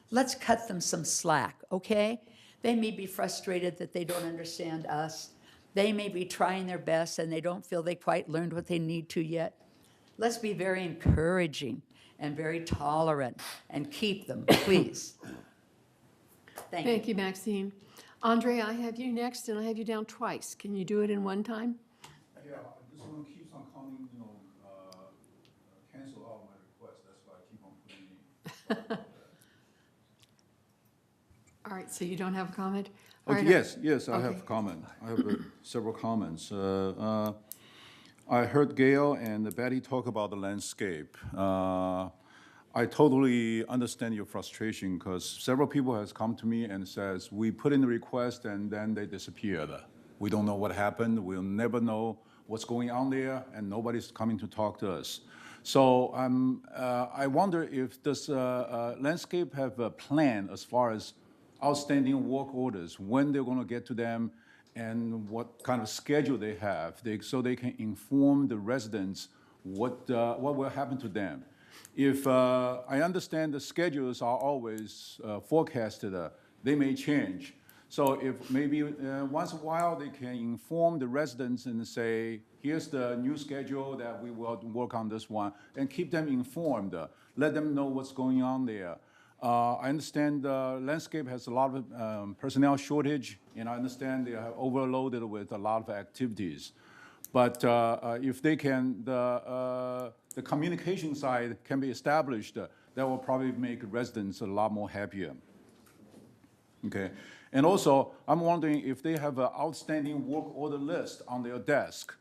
let's cut them some slack, okay? They may be frustrated that they don't understand us. They may be trying their best and they don't feel they quite learned what they need to yet. Let's be very encouraging and very tolerant and keep them, please. Thank you. Thank you, Maxine. Andre, I have you next, and I have you down twice. Can you do it in one time? Yeah, this one keeps on coming, cancel all my requests, that's why I keep on putting in. All right, so you don't have a comment? All Okay, right, yes, I have a comment. I have several comments. I heard Gail and Betty talk about the landscape. I totally understand your frustration because several people has come to me and says, we put in the request and then they disappeared. We don't know what happened. We'll never know what's going on there and nobody's coming to talk to us. So I wonder if does landscape have a plan as far as outstanding work orders, when they're going to get to them, and what kind of schedule they have, so they can inform the residents what will happen to them. If I understand the schedules are always forecasted, they may change. So if maybe once in a while they can inform the residents and say, here's the new schedule that we will work on this one, and keep them informed, let them know what's going on there. I understand landscape has a lot of personnel shortage, and I understand they are overloaded with a lot of activities. But if they can, the communication side can be established, that will probably make residents a lot more happier. Okay, and also I'm wondering if they have an outstanding work order list on their desk.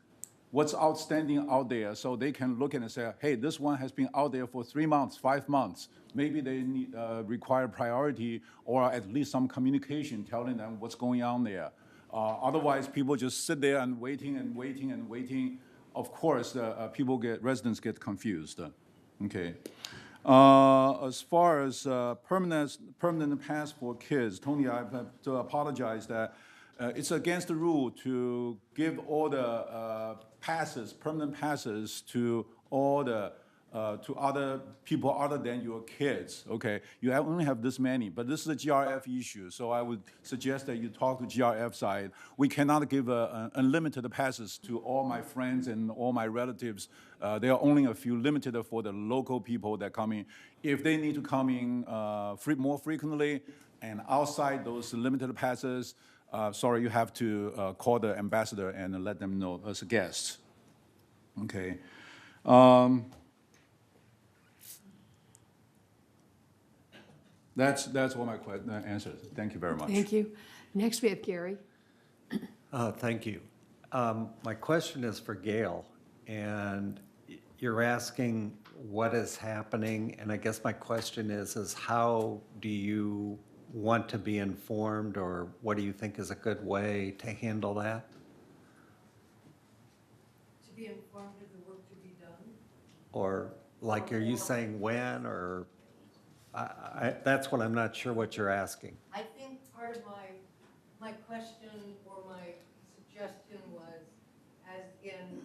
What's outstanding out there, so they can look at and say, hey, this one has been out there for 3 months, 5 months. Maybe they need, require priority or at least some communication telling them what's going on there. Otherwise, people just sit there and waiting and waiting and waiting. Of course, residents get confused. Okay. As far as permanent pass for kids, Tony, I have to apologize that it's against the rule to give all the permanent passes to all the to other people other than your kids. Okay, you only have this many, but this is a GRF issue, so I would suggest that you talk to GRF side. We cannot give unlimited passes to all my friends and all my relatives. There are only a few limited for the local people that come in. If they need to come in more frequently and outside those limited passes, sorry, you have to call the ambassador and let them know as a guest. Okay. That's all my answers. Thank you very much. Thank you. Next, we have Gary. Thank you. My question is for Gail, and you're asking what is happening, and I guess my question is how do you want to be informed, or what do you think is a good way to handle that? To be informed of the work to be done? Or, like, are you saying when, or, that's what I'm not sure what you're asking. I think part of my question or my suggestion was, as in,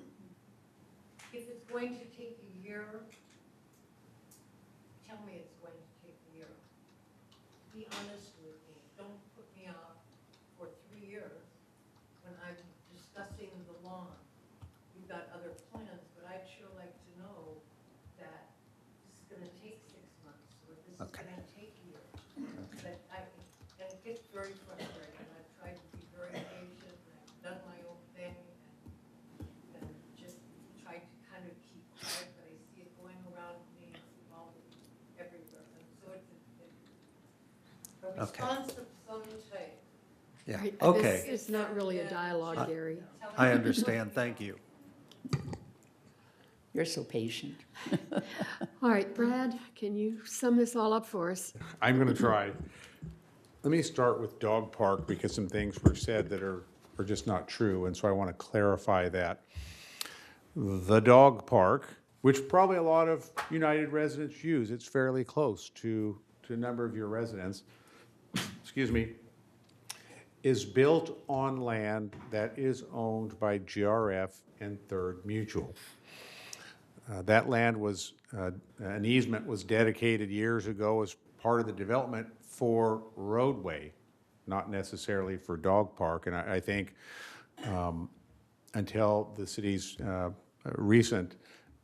if it's going to take a year, tell me it's going to take a year. Be honest with me. Don't put me off for 3 years when I'm discussing the lawn. You've got other plans, but I'd sure like to know that this is gonna take 6 months, or this is gonna take a year. But and it gets very frustrating. I've tried to be very patient, and I've done my own thing, and just tried to kind of keep quiet, but I see it going around me all everywhere. And so it's a response of some type. Yeah, Right, okay. This is not really a dialogue, Gary. I understand, thank you. You're so patient. All right, Brad, can you sum this all up for us? I'm going to try. Let me start with dog park because some things were said that are just not true, and so I want to clarify that. The dog park, which probably a lot of United residents use, it's fairly close to a number of your residents, excuse me, is built on land that is owned by GRF and Third Mutual. That land was, an easement was dedicated years ago as part of the development for roadway, not necessarily for dog park. And I think until the city's recent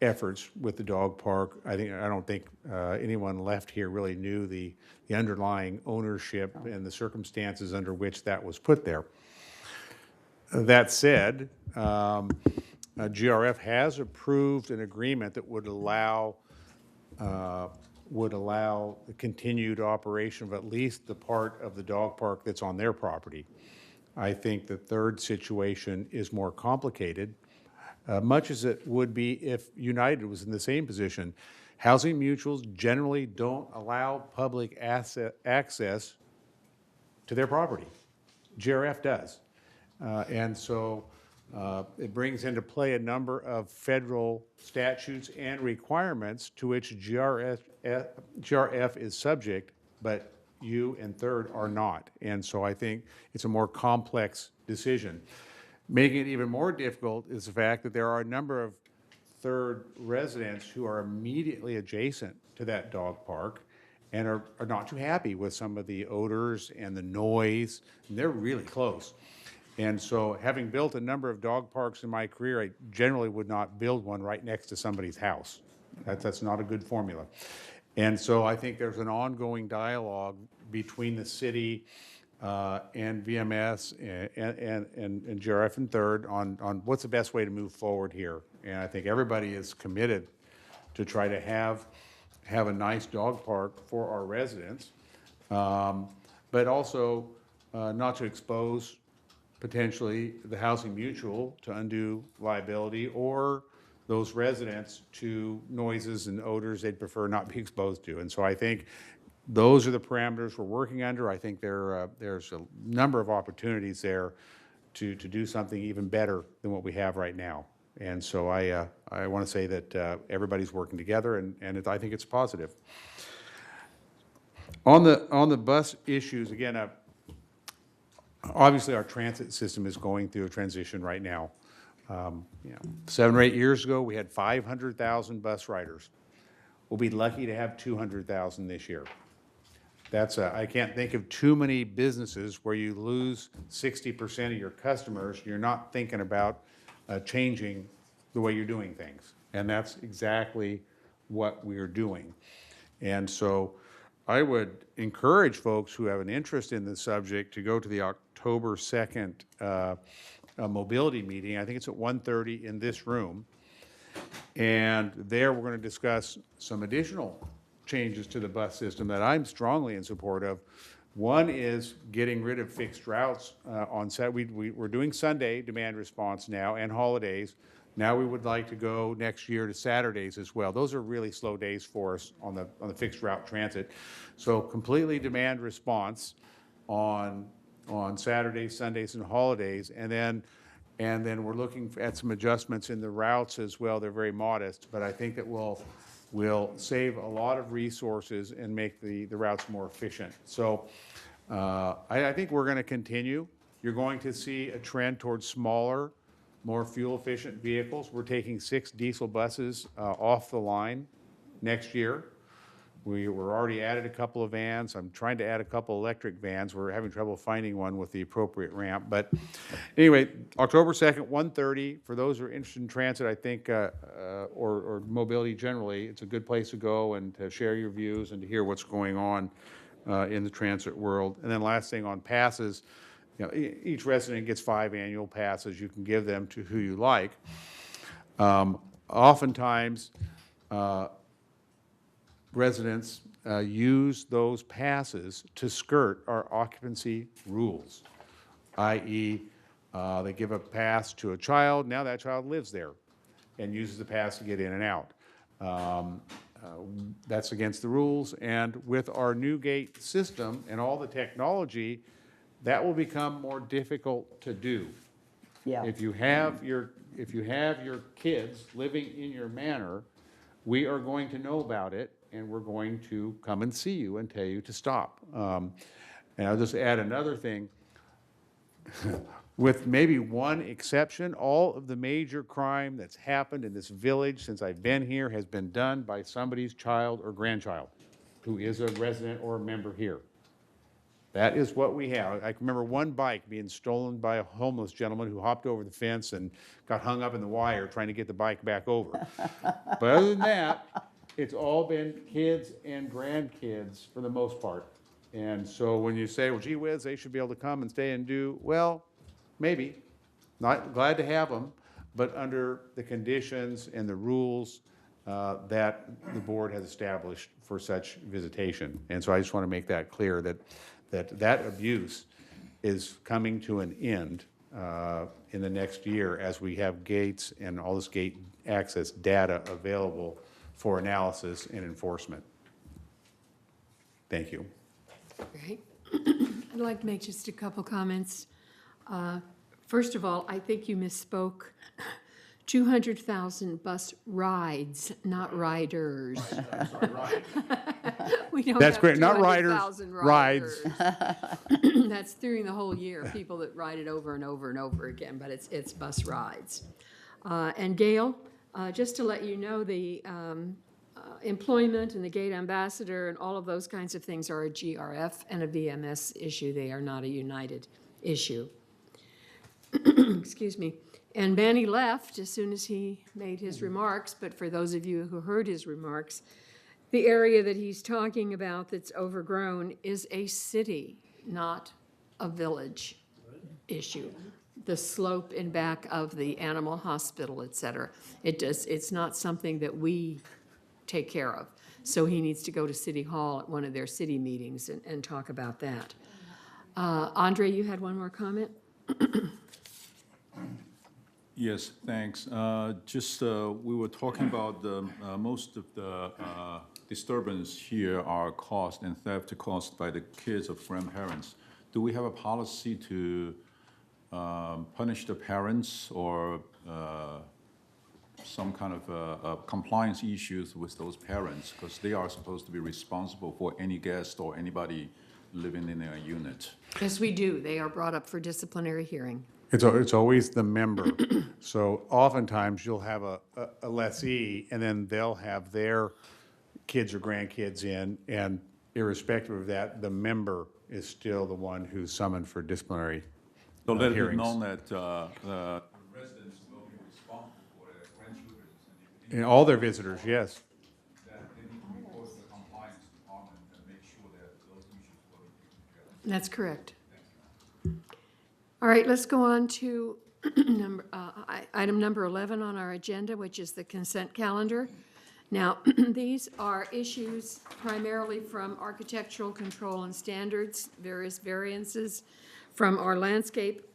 efforts with the dog park, I don't think anyone left here really knew the underlying ownership and the circumstances under which that was put there. That said, GRF has approved an agreement that would allow the continued operation of at least the part of the dog park that's on their property. I think the third situation is more complicated, much as it would be if United was in the same position. Housing mutuals generally don't allow public access to their property. GRF does. And so it brings into play a number of federal statutes and requirements to which GRF is subject, but you and Third are not. And so I think it's a more complex decision. Making it even more difficult is the fact that there are a number of Third residents who are immediately adjacent to that dog park and are not too happy with some of the odors and the noise, and they're really close. And so, having built a number of dog parks in my career, I generally would not build one right next to somebody's house. That's not a good formula. And so I think there's an ongoing dialogue between the city and VMS and GRF and Third on what's the best way to move forward here. And I think everybody is committed to try to have a nice dog park for our residents, but also not to expose potentially the housing mutual to undue liability or those residents to noises and odors they'd prefer not be exposed to. And so I think those are the parameters we're working under. I think there's a number of opportunities there to do something even better than what we have right now. And so I want to say that everybody's working together, and I think it's positive. On the bus issues, again, obviously our transit system is going through a transition right now. 7 or 8 years ago, we had 500,000 bus riders. We'll be lucky to have 200,000 this year. I can't think of too many businesses where you lose 60% of your customers. You're not thinking about changing the way you're doing things. And that's exactly what we're doing. And so I would encourage folks who have an interest in this subject to go to the October 2nd mobility meeting. I think it's at 1:30 in this room. And there we're going to discuss some additional changes to the bus system that I'm strongly in support of. One is getting rid of fixed routes on Saturday. We're doing Sunday demand response now and holidays. Now we would like to go next year to Saturdays as well. Those are really slow days for us on the fixed route transit. So completely demand response on Saturdays, Sundays, and holidays. And then we're looking at some adjustments in the routes as well. They're very modest, but I think that we'll save a lot of resources and make the routes more efficient. So I think we're going to continue. You're going to see a trend towards smaller, more fuel-efficient vehicles. We're taking 6 diesel buses off the line next year. We're already added a couple of vans. I'm trying to add a couple electric vans. We're having trouble finding one with the appropriate ramp. But anyway, October 2nd, 1:30. For those who are interested in transit, I think, or mobility generally, it's a good place to go and to share your views and to hear what's going on in the transit world. And then last thing on passes, you know, each resident gets 5 annual passes. You can give them to who you like. Oftentimes, residents use those passes to skirt our occupancy rules, i.e., they give a pass to a child. Now that child lives there and uses the pass to get in and out. That's against the rules. And with our new gate system and all the technology, that will become more difficult to do. Yeah. If you have your kids living in your manor, we are going to know about it, and we're going to come and see you and tell you to stop. And I'll just add another thing. With maybe one exception, all of the major crime that's happened in this village since I've been here has been done by somebody's child or grandchild who is a resident or a member here. That is what we have. I can remember one bike being stolen by a homeless gentleman who hopped over the fence and got hung up in the wire trying to get the bike back over. But other than that, it's all been kids and grandkids for the most part. And so when you say, well, gee whiz, they should be able to come and stay and do, well, maybe. Not glad to have them, but under the conditions and the rules that the board has established for such visitation. And so I just want to make that clear that abuse is coming to an end in the next year as we have gates and all this gate access data available for analysis and enforcement. Thank you. Great. I'd like to make just a couple comments. First of all, I think you misspoke. 200,000 bus rides, not riders. We don't That's have great. Not riders, 200,000 rides. That's during the whole year, people that ride it over and over and over again, but it's bus rides. And Gail, just to let you know, the employment and the gate ambassador and all of those kinds of things are a GRF and a VMS issue. They are not a united issue. Excuse me. And Manny left as soon as he made his remarks, but for those of you who heard his remarks, the area that he's talking about that's overgrown is a city, not a village issue. The slope in back of the animal hospital, et cetera. It's not something that we take care of. So he needs to go to City Hall at one of their city meetings and talk about that. Andre, you had one more comment? Yes, thanks. We were talking about most of the disturbance here are caused and theft caused by the kids of grandparents. Do we have a policy to punish the parents or some kind of compliance issues with those parents? Because they are supposed to be responsible for any guest or anybody living in their unit. Yes, we do. They are brought up for disciplinary hearing. It's always the member. So oftentimes you'll have a lessee and then they'll have their kids or grandkids in, and irrespective of that, the member is still the one who's summoned for disciplinary So let it be hearings. known that the residents will be responsible for their grandchildren. And all their visitors, yes. That they need to report to the compliance department and make sure that those issues will be taken care of. That's correct. All right, let's go on to item number 11 on our agenda, which is the consent calendar. Now, these are issues primarily from architectural control and standards, various variances from our landscape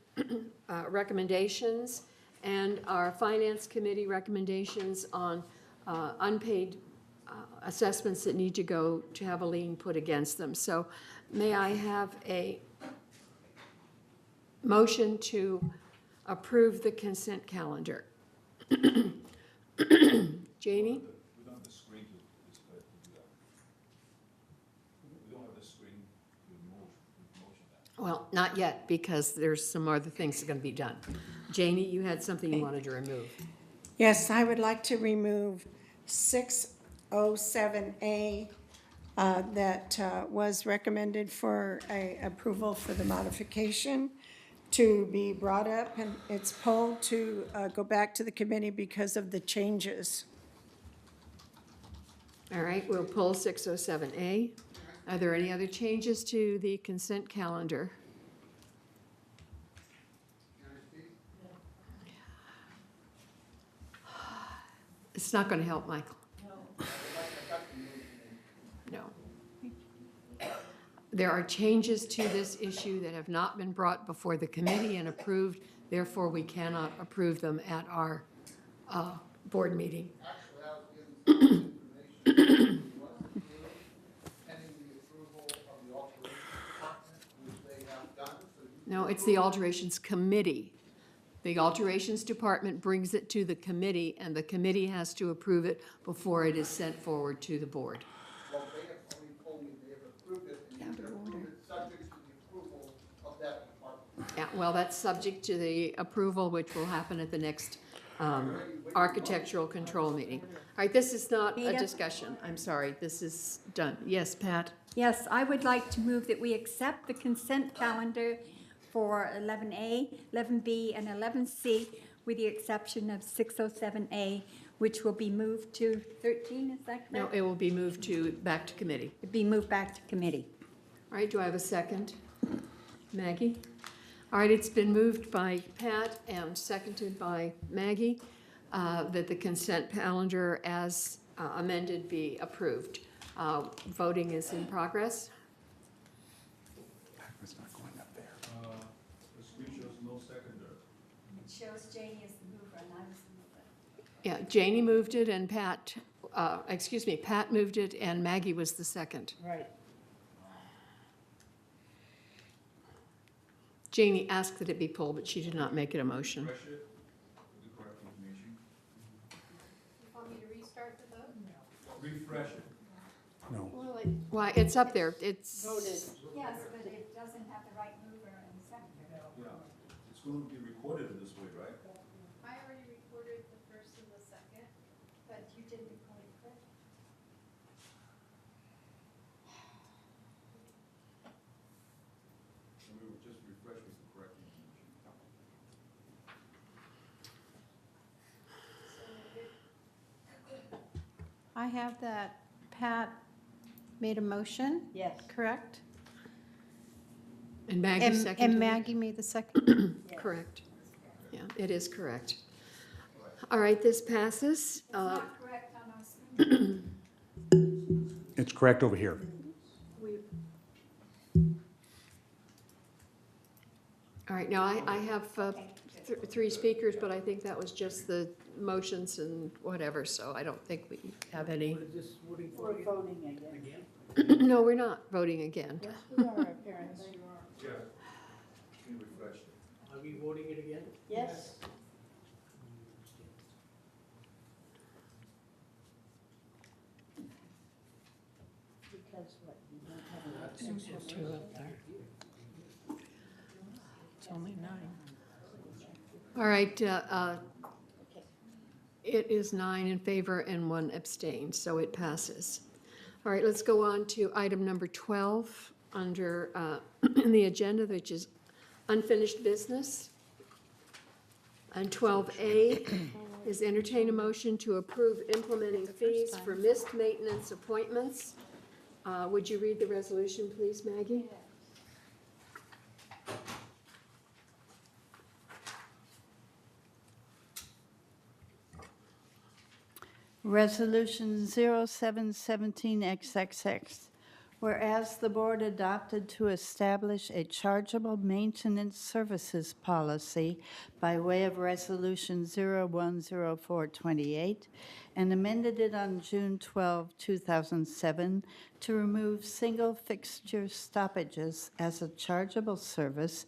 recommendations, and our Finance Committee recommendations on unpaid assessments that need to go to have a lien put against them. So may I have a motion to approve the consent calendar? Janie? Well, not yet, because there's some other things that are going to be done. Janie, you had something you wanted to remove. Yes, I would like to remove 607A that was recommended for approval for the modification to be brought up, and it's pulled to go back to the committee because of the changes. All right, we'll pull 607A. Are there any other changes to the consent calendar? It's not going to help, Michael. No. There are changes to this issue that have not been brought before the committee and approved. Therefore, we cannot approve them at our board meeting. No, it's the alterations committee. The alterations department brings it to the committee, and the committee has to approve it before it is sent forward to the board. Well, they have only told me they have approved it, and they approved it subject to the approval of that department. Yeah, well, that's subject to the approval, which will happen at the next architectural control meeting. All right, this is not a discussion. I'm sorry, this is done. Yes, Pat? Yes, I would like to move that we accept the consent calendar for 11A, 11B, and 11C, with the exception of 607A, which will be moved to 13, is that correct? No, it will be moved back to committee. It'd be moved back to committee. All right, do I have a second? Maggie? All right, it's been moved by Pat and seconded by Maggie that the consent calendar as amended be approved. Voting is in progress. It's not going up there. The screen shows no seconder. It shows Janie as the mover, and I was the mover. Yeah, Janie moved it and Pat moved it and Maggie was the second. Right. Janie asked that it be pulled, but she did not make it a motion. Refresh it with the correct information. You want me to restart the vote? Refresh it. No. Why, it's up there. It's. Yes, but it doesn't have the right mover and seconder. Yeah, it's going to be recorded in this way, right? I already recorded the first and the second, but you didn't record it correct. And we will just refresh with the correct information. I have that Pat made a motion. Yes. Correct? And Maggie seconded. And Maggie made the second? Correct. Yeah, it is correct. All right, this passes. Not correct on our screen. It's correct over here. All right, now I have three speakers, but I think that was just the motions and whatever, so I don't think we have any. We're voting again. No, we're not voting again. Yes, we are, apparently. Yeah. Can you refresh it? Are we voting it again? Yes. Because what, you don't have a Two up there. It's only 9. All right, it is 9 in favor and 1 abstained, so it passes. All right, let's go on to item number 12 under in the agenda, which is unfinished business. And 12A is entertain a motion to approve implementing fees for missed maintenance appointments. Would you read the resolution, please, Maggie? Resolution 0717XXX, Whereas the board adopted to establish a chargeable maintenance services policy by way of Resolution 010428 and amended it on June 12, 2007 to remove single fixture stoppages as a chargeable service,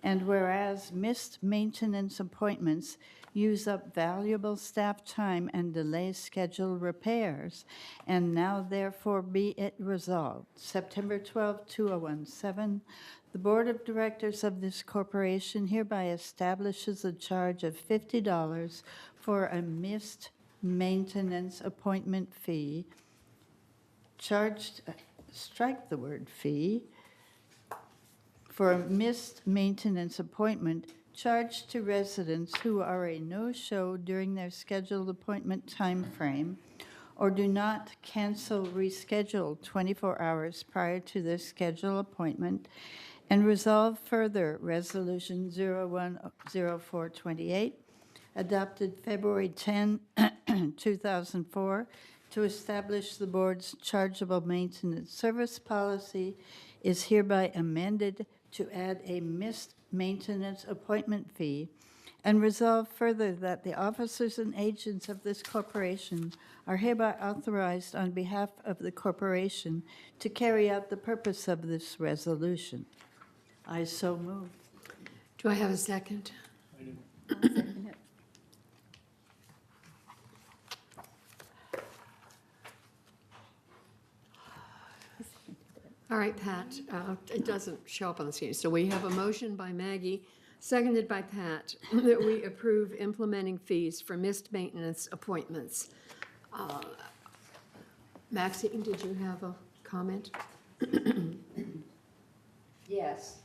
and whereas missed maintenance appointments use up valuable staff time and delay scheduled repairs, and now therefore be it resolved, September 12, 2017, the Board of Directors of this corporation hereby establishes a charge of $50 for a missed maintenance appointment fee, strike the word fee, for a missed maintenance appointment charged to residents who are a no-show during their scheduled appointment time frame or do not cancel reschedule 24 hours prior to their scheduled appointment, and resolve further Resolution 010428, adopted February 10, 2004, to establish the board's chargeable maintenance service policy is hereby amended to add a missed maintenance appointment fee, and resolve further that the officers and agents of this corporation are hereby authorized on behalf of the corporation to carry out the purpose of this resolution. I so move. Do I have a second? I'll second it. All right, Pat, it doesn't show up on the screen. So we have a motion by Maggie, seconded by Pat, that we approve implementing fees for missed maintenance appointments. Maxine, did you have a comment? Yes.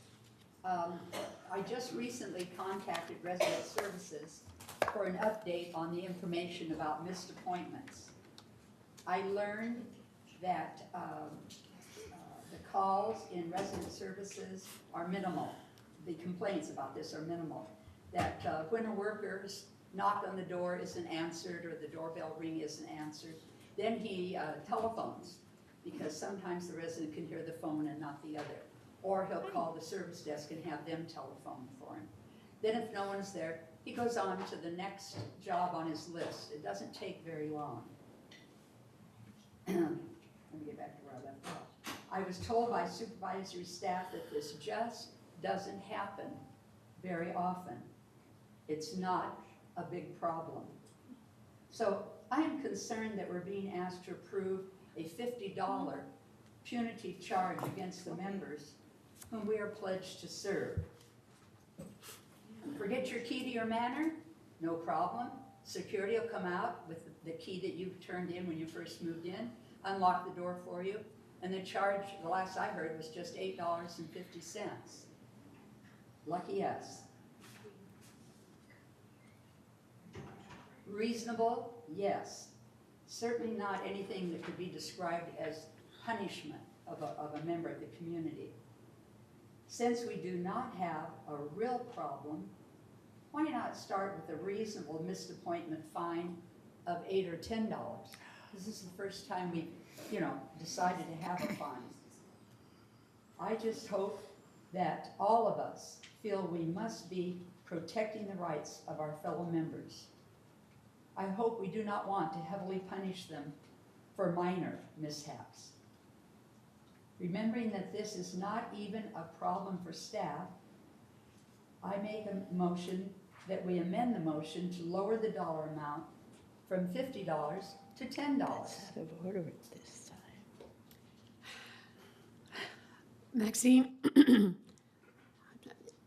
I just recently contacted Resident Services for an update on the information about missed appointments. I learned that the calls in Resident Services are minimal. The complaints about this are minimal. That when a worker's knock on the door isn't answered or the doorbell ring isn't answered, then he telephones, because sometimes the resident can hear the phone and not the other. Or he'll call the service desk and have them telephone for him. Then if no one's there, he goes on to the next job on his list. It doesn't take very long. Let me get back to where I left off. I was told by supervisory staff that this just doesn't happen very often. It's not a big problem. So I am concerned that we're being asked to approve a $50 punitive charge against the members whom we are pledged to serve. Forget your key to your manor? No problem. Security will come out with the key that you turned in when you first moved in, unlock the door for you, and the charge, the last I heard, was just $8.50. Lucky us. Reasonable? Yes. Certainly not anything that could be described as punishment of a member of the community. Since we do not have a real problem, why not start with a reasonable missed appointment fine of $8 or $10? This is the first time we, decided to have a fine. I just hope that all of us feel we must be protecting the rights of our fellow members. I hope we do not want to heavily punish them for minor mishaps. Remembering that this is not even a problem for staff, I make a motion that we amend the motion to lower the dollar amount from $50 to $10. Out of order at this time. Maxine,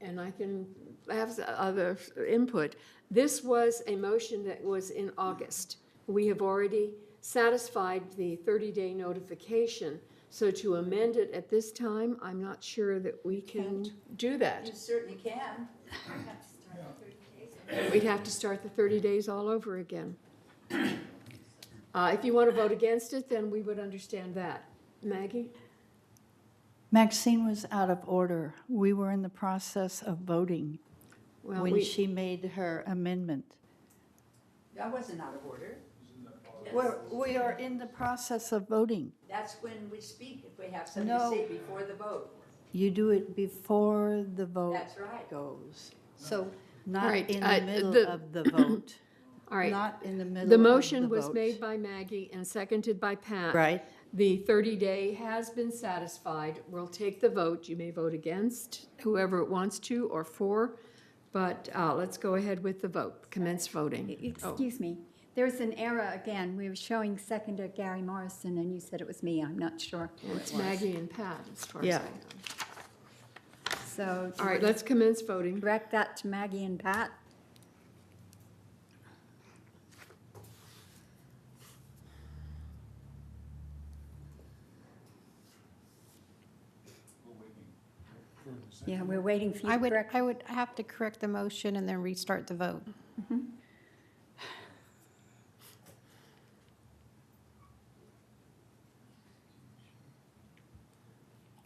and I can have other input. This was a motion that was in August. We have already satisfied the 30-day notification. So to amend it at this time, I'm not sure that we can do that. You certainly can. We'd have to start the 30 days all over again. If you want to vote against it, then we would understand that. Maggie? Maxine was out of order. We were in the process of voting when she made her amendment. That wasn't out of order. We are in the process of voting. That's when we speak, if we have something No. to say before the vote. You do it before the vote That's right. goes. So All not right, in uh, the middle the- of the vote. All right. Not in the middle The of the motion was vote. made by Maggie and seconded by Pat. Right. The 30-day has been satisfied. We'll take the vote. You may vote against whoever it wants to or for, but let's go ahead with the vote. Commence voting. Oh. Excuse me, there's an error again. We were showing seconder Gary Morrison, and you said it was me. I'm not sure who it It's was. Maggie and Pat, as far as I Yeah. know. So. All right, let's commence voting. Direct that to Maggie and Pat. Yeah, we're waiting for you to correct. I would have to correct the motion and then restart the vote.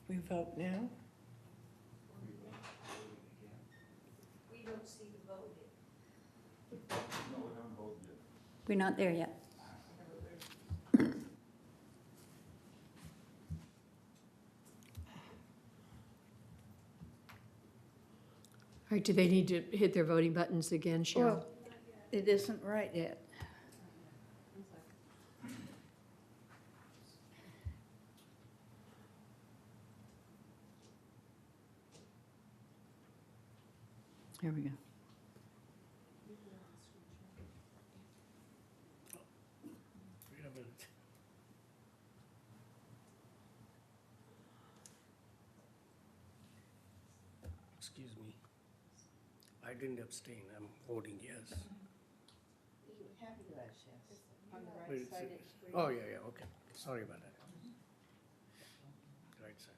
We vote now? We don't see the vote. We're not there yet. All right, do they need to hit their voting buttons again, Cheryl? Well, it isn't right yet. Here we go. Wait a minute. Excuse me. I didn't abstain. I'm voting yes. Wait, oh, yeah, yeah, okay. Sorry about that. Right side.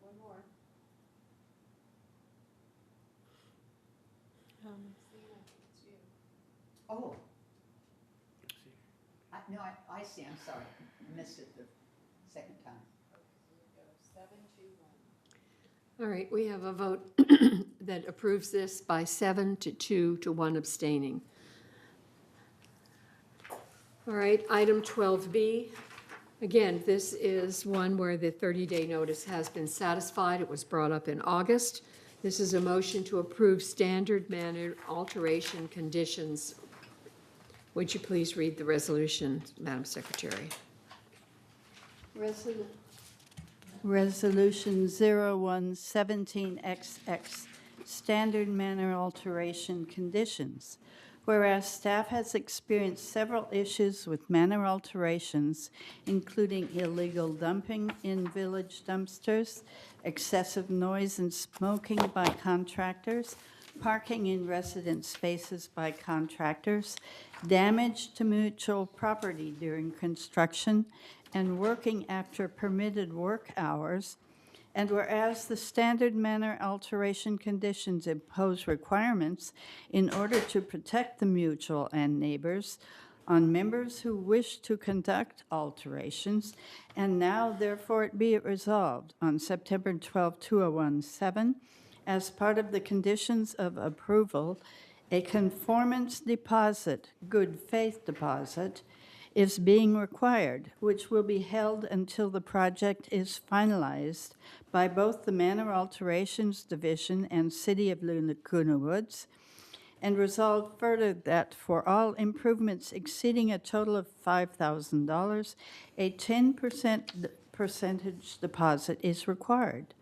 One more. Oh. No, I see, I'm sorry. I missed it the second time. All right, we have a vote that approves this by 7 to 2 to 1 abstaining. All right, item 12B. Again, this is one where the 30-day notice has been satisfied. It was brought up in August. This is a motion to approve standard manner alteration conditions. Would you please read the resolution, Madam Secretary? Resolution 0117XX, standard manner alteration conditions. Whereas staff has experienced several issues with manner alterations, including illegal dumping in village dumpsters, excessive noise and smoking by contractors, parking in resident spaces by contractors, damage to mutual property during construction, and working after permitted work hours. And whereas the standard manner alteration conditions impose requirements in order to protect the mutual and neighbors on members who wish to conduct alterations, and now therefore it be it resolved on September 12, 2017, as part of the conditions of approval, a conformance deposit, good faith deposit, is being required, which will be held until the project is finalized by both the Manor Alterations Division and City of Laguna Woods, and resolved further that for all improvements exceeding a total of $5,000, a 10% percentage deposit is required.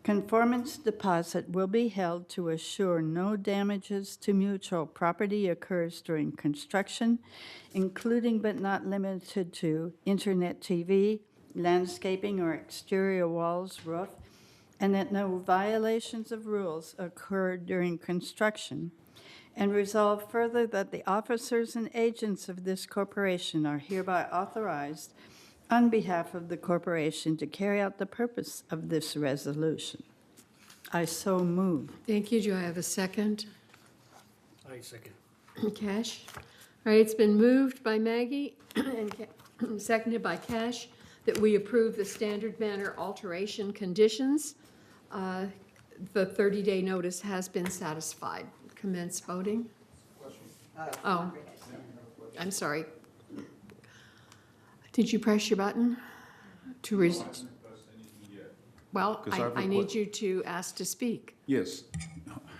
Conformance deposit will be held to assure no damages to mutual property occurs during construction, including but not limited to internet TV, landscaping or exterior walls, roof, and that no violations of rules occur during construction. And resolve further that the officers and agents of this corporation are hereby authorized on behalf of the corporation to carry out the purpose of this resolution. I so move. Thank you. Do I have a second? I second. Cash? All right, it's been moved by Maggie and seconded by Cash that we approve the standard manner alteration conditions. The 30-day notice has been satisfied. Commence voting. Oh, I'm sorry. Did you press your button? To res- Well, 'Cause I've I need you to ask to speak. Yes.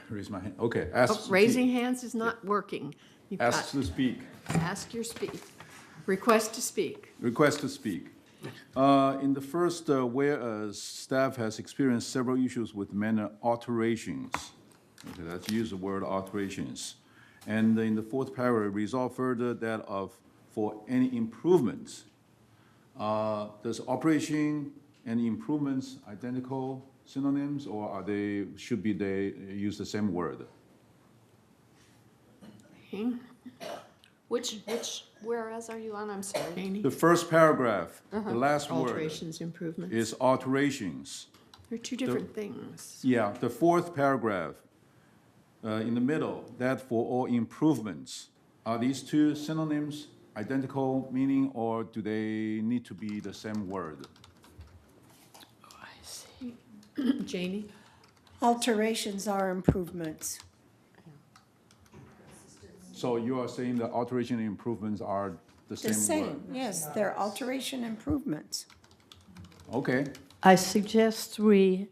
Raise my hand. Okay. Oh, raising hands is not working. You've Ask got, to speak. ask your speak. Request to speak. Request to speak. In the first, whereas staff has experienced several issues with manner alterations. Okay, let's use the word alterations. And in the fourth paragraph, resolve further that for any improvements. Does operation and improvements identical synonyms, or should they use the same word? Okay. Which whereas are you on? I'm sorry. The first paragraph, the last word Alterations, improvements. is alterations. They're two different things. Yeah, the fourth paragraph, in the middle, that for all improvements, are these two synonyms, identical meaning, or do they need to be the same word? I see. Janie? Alterations are improvements. So you are saying the alteration and improvements are the The same same, word? yes, they're alteration improvements. Okay, I suggest we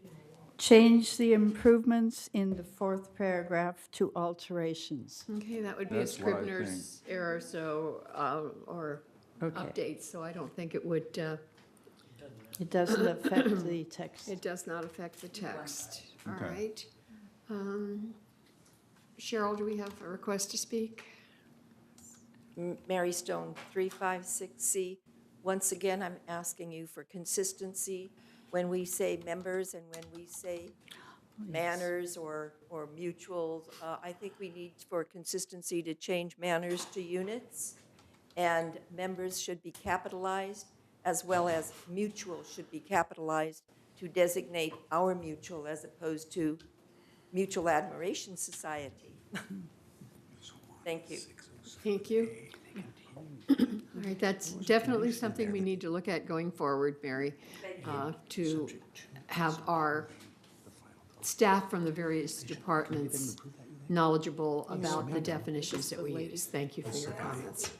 change the improvements in the fourth paragraph to alterations. Okay, that would be a That's what I Scrivener's error, so, or Okay. update, so I don't think it would, It doesn't affect the text. it does not affect the text. All Okay. right. Cheryl, do we have a request to speak? Mary Stone, 356C. Once again, I'm asking you for consistency when we say members and when we say manners or mutuals. I think we need for consistency to change manners to units, and members should be capitalized, as well as mutual should be capitalized to designate our mutual as opposed to Mutual Admiration Society. Thank you. Thank you. All right, that's definitely something we need to look at going forward, Mary, to have our staff from the various departments knowledgeable about the definitions that we use. Thank you for your comments.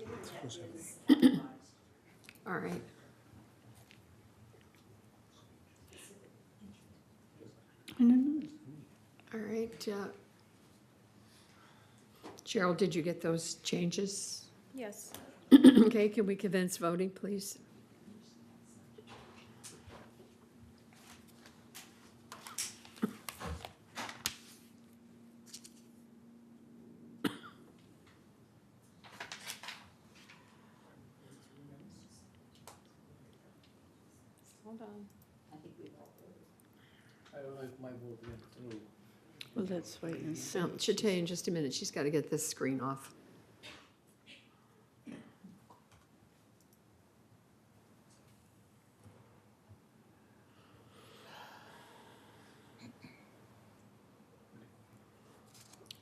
All right. All right. Cheryl, did you get those changes? Yes. Okay, can we commence voting, please? Hold on. I don't know if my vote went through. Well, let's wait and see. So, it should take in just a minute. She's got to get this screen off.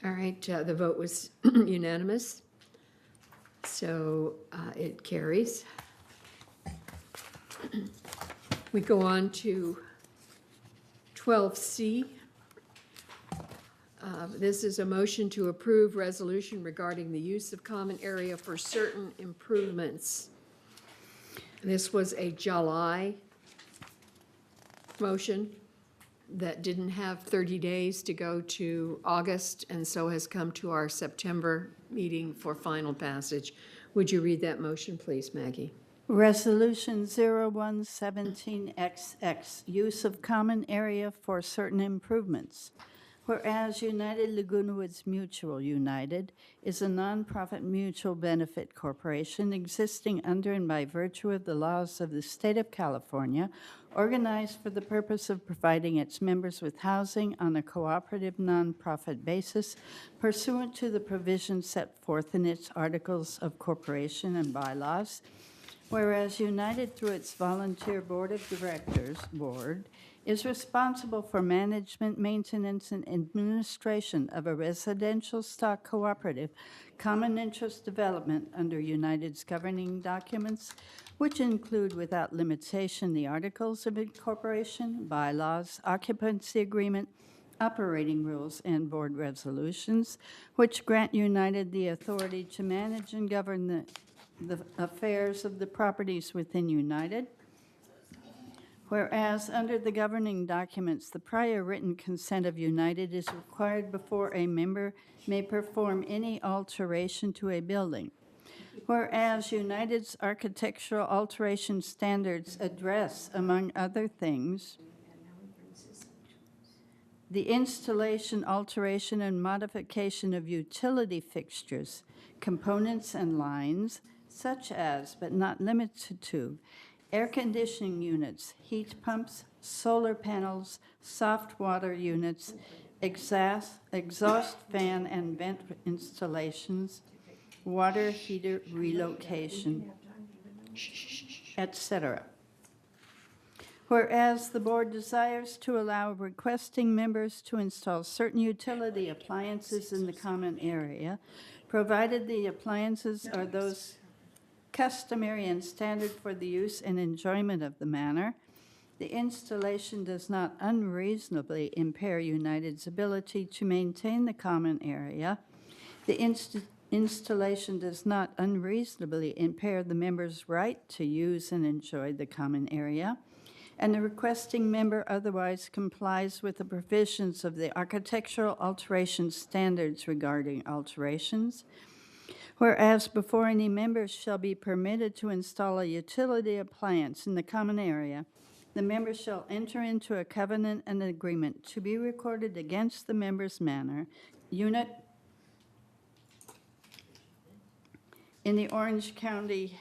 All right, the vote was unanimous, so it carries. We go on to 12C. This is a motion to approve resolution regarding the use of common area for certain improvements. This was a July motion that didn't have 30 days to go to August, and so has come to our September meeting for final passage. Would you read that motion, please, Maggie? Resolution 0117XX, use of common area for certain improvements. Whereas United Laguna Woods Mutual United is a nonprofit mutual benefit corporation existing under and by virtue of the laws of the state of California, organized for the purpose of providing its members with housing on a cooperative nonprofit basis pursuant to the provisions set forth in its articles of corporation and bylaws. Whereas United, through its volunteer board of directors, is responsible for management, maintenance, and administration of a residential stock cooperative common interest development under United's governing documents, which include without limitation the articles of incorporation, bylaws, occupancy agreement, operating rules and board resolutions, which grant United the authority to manage and govern the affairs of the properties within United. Whereas, under the governing documents, the prior written consent of United is required before a member may perform any alteration to a building. Whereas United's architectural alteration standards address, among other things, the installation, alteration, and modification of utility fixtures, components, and lines, such as, but not limited to, air conditioning units, heat pumps, solar panels, soft water units, exhaust fan and vent installations, water heater relocation, etc. Whereas the board desires to allow requesting members to install certain utility appliances in the common area, provided the appliances are those customary and standard for the use and enjoyment of the manor, the installation does not unreasonably impair United's ability to maintain the common area. The installation does not unreasonably impair the member's right to use and enjoy the common area, and the requesting member otherwise complies with the provisions of the architectural alteration standards regarding alterations. Whereas before any members shall be permitted to install a utility appliance in the common area, the member shall enter into a covenant and agreement to be recorded against the member's manor, unit in the Orange County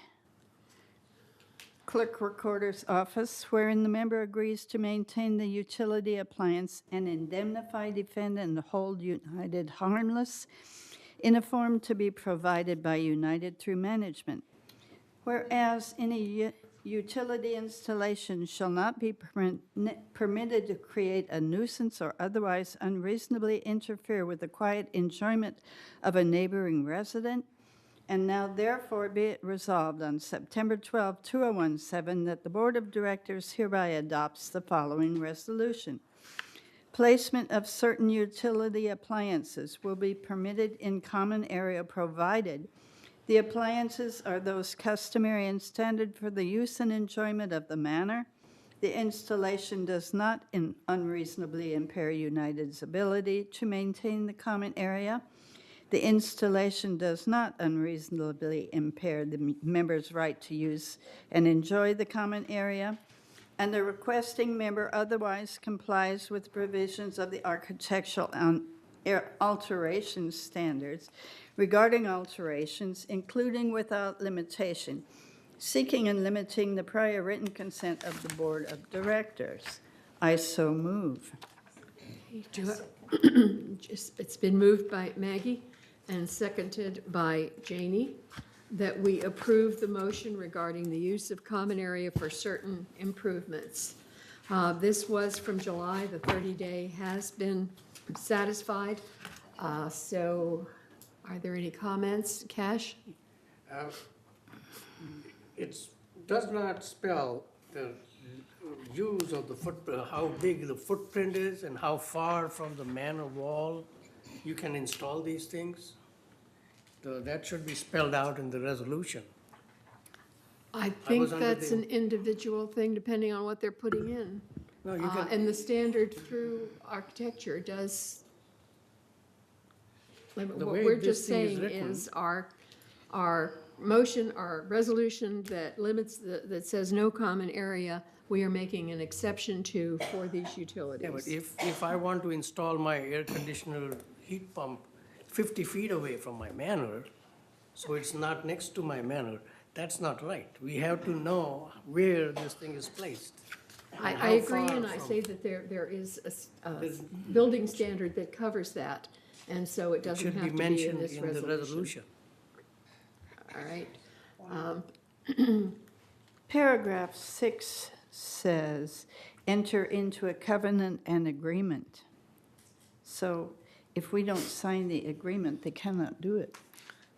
Clerk Recorder's Office, wherein the member agrees to maintain the utility appliance and indemnify, defend, and hold United harmless in a form to be provided by United through management. Whereas any utility installation shall not be permitted to create a nuisance or otherwise unreasonably interfere with the quiet enjoyment of a neighboring resident. And now therefore be it resolved on September 12, 2017, that the Board of Directors hereby adopts the following resolution. Placement of certain utility appliances will be permitted in common area provided the appliances are those customary and standard for the use and enjoyment of the manor. The installation does not unreasonably impair United's ability to maintain the common area. The installation does not unreasonably impair the member's right to use and enjoy the common area, and the requesting member otherwise complies with provisions of the architectural alteration standards regarding alterations, including without limitation, seeking and limiting the prior written consent of the Board of Directors. I so move. It's been moved by Maggie and seconded by Janie that we approve the motion regarding the use of common area for certain improvements. This was from July. The 30-day has been satisfied. So are there any comments? Cash? It does not spell the use of the how big the footprint is and how far from the manor wall you can install these things. That should be spelled out in the resolution. I think that's an individual thing depending on what they're putting in. No, you can. And the standard through architecture does, what way we're this just thing is saying written- is our motion, our resolution that limits, that says no common area, we are making an exception to for these utilities. Yeah, but if I want to install my air conditioner heat pump 50 feet away from my manor, so it's not next to my manor, that's not right. We have to know where this thing is placed. I how agree, far and I from- say that there is a building standard that covers that, and so it It doesn't should have be to be in mentioned this in the resolution. All right. Paragraph 6 says, enter into a covenant and agreement. So if we don't sign the agreement, they cannot do it.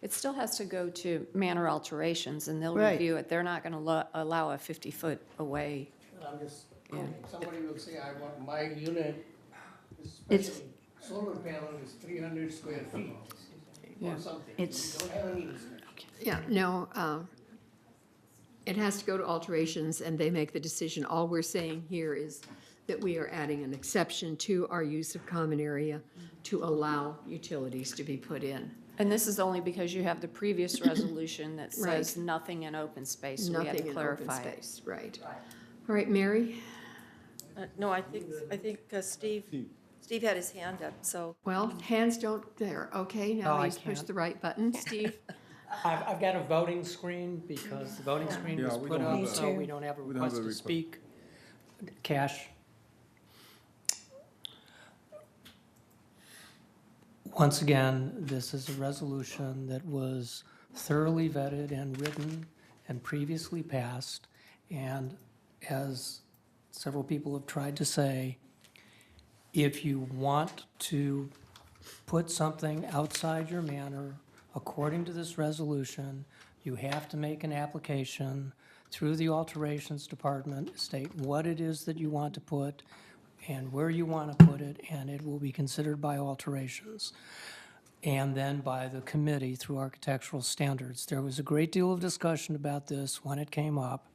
It still has to go to manor alterations, and they'll Right. review it. They're not going to allow a 50-foot away. I'm just, Yeah. somebody will say, I want my unit Especially solar panel is 300 square feet or something. It's- We don't have any restriction. Yeah, no, it has to go to alterations, and they make the decision. All we're saying here is that we are adding an exception to our use of common area to allow utilities to be put in. And this is only because you have the previous resolution that says Right. nothing in open space, so we had Nothing to in open clarify it. space, right. All right, Mary? No, I think Steve had his hand up, so. Well, hands don't, there, okay, No, now I he's pushed can't. the right button. Steve? I've got a voting screen because the voting screen Yeah, was we put don't up, have so a- we don't have a we don't have request a to request. speak. Cash. Once again, this is a resolution that was thoroughly vetted and written and previously passed. And as several people have tried to say, if you want to put something outside your manor, according to this resolution, you have to make an application through the alterations department, state what it is that you want to put and where you want to put it, and it will be considered by alterations. And then by the committee through architectural standards. There was a great deal of discussion about this when it came up.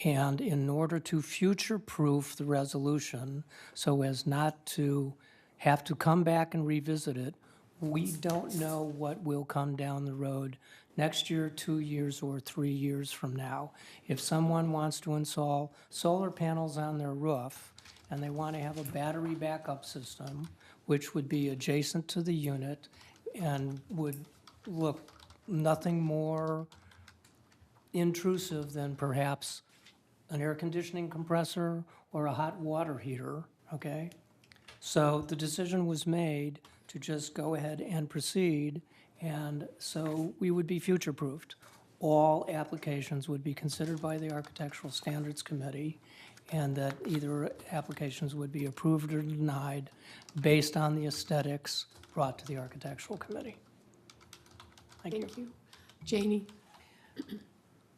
And in order to future-proof the resolution, so as not to have to come back and revisit it, we don't know what will come down the road next year, 2 years, or 3 years from now. If someone wants to install solar panels on their roof, and they want to have a battery backup system, which would be adjacent to the unit and would look nothing more intrusive than perhaps an air conditioning compressor or a hot water heater, okay? So the decision was made to just go ahead and proceed, and so we would be future-proofed. All applications would be considered by the Architectural Standards Committee, and that either applications would be approved or denied based on the aesthetics brought to the Architectural Committee. Thank you. Thank you. Janie?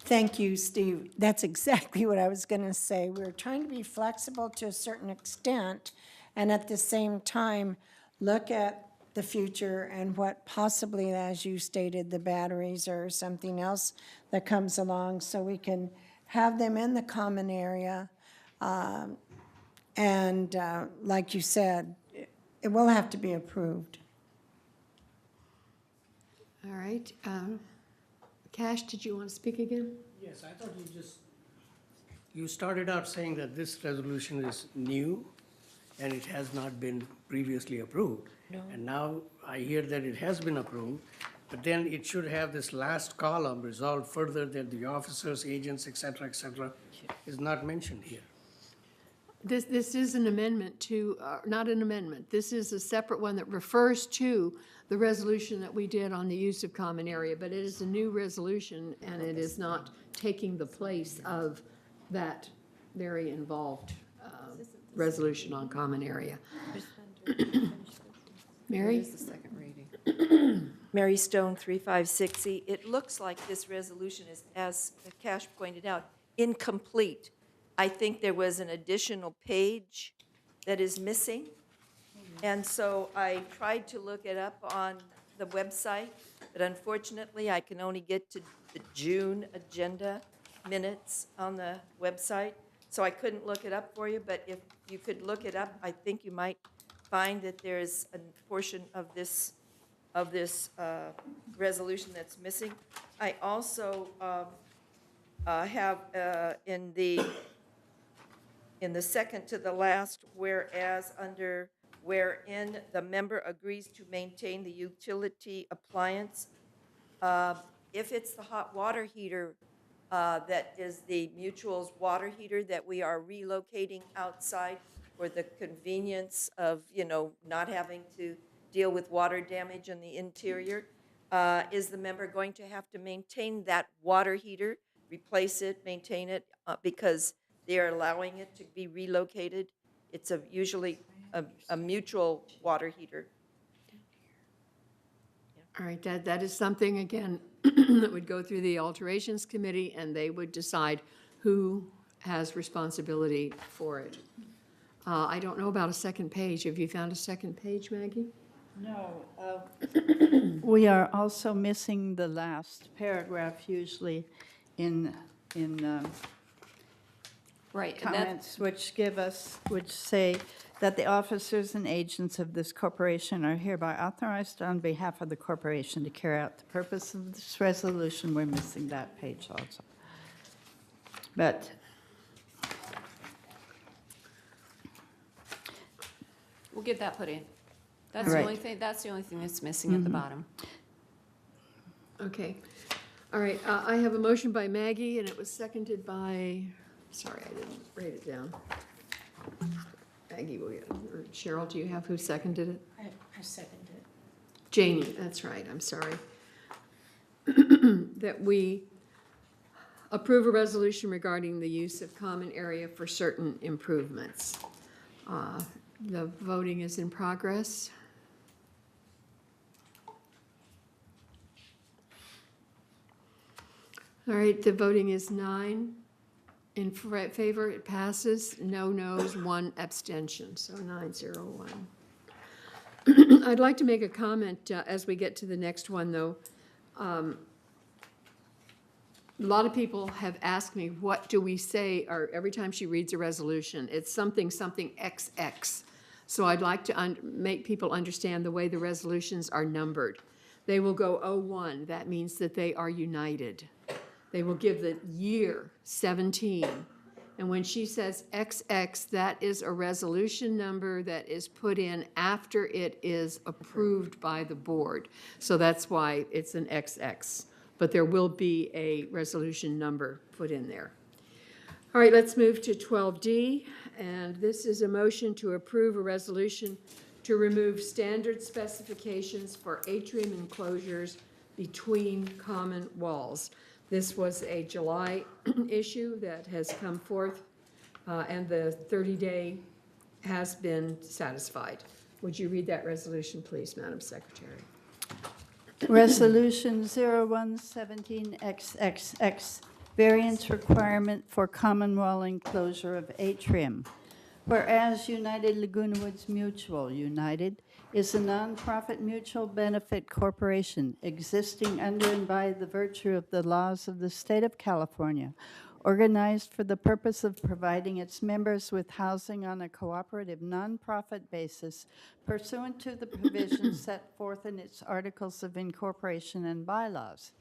Thank you, Steve. That's exactly what I was going to say. We're trying to be flexible to a certain extent, and at the same time, look at the future and what possibly, as you stated, the batteries or something else that comes along, so we can have them in the common area. And like you said, it will have to be approved. All right. Cash, did you want to speak again? Yes, I thought you started out saying that this resolution is new and it has not been previously approved. No. And now I hear that it has been approved, but then it should have this last column resolved further that the officers, agents, et cetera, is not mentioned here. This is an amendment to, not an amendment, this is a separate one that refers to the resolution that we did on the use of common area, but it is a new resolution, and it is not taking the place of that very involved resolution on common area. Mary? What is the second reading? Mary Stone, 356E. It looks like this resolution is, as Cash pointed out, incomplete. I think there was an additional page that is missing. And so I tried to look it up on the website, but unfortunately, I can only get to the June agenda minutes on the website. So I couldn't look it up for you, but if you could look it up, I think you might find that there's a portion of this resolution that's missing. I also have in the second to the last, whereas under wherein the member agrees to maintain the utility appliance, if it's the hot water heater that is the mutual's water heater that we are relocating outside for the convenience of, not having to deal with water damage in the interior, is the member going to have to maintain that water heater, replace it, maintain it, because they are allowing it to be relocated? It's usually a mutual water heater. All right, that is something, again, that would go through the alterations committee, and they would decide who has responsibility for it. I don't know about a second page. Have you found a second page, Maggie? No. We are also missing the last paragraph usually in Right, and that, comments which say that the officers and agents of this corporation are hereby authorized on behalf of the corporation to carry out the purpose of this resolution. We're missing that page also. But we'll get that put in. That's the Right. only thing, that's the only thing that's missing at the bottom. Okay. All right, I have a motion by Maggie, and it was seconded by, sorry, I didn't write it down. Maggie, or Cheryl, do you have who seconded it? I second it. Janie, that's right, I'm sorry. That we approve a resolution regarding the use of common area for certain improvements. The voting is in progress. All right, the voting is 9 in favor, it passes, no nos, 1 abstention, so 9-0-1. I'd like to make a comment as we get to the next one, though. A lot of people have asked me, what do we say, or every time she reads a resolution, it's something, something XX. So I'd like to make people understand the way the resolutions are numbered. They will go 01, that means that they are united. They will give the year 17. And when she says XX, that is a resolution number that is put in after it is approved by the board. So that's why it's an XX. But there will be a resolution number put in there. All right, let's move to 12D. And this is a motion to approve a resolution to remove standard specifications for atrium enclosures between common walls. This was a July issue that has come forth, and the 30-day has been satisfied. Would you read that resolution, please, Madam Secretary? Resolution 0117XXX, variance requirement for common wall enclosure of atrium. Whereas United Laguna Woods Mutual, United, is a nonprofit mutual benefit corporation existing under and by the virtue of the laws of the state of California, organized for the purpose of providing its members with housing on a cooperative nonprofit basis pursuant to the provisions set forth in its articles of incorporation and bylaws.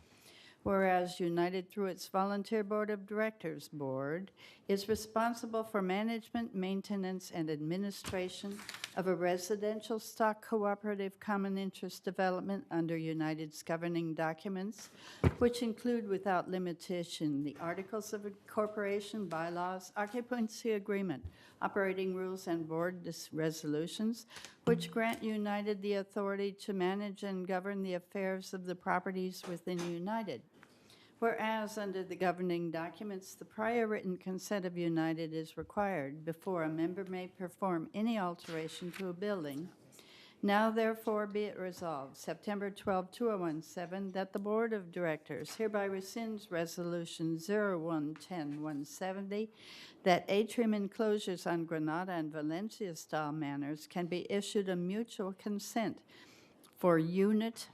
Whereas United, through its volunteer board of directors board, is responsible for management, maintenance, and administration of a residential stock cooperative common interest development under United's governing documents, which include without limitation the articles of incorporation, bylaws, occupancy agreement, operating rules, and board resolutions, which grant United the authority to manage and govern the affairs of the properties within United. Whereas under the governing documents, the prior written consent of United is required before a member may perform any alteration to a building. Now therefore be it resolved, September 12, 2017, that the Board of Directors hereby rescinds Resolution 0110-170, that atrium enclosures on Granada and Valencia style manors can be issued a mutual consent for unit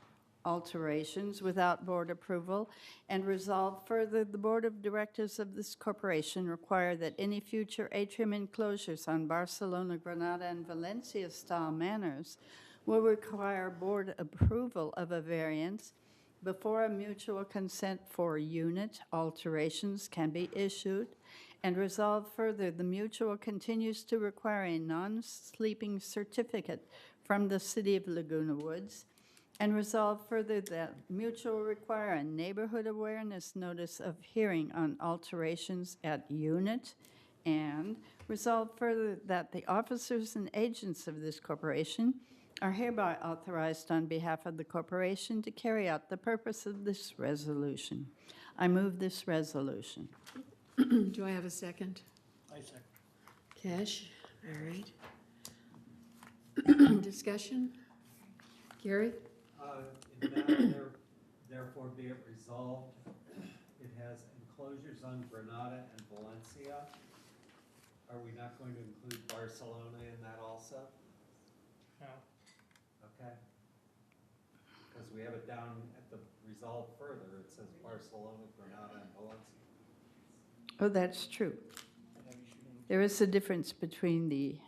alterations without board approval, and resolve further, the Board of Directors of this corporation require that any future atrium enclosures on Barcelona, Granada, and Valencia style manors will require board approval of a variance before a mutual consent for unit alterations can be issued, and resolve further, the mutual continues to require a non-sleeping certificate from the City of Laguna Woods, and resolve further that mutual require a neighborhood awareness notice of hearing on alterations at unit, and resolve further that the officers and agents of this corporation are hereby authorized on behalf of the corporation to carry out the purpose of this resolution. I move this resolution. Do I have a second? I second. Cash, all right. Discussion? Gary? In the matter, therefore be it resolved, it has enclosures on Granada and Valencia. Are we not going to include Barcelona in that also? No. Okay. Because we have it down at the resolve further, it says Barcelona, Granada, and Valencia. Oh, that's true. There is a difference between the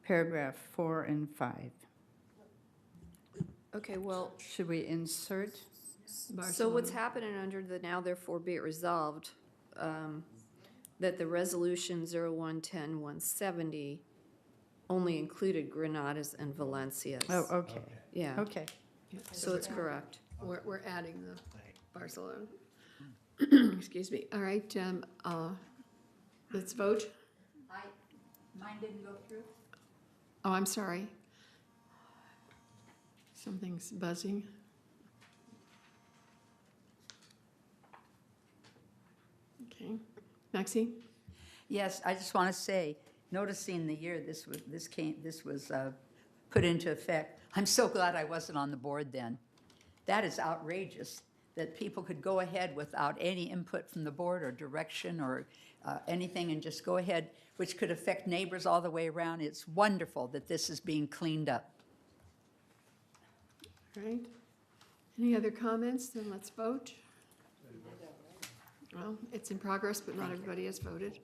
paragraph 4 and 5. Okay, well, Should we insert? so what's happening under the now therefore be it resolved, that the resolution 0110-170 only included Granadas and Valencias. Oh, okay. Yeah. Okay. So it's correct. We're adding the Barcelona. Excuse me. All right, let's vote. Mine didn't go through? Oh, I'm sorry. Something's buzzing. Okay. Maxine? Yes, I just want to say, noticing the year this was put into effect, I'm so glad I wasn't on the board then. That is outrageous, that people could go ahead without any input from the board or direction or anything and just go ahead, which could affect neighbors all the way around. It's wonderful that this is being cleaned up. All right. Any other comments? Then let's vote. Well, it's in progress, but not everybody has voted.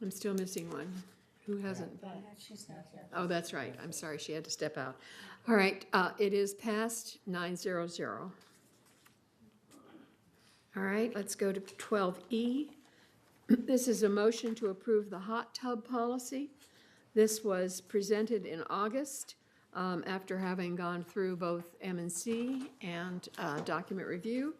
I'm still missing one. Who hasn't? She's not here. Oh, that's right. I'm sorry, she had to step out. All right, it is passed 900. All right, let's go to 12E. This is a motion to approve the hot tub policy. This was presented in August after having gone through both M&C and document review.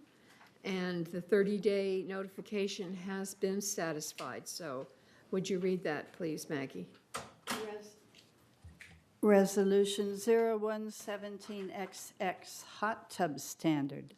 And the 30-day notification has been satisfied. So would you read that, please, Maggie? Resolution 0117XX Hot Tub Standard.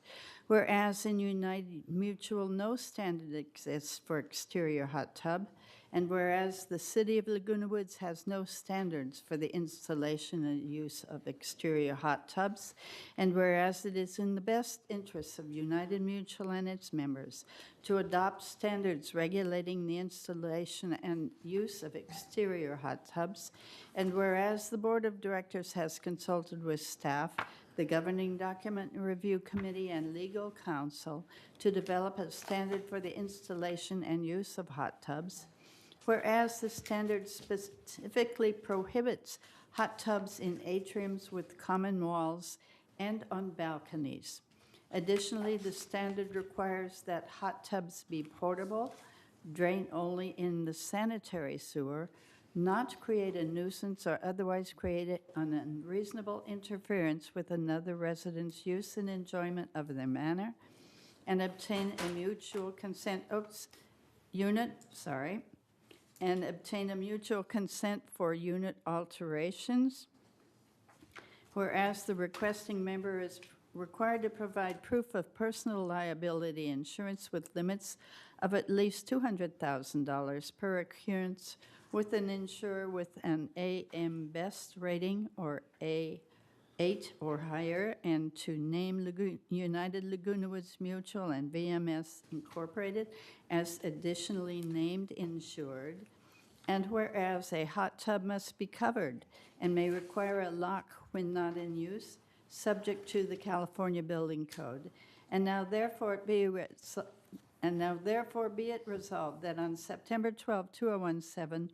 Whereas in United Mutual, no standard exists for exterior hot tub, and whereas the City of Laguna Woods has no standards for the installation and use of exterior hot tubs, and whereas it is in the best interests of United Mutual and its members to adopt standards regulating the installation and use of exterior hot tubs, and whereas the Board of Directors has consulted with staff, the Governing Document Review Committee, and legal counsel to develop a standard for the installation and use of hot tubs. Whereas the standard specifically prohibits hot tubs in atriums with common walls and on balconies. Additionally, the standard requires that hot tubs be portable, drain only in the sanitary sewer, not create a nuisance or otherwise create an unreasonable interference with another resident's use and enjoyment of their manor, and obtain a mutual consent, and obtain a mutual consent for unit alterations. Whereas the requesting member is required to provide proof of personal liability insurance with limits of at least $200,000 per occurrence with an insurer with an AM Best rating or A8 or higher, and to name United Laguna Woods Mutual and VMS Incorporated as additionally named insured. And whereas a hot tub must be covered and may require a lock when not in use, subject to the California Building Code. And now therefore be it resolved that on September 12, 2017,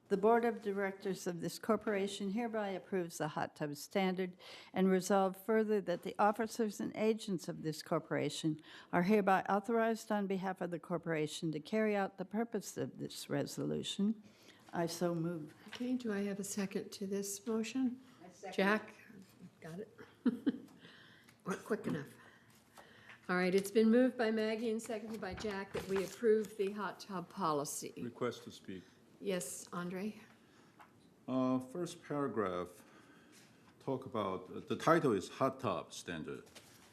the Board of Directors of this corporation hereby approves the hot tub standard, and resolve further that the officers and agents of this corporation are hereby authorized on behalf of the corporation to carry out the purpose of this resolution. I so move. Okay, do I have a second to this motion? second. Jack? Got it? Weren't quick enough. All right, it's been moved by Maggie and seconded by Jack that we approve the hot tub policy. Request to speak. Yes, Andre? First paragraph, talk about, the title is hot tub standard.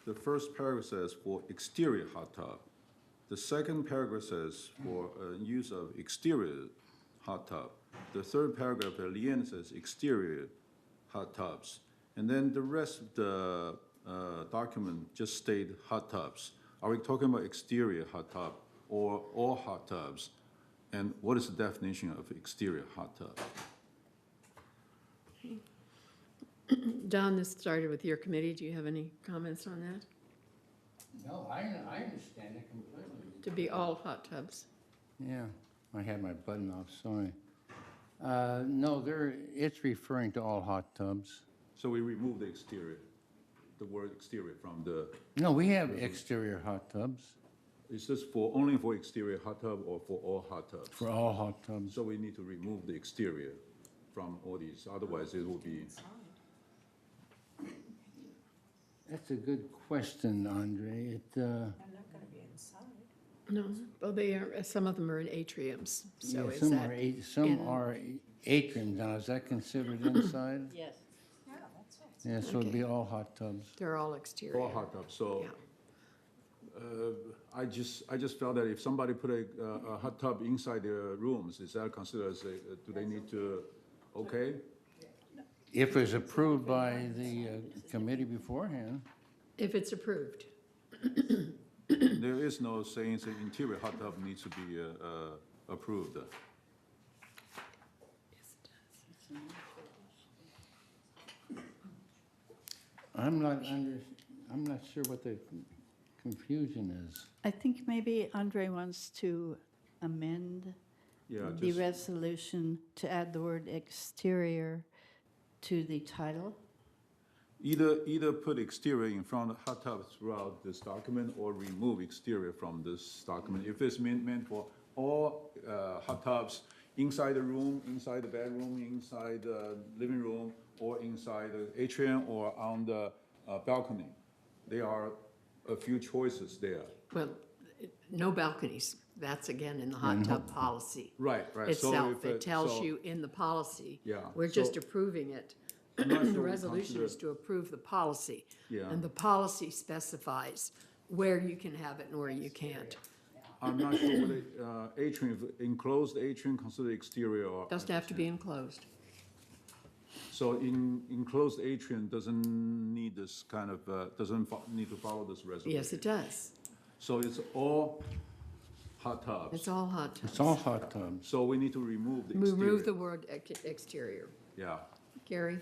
The first paragraph says for exterior hot tub. The second paragraph says for use of exterior hot tub. the third paragraph, Leanne says exterior hot tubs. And then the rest of the document just state hot tubs. Are we talking about exterior hot tub or all hot tubs? And what is the definition of exterior hot tub? Don, this started with your committee. Do you have any comments on that? No, I understand it completely. To be all hot tubs? Yeah, I had my button off, sorry. No, it's referring to all hot tubs. So we remove the exterior, the word exterior from the, No, we have exterior hot tubs is this only for exterior hot tub or for all hot tubs? for all hot tubs. So we need to remove the exterior from all these, otherwise it will be, That's a good question, Andre. No, well, they are, some of them are in atriums, so Yeah, is some that? are, some in- are atriums. Now, is that considered inside? Yes. Yeah, so it'd Okay. be all hot tubs. They're all exterior. all hot tubs. So I just felt that if somebody put a hot tub inside their rooms, is that considered as do they need to, okay? If it's approved by the committee beforehand. If it's approved. There is no saying the interior hot tub needs to be approved. I'm not sure what the confusion is. I think maybe Andre wants to amend Yeah, the just- resolution to add the word exterior to the title. Either put exterior in front of hot tub throughout this document or remove exterior from this document. If it's meant for all hot tubs inside the room, inside the bedroom, inside the living room, or inside the atrium or on the balcony. There are a few choices there. Well, no balconies. That's again in the hot tub policy. Right. So Itself, if it tells so- you in the policy. Yeah, We're just so- approving it. I'm not sure The we resolution is consider- to approve the policy. Yeah. And the policy specifies where you can have it and where you can't. I'm not sure whether atrium, enclosed atrium considered exterior or. Doesn't have to be enclosed. So enclosed atrium doesn't need this kind of, need to follow this resolution. Yes, it does. So it's all hot tubs. It's all hot tubs. It's all hot tubs. So we need to remove the exterior. Remove the word exterior. Yeah. Gary?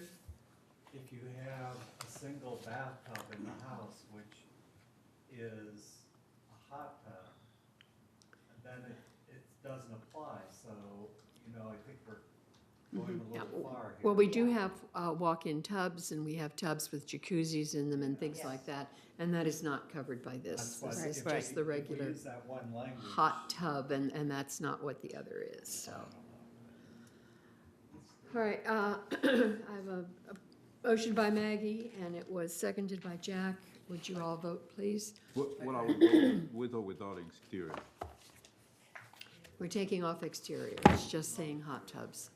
If you have a single bathtub in the house, which is a hot tub, then it doesn't apply, so, I think we're going a little far here. Well, we do have walk-in tubs, and we have tubs with jacuzzis in them and things like that, and that is not covered by this. That's why This is if we- just the if we regular use that one language. hot tub, and that's not what the other is, so. All right, I have a motion by Maggie, and it was seconded by Jack. Would you all vote, please? What are we voting, with or without exterior? We're taking off exterior, it's just saying hot tubs.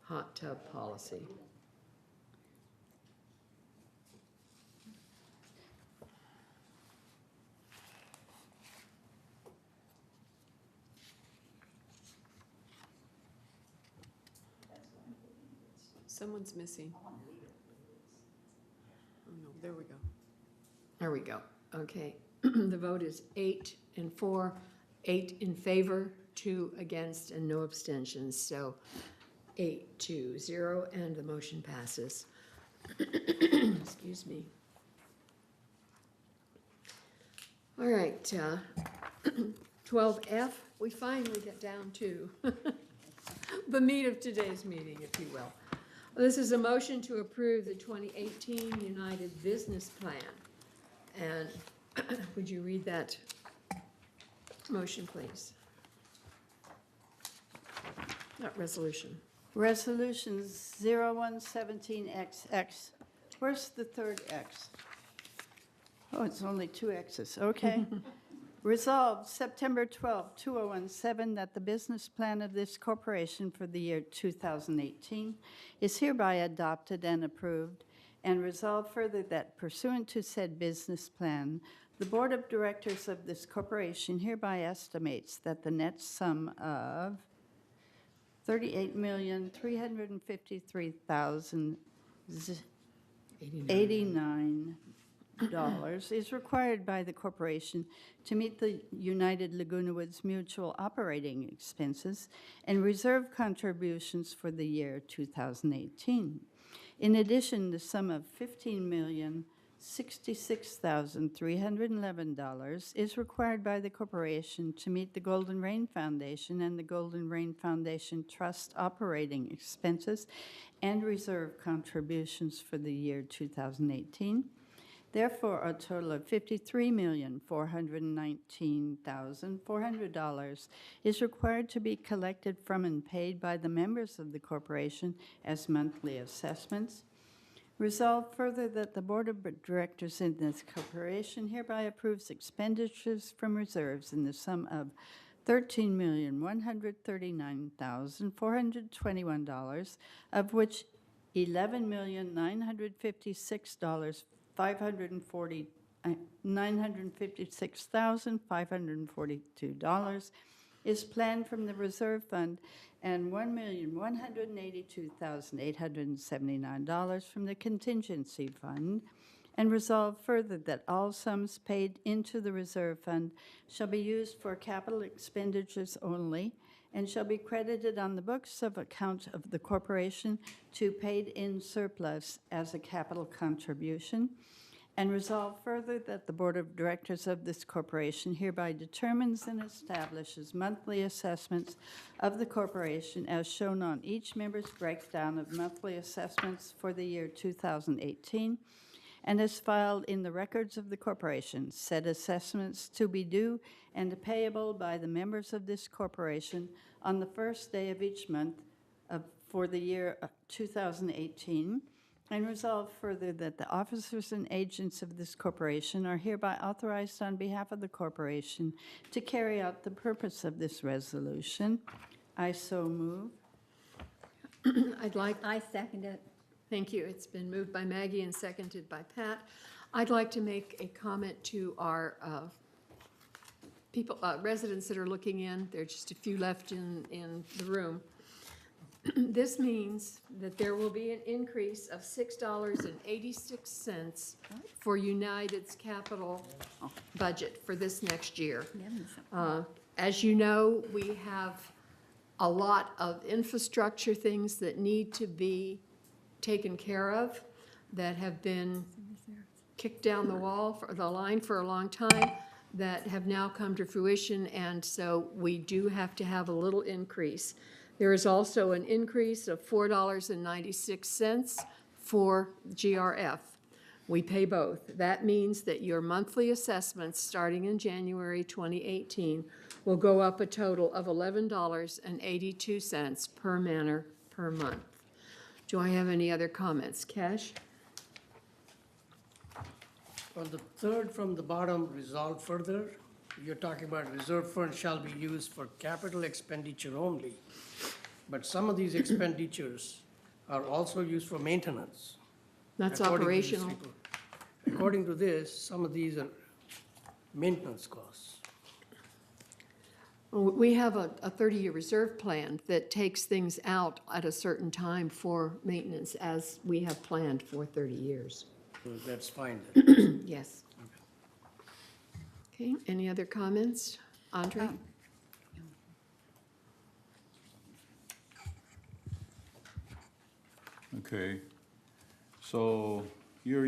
Hot tub policy. Someone's missing. Oh, no, there we go. There we go, okay. The vote is 8 and 4, 8 in favor, 2 against, and no abstentions. So 8-0, and the motion passes. Excuse me. All right, 12F, we finally get down to the meat of today's meeting, if you will. This is a motion to approve the 2018 United Business Plan. And would you read that motion, please? That resolution. Resolution 0117XX. Where's the third X? Oh, it's only 2 X's, okay. Resolved September 12, 2017, that the business plan of this corporation for the year 2018 is hereby adopted and approved, and resolved further that pursuant to said business plan, The Board of Directors of this corporation hereby estimates that the net sum of $38,353,089 is required by the corporation to meet the United Laguna Woods Mutual operating expenses and reserve contributions for the year 2018. In addition, the sum of $15,066,311 is required by the corporation to meet the Golden Rain Foundation and the Golden Rain Foundation Trust operating expenses and reserve contributions for the year 2018. Therefore, a total of $53,419,400 is required to be collected from and paid by the members of the corporation as monthly assessments. Resolved further that the Board of Directors in this corporation hereby approves expenditures from reserves in the sum of $13,139,421, of which $11,956,542 is planned from the reserve fund and $1,182,879 from the contingency fund, and resolve further that all sums paid into the reserve fund shall be used for capital expenditures only and shall be credited on the books of account of the corporation to paid in surplus as a capital contribution. And resolve further that the Board of Directors of this corporation hereby determines and establishes monthly assessments of the corporation as shown on each member's breakdown of monthly assessments for the year 2018, and is filed in the records of the corporation, said assessments to be due and payable by the members of this corporation on the first day of each month for the year 2018. And resolve further that the officers and agents of this corporation are hereby authorized on behalf of the corporation to carry out the purpose of this resolution. I so move. I second it. Thank you. It's been moved by Maggie and seconded by Pat. I'd like to make a comment to our residents that are looking in. There are just a few left in the room. This means that there will be an increase of $6.86 for United's capital budget for this next year. As you know, we have a lot of infrastructure things that need to be taken care of that have been kicked down the line for a long time, that have now come to fruition, and so we do have to have a little increase. There is also an increase of $4.96 for GRF. We pay both. That means that your monthly assessments, starting in January 2018, will go up a total of $11.82 per manor per month. Do I have any other comments? Cash? On the third from the bottom, resolve further, you're talking about reserve fund shall be used for capital expenditure only. But some of these expenditures are also used for maintenance. That's according to this operational. report. According to this, some of these are maintenance costs. We have a 30-year reserve plan that takes things out at a certain time for maintenance, as we have planned for 30 years. So that's fine then. Yes. Okay, any other comments? Andre? Okay, so here,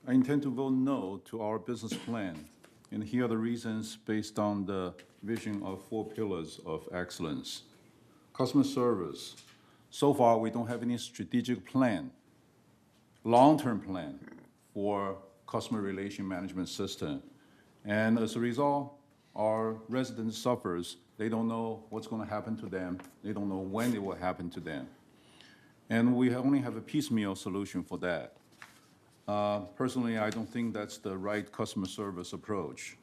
I intend to vote no to our business plan. And here are the reasons based on the vision of 4 pillars of excellence. Customer service. So far, we don't have any strategic plan, long-term plan for customer relation management system. And as a result, our residents suffers. They don't know what's going to happen to them. They don't know when it will happen to them. And we only have a piecemeal solution for that. Personally, I don't think that's the right customer service approach.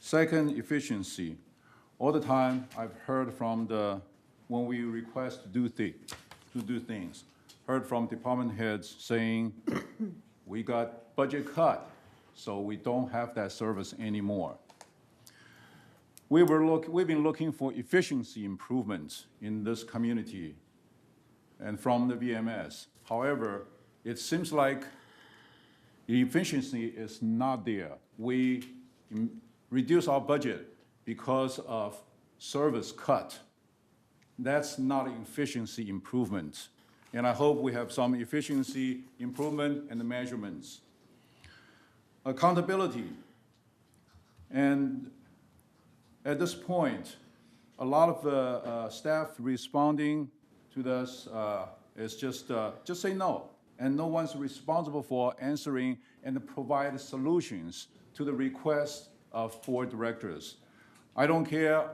Second, efficiency. All the time, I've heard from when we request to do things, heard from department heads saying, we got budget cut, so we don't have that service anymore. We've been looking for efficiency improvements in this community and from the VMS. However, it seems like the efficiency is not there. We reduce our budget because of service cut. That's not efficiency improvement. And I hope we have some efficiency improvement and measurements. Accountability. And at this point, a lot of the staff responding to this is just say no. And no one's responsible for answering and provide solutions to the requests of board directors. I don't care.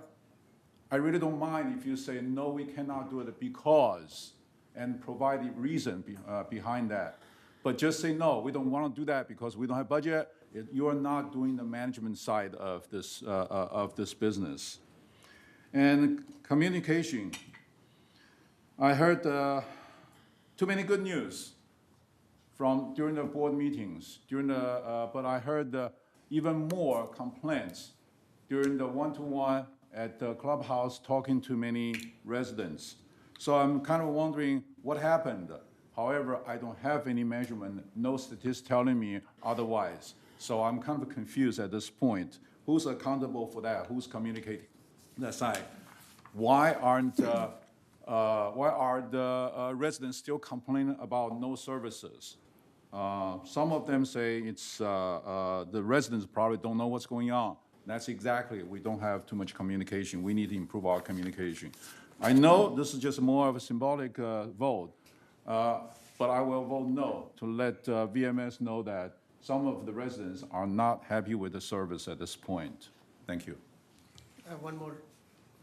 I really don't mind if you say, no, we cannot do it because, and provide the reason behind that. But just say, no, we don't want to do that because we don't have budget. You're not doing the management side of this business. And communication. I heard too many good news during the board meetings, but I heard even more complaints during the one-to-one at the clubhouse talking to many residents. So I'm kind of wondering what happened. However, I don't have any measurement, no statistics telling me otherwise. So I'm kind of confused at this point. Who's accountable for that? Who's communicating that side? Why are the residents still complaining about no services? Some of them say it's the residents probably don't know what's going on. That's exactly, we don't have too much communication. We need to improve our communication. I know this is just more of a symbolic vote, but I will vote no to let VMS know that some of the residents are not happy with the service at this point. Thank you. I have one more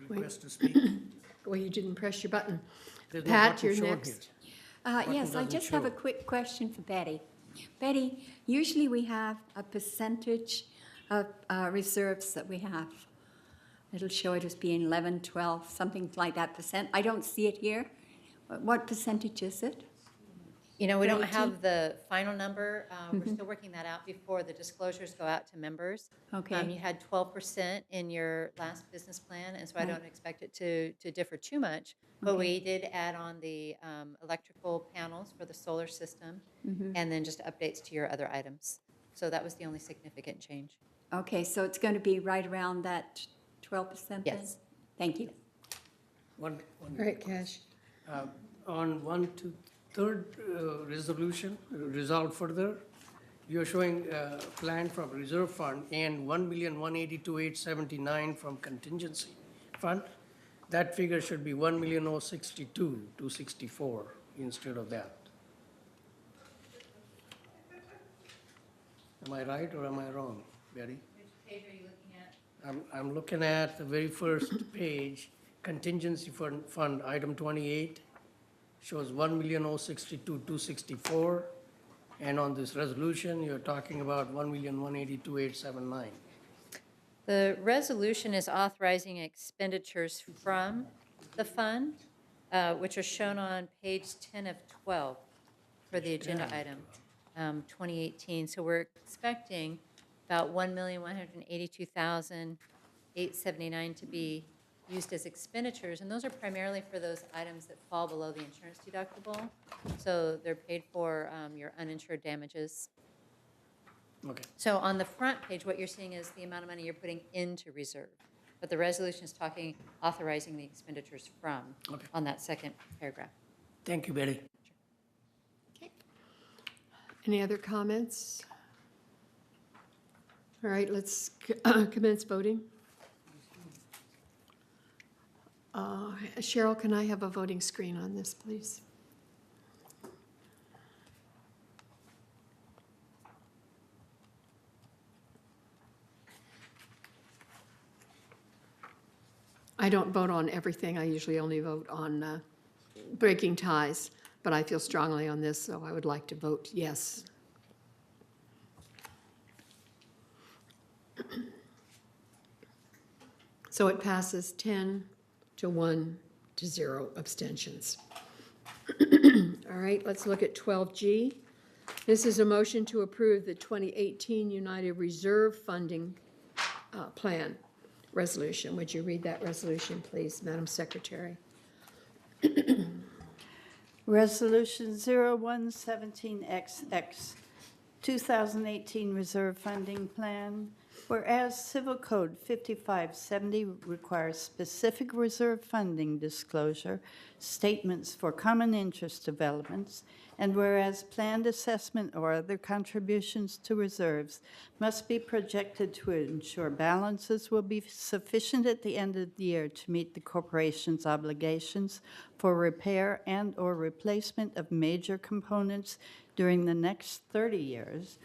request to speak. Well, you didn't press your button. There's no Pat, button you're shown next. here. Yes, I doesn't just have a show. quick question for Betty. Betty, usually we have a percentage of reserves that we have. It'll show it as being 11, 12, something like that percent. I don't see it here. What percentage is it? You know, we don't 32? have the final number. We're still working that out before the disclosures go out to members. Okay. You had 12% in your last business plan, and so I don't expect it to differ too much. But Okay. we did add on the electrical panels for the solar system, and then just updates to your other items. So that was the only significant change. Okay, so it's going to be right around that 12% then? Yes. Thank you. One All right, Cash. On 1 to 3rd resolution, resolved further, you're showing plan from reserve fund and 1,182,879 from contingency fund. That figure should be 1,062,264 instead of that. Am I right or am I wrong, Betty? Which page are you looking at? I'm looking at the very first page, contingency fund, item 28, shows 1,062,264. And on this resolution, you're talking about 1,182,879. The resolution is authorizing expenditures from the fund, which are shown on page 10 of 12 for the agenda item, 2018. So we're expecting about 1,182,879 to be used as expenditures, and those are primarily for those items that fall below the insurance deductible. So they're paid for your uninsured damages. Okay. So on the front page, what you're seeing is the amount of money you're putting into reserve. But the resolution is authorizing the expenditures from on that second paragraph. Thank you, Betty. Any other comments? All right, let's commence voting. Cheryl, can I have a voting screen on this, please? I don't vote on everything. I usually only vote on breaking ties, but I feel strongly on this, so I would like to vote yes. So it passes 10 to 1 to 0 abstentions. All right, let's look at 12G. This is a motion to approve the 2018 United Reserve Funding Plan resolution. Would you read that resolution, please, Madam Secretary? Resolution 0117XX, 2018 Reserve Funding Plan. Whereas Civil Code 5570 requires specific reserve funding disclosure, statements for common interest developments, and whereas planned assessment or other contributions to reserves must be projected to ensure balances will be sufficient at the end of the year to meet the corporation's obligations for repair and/or replacement of major components during the next 30 years,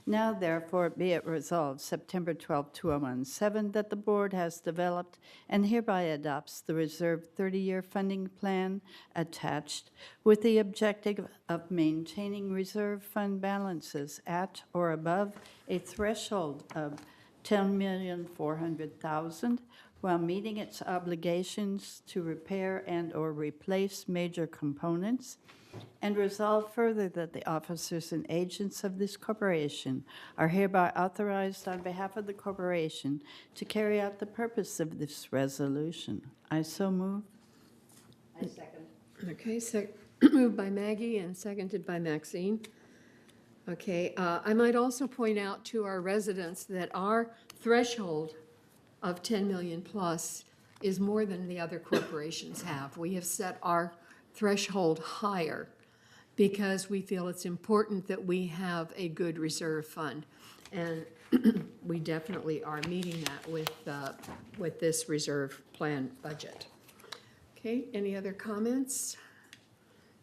now therefore be it resolved September 12, 2017, that the board has developed and hereby adopts the reserved 30-year funding plan attached with the objective of maintaining reserve fund balances at or above a threshold of $10,400,000 while meeting its obligations to repair and/or replace major components, and resolve further that the officers and agents of this corporation are hereby authorized on behalf of the corporation to carry out the purpose of this resolution. I so move. I second. Okay, moved by Maggie and seconded by Maxine. Okay, I might also point out to our residents that our threshold of 10 million plus is more than the other corporations have. We have set our threshold higher because we feel it's important that we have a good reserve fund. And we definitely are meeting that with this reserve plan budget. Okay, any other comments?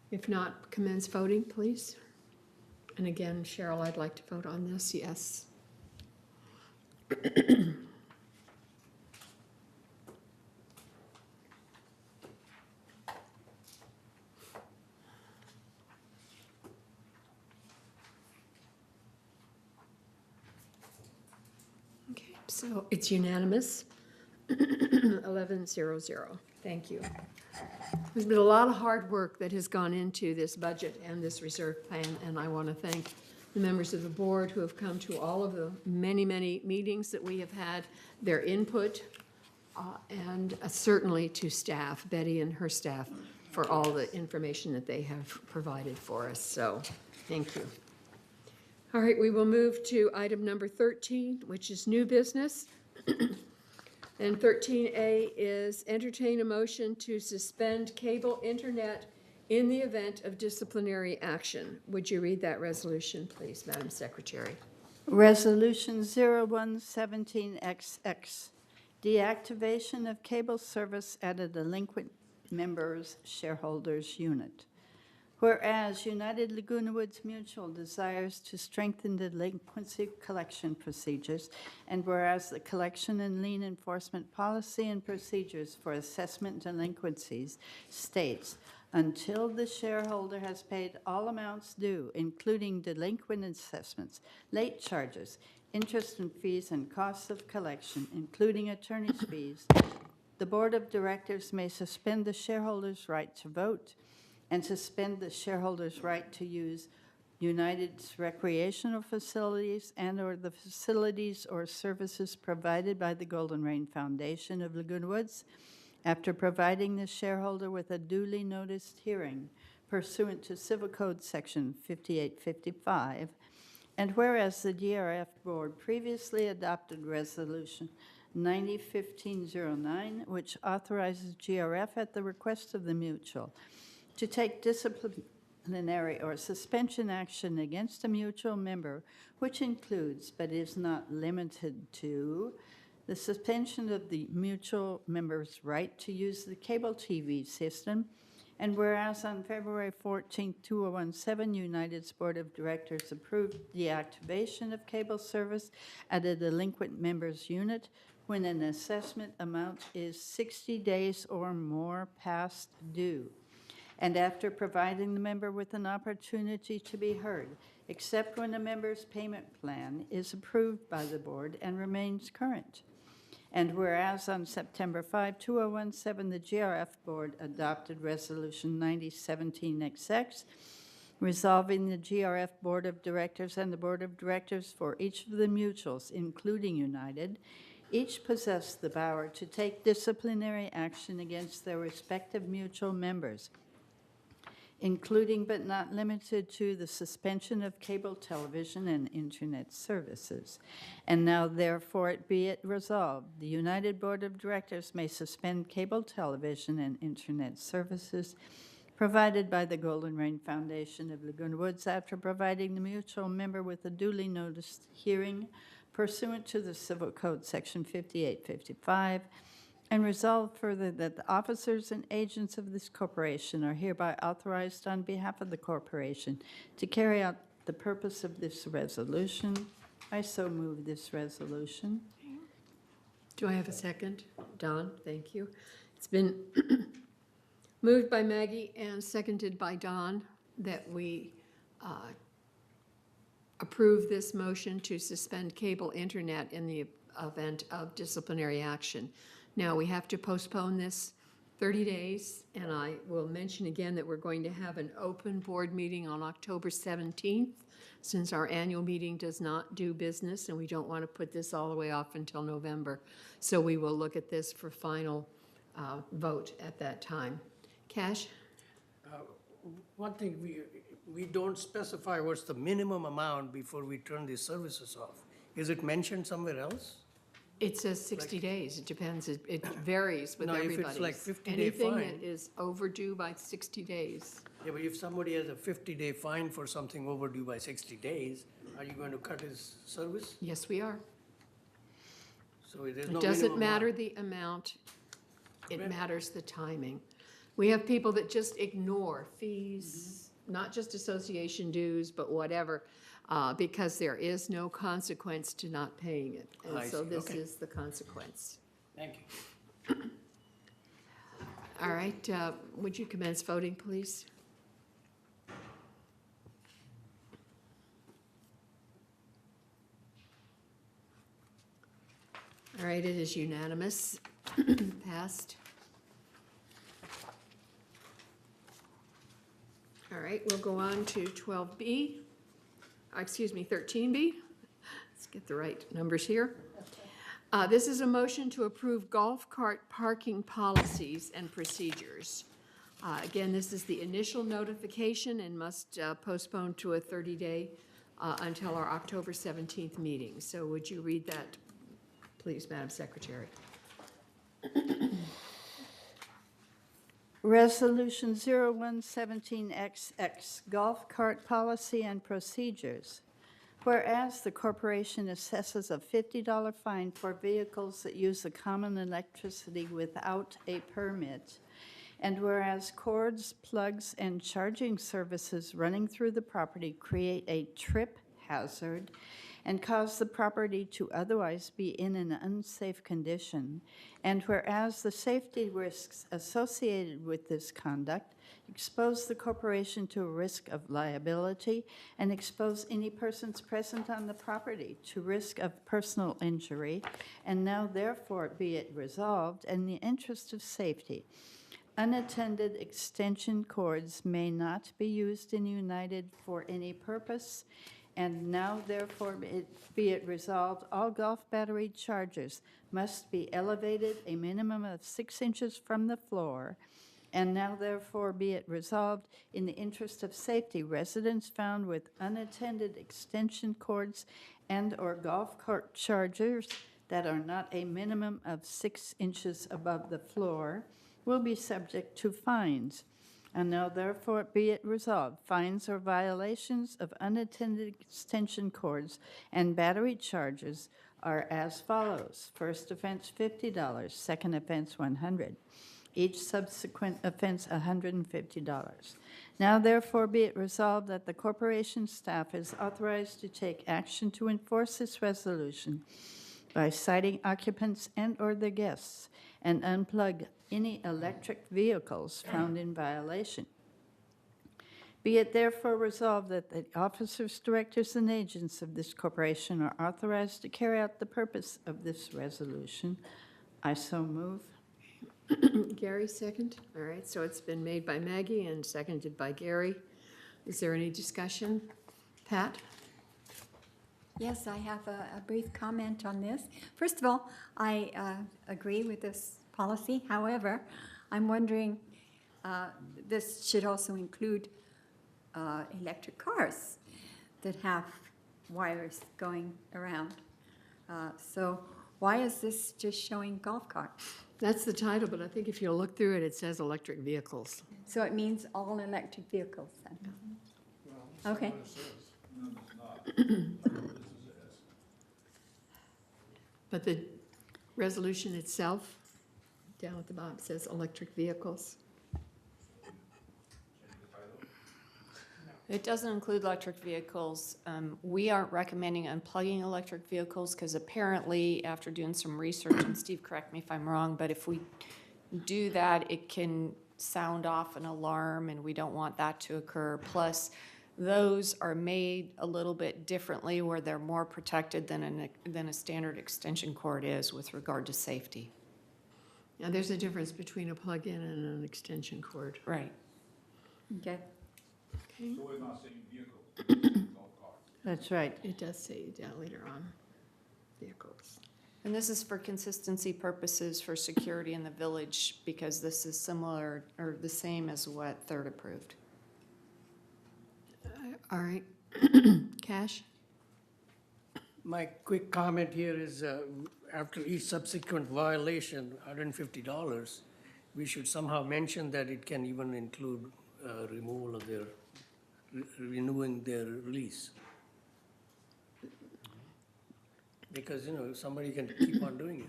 If not, commence voting, please. And again, Cheryl, I'd like to vote on this, yes. Okay, so it's unanimous, 11-0-0. Thank you. There's been a lot of hard work that has gone into this budget and this reserve plan, and I want to thank the members of the board who have come to all of the many, many meetings that we have had, their input, and certainly to staff, Betty and her staff, for all the information that they have provided for us. So thank you. All right, we will move to item number 13, which is new business. And 13A is entertain a motion to suspend cable internet in the event of disciplinary action. Would you read that resolution, please, Madam Secretary? Resolution 0117XX, deactivation of cable service at a delinquent members shareholders unit. Whereas United Laguna Woods Mutual desires to strengthen delinquency collection procedures, and whereas the collection and lien enforcement policy and procedures for assessment delinquencies states, until the shareholder has paid all amounts due, including delinquent assessments, late charges, interest and fees, and costs of collection, including attorney's fees, the Board of Directors may suspend the shareholder's right to vote and suspend the shareholder's right to use United's recreational facilities and/or the facilities or services provided by the Golden Rain Foundation of Laguna Woods after providing the shareholder with a duly noticed hearing pursuant to Civil Code Section 5855. And whereas the GRF Board previously adopted Resolution 90-1509, which authorizes GRF at the request of the mutual to take disciplinary or suspension action against a mutual member, which includes but is not limited to the suspension of the mutual member's right to use the cable TV system. And whereas on February 14, 2017, United's Board of Directors approved the activation of cable service at a delinquent member's unit when an assessment amount is 60 days or more past due, and after providing the member with an opportunity to be heard, except when a member's payment plan is approved by the board and remains current. And whereas on September 5, 2017, the GRF Board adopted Resolution 9017XX, resolving the GRF Board of Directors and the Board of Directors for each of the mutuals, including United, each possess the power to take disciplinary action against their respective mutual members, including but not limited to the suspension of cable television and internet services. And now therefore it be it resolved, the United Board of Directors may suspend cable television and internet services provided by the Golden Rain Foundation of Laguna Woods after providing the mutual member with a duly noticed hearing pursuant to the Civil Code Section 5855, and resolve further that the officers and agents of this corporation are hereby authorized on behalf of the corporation to carry out the purpose of this resolution. I so move this resolution. Do I have a second? Don, thank you. It's been moved by Maggie and seconded by Don that we approve this motion to suspend cable internet in the event of disciplinary action. Now, we have to postpone this 30 days, and I will mention again that we're going to have an open board meeting on October 17th, since our annual meeting does not do business, and we don't want to put this all the way off until November. So we will look at this for final vote at that time. Cash? One thing, we don't specify what's the minimum amount before we turn these services off. Is it mentioned somewhere else? It says 60 days. It depends. It varies with No, if everybody. it's like 50-day Anything fine. that is overdue by 60 days. Yeah, but if somebody has a 50-day fine for something overdue by 60 days, are you going to cut his service? Yes, we are. So there's no It doesn't minimum matter amount. the amount, it matters the timing. We have people that just ignore fees, not just association dues, but whatever, because there is no consequence to not paying it. And I so see. this Okay. is the consequence. Thank you. All right, would you commence voting, please? All right, it is unanimous, passed. All right, we'll go on to 12B, excuse me, 13B. Let's get the right numbers here. This is a motion to approve golf cart parking policies and procedures. Again, this is the initial notification and must postpone to a 30-day until our October 17th meeting. So would you read that, please, Madam Secretary? Resolution 0117XX, Golf Cart Policy and Procedures. Whereas the corporation assesses a $50 fine for vehicles that use the common electricity without a permit, and whereas cords, plugs, and charging services running through the property create a trip hazard and cause the property to otherwise be in an unsafe condition, and whereas the safety risks associated with this conduct expose the corporation to a risk of liability and expose any persons present on the property to risk of personal injury, and now therefore be it resolved in the interest of safety, unattended extension cords may not be used in United for any purpose, and now therefore be it resolved, all golf battery chargers must be elevated a minimum of 6 inches from the floor, and now therefore be it resolved, in the interest of safety, residents found with unattended extension cords and/or golf cart chargers that are not a minimum of 6 inches above the floor will be subject to fines. And now therefore be it resolved, fines or violations of unattended extension cords and battery chargers are as follows. First offense, $50. Second offense, $100. Each subsequent offense, $150. Now therefore be it resolved that the corporation staff is authorized to take action to enforce this resolution by citing occupants and/or their guests and unplug any electric vehicles found in violation. Be it therefore resolved that the officers, directors, and agents of this corporation are authorized to carry out the purpose of this resolution. I so move. Gary, second? All right, so it's been made by Maggie and seconded by Gary Is there any discussion? Pat? Yes, I have a brief comment on this. First of all, I agree with this policy. However, I'm wondering, this should also include electric cars that have wires going around. So why is this just showing golf carts? That's the title, but I think if you look through it, it says electric vehicles. So it means all electric vehicles then? Okay. But the resolution itself, down at the bottom, says electric vehicles. It doesn't include electric vehicles. We aren't recommending unplugging electric vehicles because apparently, after doing some research, and Steve, correct me if I'm wrong, but if we do that, it can sound off an alarm, and we don't want that to occur. Plus, those are made a little bit differently where they're more protected than a standard extension cord is with regard to safety. Now, there's a difference between a plug-in and an extension cord. Right. Okay. Okay. So we're not saying vehicle, golf cart. That's right. It does say down later on, vehicles. And this is for consistency purposes for security in the village because this is similar or the same as what Third approved. All right. Cash? My quick comment here is, after each subsequent violation, $150, we should somehow mention that it can even include removal of their, renewing their release. Because, somebody can keep on doing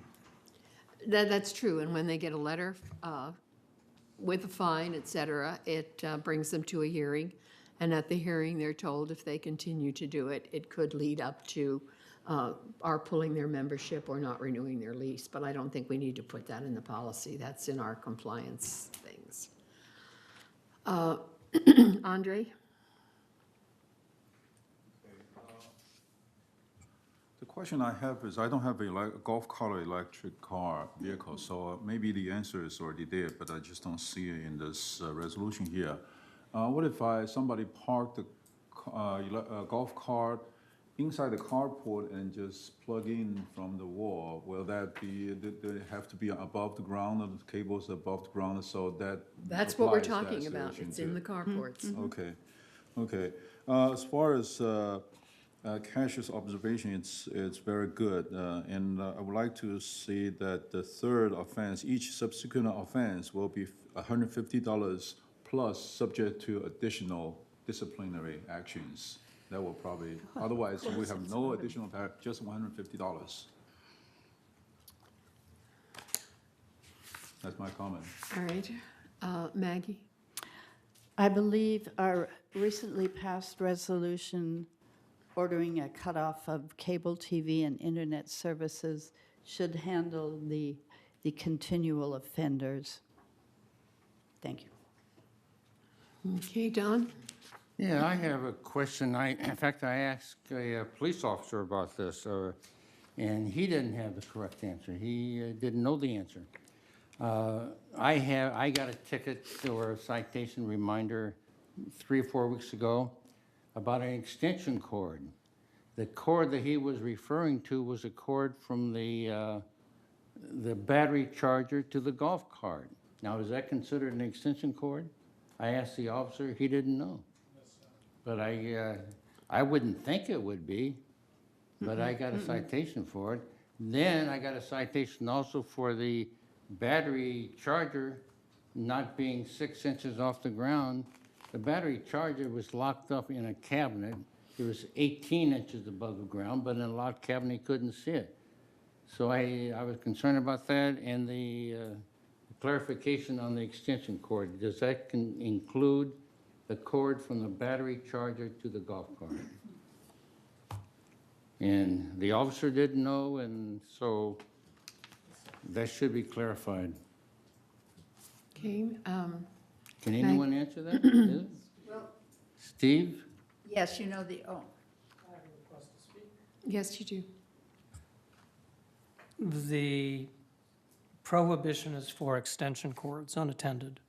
it. That's true, and when they get a letter with a fine, et cetera, it brings them to a hearing. And at the hearing, they're told if they continue to do it, it could lead up to our pulling their membership or not renewing their lease. But I don't think we need to put that in the policy. That's in our compliance things. Andre? The question I have is, I don't have a golf cart or electric car vehicle, so maybe the answer is already there, but I just don't see it in this resolution here. What if somebody parked the golf cart inside the carport and just plug in from the wall? Will that be, they have to be above the ground, the cables above the ground, so that That's what we're applies that talking about. solution It's in the too? carports. Okay, okay. As far as Cash's observation, it's very good, and I would like to see that the third offense, each subsequent offense will be $150 plus subject to additional disciplinary actions. That will probably, otherwise we have no additional, just $150. That's my comment. All right. Maggie? I believe our recently passed resolution ordering a cutoff of cable TV and internet services should handle the continual offenders. Thank you. Okay, Don? Yeah, I have a question. In fact, I asked a police officer about this, and he didn't have the correct answer. He didn't know the answer. I got a ticket or a citation reminder 3 or 4 weeks ago about an extension cord. The cord that he was referring to was a cord from the battery charger to the golf cart. Now, is that considered an extension cord? I asked the officer, he didn't know. But I wouldn't think it would be, but I got a citation for it. Then I got a citation also for the battery charger not being 6 inches off the ground. The battery charger was locked up in a cabinet. It was 18 inches above the ground, but in a locked cabinet, you couldn't see it. So I was concerned about that, and the clarification on the extension cord. Does that include the cord from the battery charger to the golf cart? And the officer didn't know, and so that should be clarified. Okay. Can anyone answer that? Steve? Yes, you know the, oh. Yes, you do. The prohibition is for extension cords unattended.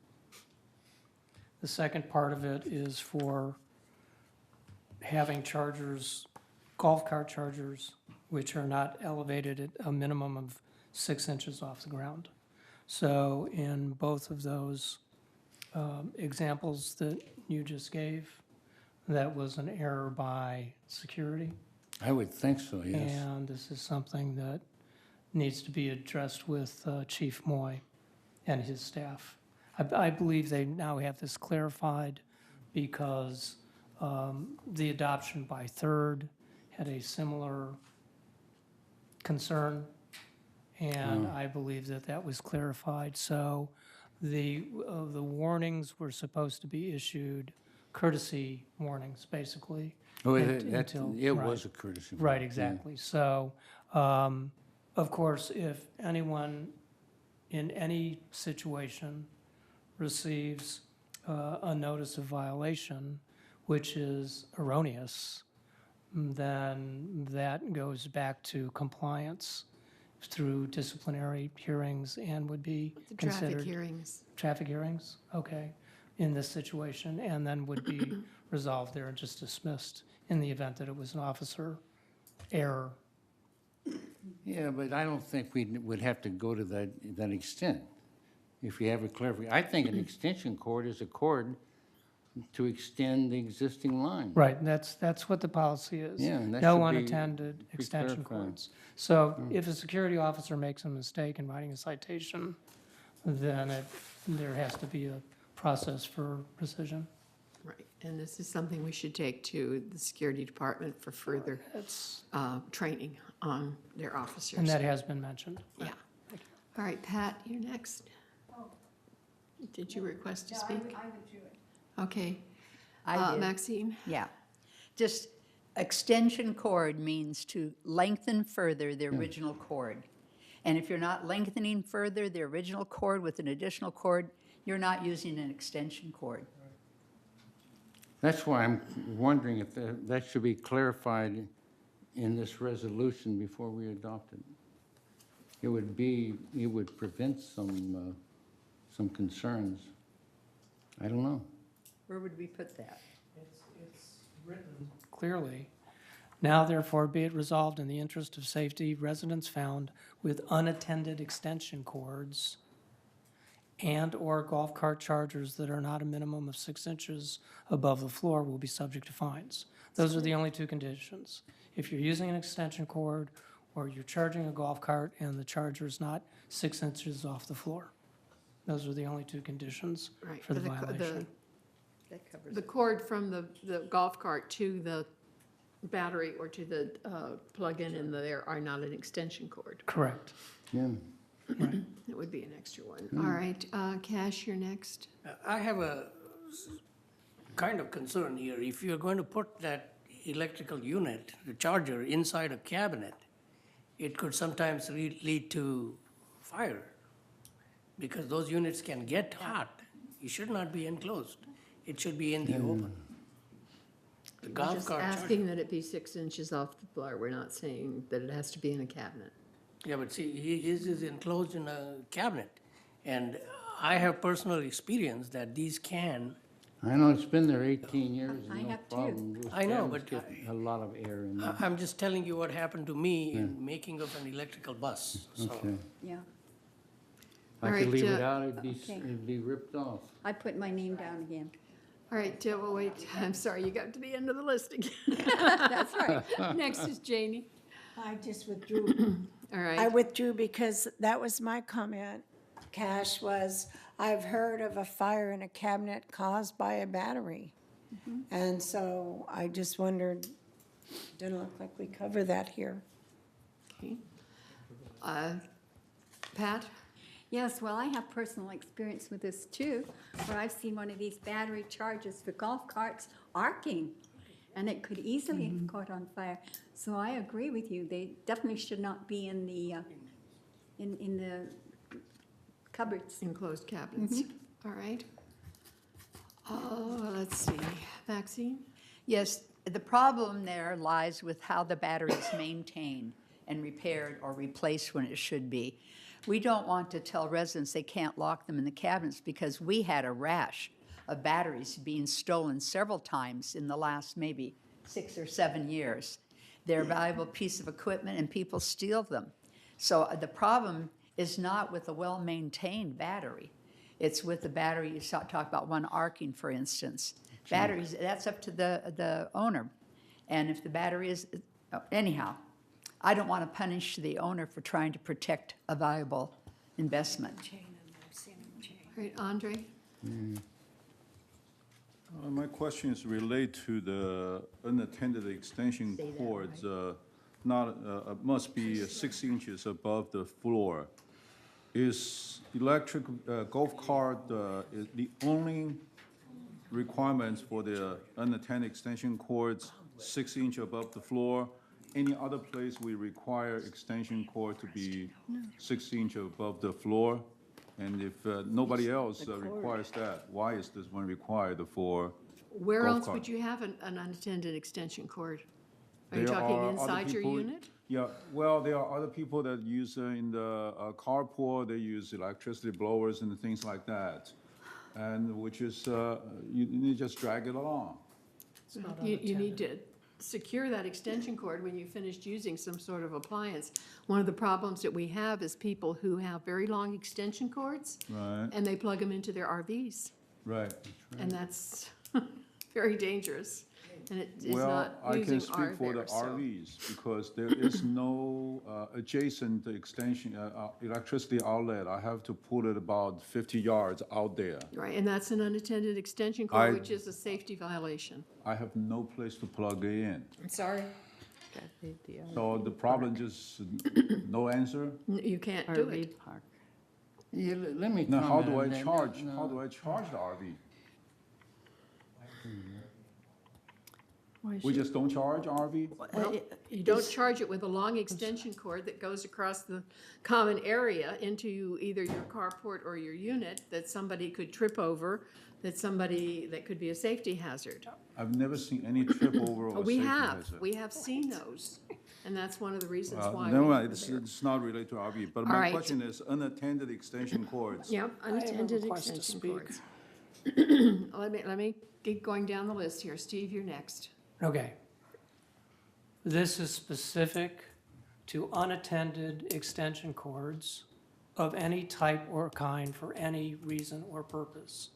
The second part of it is for having chargers, golf cart chargers, which are not elevated at a minimum of 6 inches off the ground. So in both of those examples that you just gave, that was an error by security. I would think so, yes. And this is something that needs to be addressed with Chief Moy and his staff. I believe they now have this clarified because the adoption by third had a similar concern, and I believe that that was clarified. So the warnings were supposed to be issued, courtesy warnings, basically. Oh, until- it right. was a courtesy. Right, yeah. exactly. So, of course, if anyone in any situation receives a notice of violation, which is erroneous, then that goes back to compliance through disciplinary hearings and would be The considered. traffic hearings. Traffic hearings, okay, in this situation, and then would be resolved there and just dismissed in the event that it was an officer error. Yeah, but I don't think we would have to go to that extent. If you have a clarification, I think an extension cord is a cord to extend the existing line. Right, that's what the policy is. Yeah, and that No should be- unattended be extension clarified. cords. So if a security officer makes a mistake in writing a citation, then there has to be a process for precision. Right, and this is something we should take to the security department for further training on their officers. And that has been mentioned. Yeah. All right, Pat, you're next. Did you request to speak? I withdrew it. Okay. I did. Maxine? Yeah. Just extension cord means to lengthen further the original cord. And if you're not lengthening further the original cord with an additional cord, you're not using an extension cord. That's why I'm wondering if that should be clarified in this resolution before we adopt it. It would prevent some concerns. I don't know. Where would we put that? It's written clearly. Now therefore be it resolved in the interest of safety, residents found with unattended extension cords and/or golf cart chargers that are not a minimum of 6 inches above the floor will be subject to fines. Those are the only two conditions. If you're using an extension cord or you're charging a golf cart and the charger is not 6 inches off the floor. Those are the only two conditions Right, for the but violation. That covers The cord from the golf cart to the battery or to the plug-in in there are not an extension cord. Correct. Yeah. It would be an extra one. All right, Cash, you're next. I have a kind of concern here. If you're going to put that electrical unit, the charger, inside a cabinet, it could sometimes lead to fire because those units can get hot. It should not be enclosed. It should be in the open. The We're golf just cart charger. asking that it be 6 inches off the floor. We're not saying that it has to be in a cabinet. Yeah, but see, his is enclosed in a cabinet. And I have personal experience that these can, I know, it's been there 18 years, I and no have too. problem. Those I know, cabinets but get a lot of air in there. I'm just telling you what happened to me in making of an electrical bus. So Okay. Yeah, If I All could right, leave it out, okay. it'd be ripped off. I put my name down again. All right, well, wait, I'm sorry, you got to the end of the list again. That's right. Next is Janie. I just withdrew. All I right, withdrew because that was my comment. Cash was, I've heard of a fire in a cabinet caused by a battery. And so I just wondered, didn't look like we cover that here. okay. Pat? Yes, well, I have personal experience with this too, where I've seen one of these battery chargers for golf carts arcing, and it could easily have caught on fire. So I agree with you. They definitely should not be in the in the cupboards. Enclosed cabinets. All right. Let's see, Maxine? Yes, the problem there lies with how the battery is maintained and repaired or replaced when it should be. We don't want to tell residents they can't lock them in the cabinets because we had a rash of batteries being stolen several times in the last maybe 6 or 7 years. They're a valuable piece of equipment and people steal them. So the problem is not with a well-maintained battery. It's with the battery, you talk about one arcing, for instance. Batteries, that's up to the owner. And if the battery is, anyhow, I don't want to punish the owner for trying to protect a valuable investment. All right, Andre? My question is related to the unattended extension Say that, cords. Must be 6 inches above the floor. Is electric golf cart is the only requirements for the unattended extension cords 6 inch above the floor? Any other place we require extension cord to be 6 inch above the floor? And if nobody else requires that, why is this one required for Where golf else cart? would you have an unattended extension cord? Are you There talking are other inside your people- unit? Yeah, well, there are other people that use in the carport, they use electricity blowers and things like that. And which is, you need to just drag it along. You need to secure that extension cord when you've finished using some sort of appliance. One of the problems that we have is people who have very long extension cords, Right, and they plug them into their RVs, right. and that's very dangerous. And it is Well, not I using can R speak for the there, so. RVs, because there is no adjacent extension, electricity outlet. I have to put it about 50 yards out there. Right, and that's an unattended extension I- cord, which is a safety violation. I have no place to plug it in. I'm sorry? So the problem just, no answer? You can't do it. Yeah, let me Now, how comment do I on that. charge, No, how do I charge the RV? We just don't charge RV? Well, you don't charge it with a long extension cord that goes across the common area into either your carport or your unit that somebody could trip over, that could be a safety hazard. I've never seen any trip over or We safety have, hazard. we have seen those, and that's one of the reasons why. Never we mind, have it's, them there. it's not related to RV, but All my right. question is unattended extension cords. Yep, unattended request to extension speak. cords. Let me keep going down the list here. Steve, you're next. Okay. This is specific to unattended extension cords of any type or kind for any reason or purpose.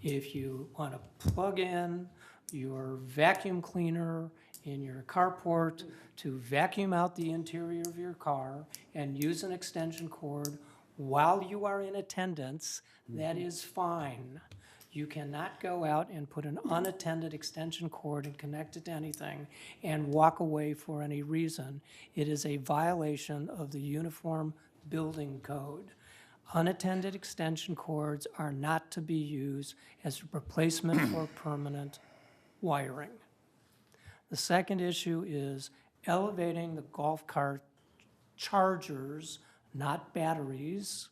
If you want to plug in your vacuum cleaner in your carport to vacuum out the interior of your car and use an extension cord while you are in attendance, that is fine. You cannot go out and put an unattended extension cord and connect it to anything and walk away for any reason. It is a violation of the Uniform Building Code. Unattended extension cords are not to be used as a replacement for permanent wiring. The second issue is elevating the golf cart chargers, not batteries,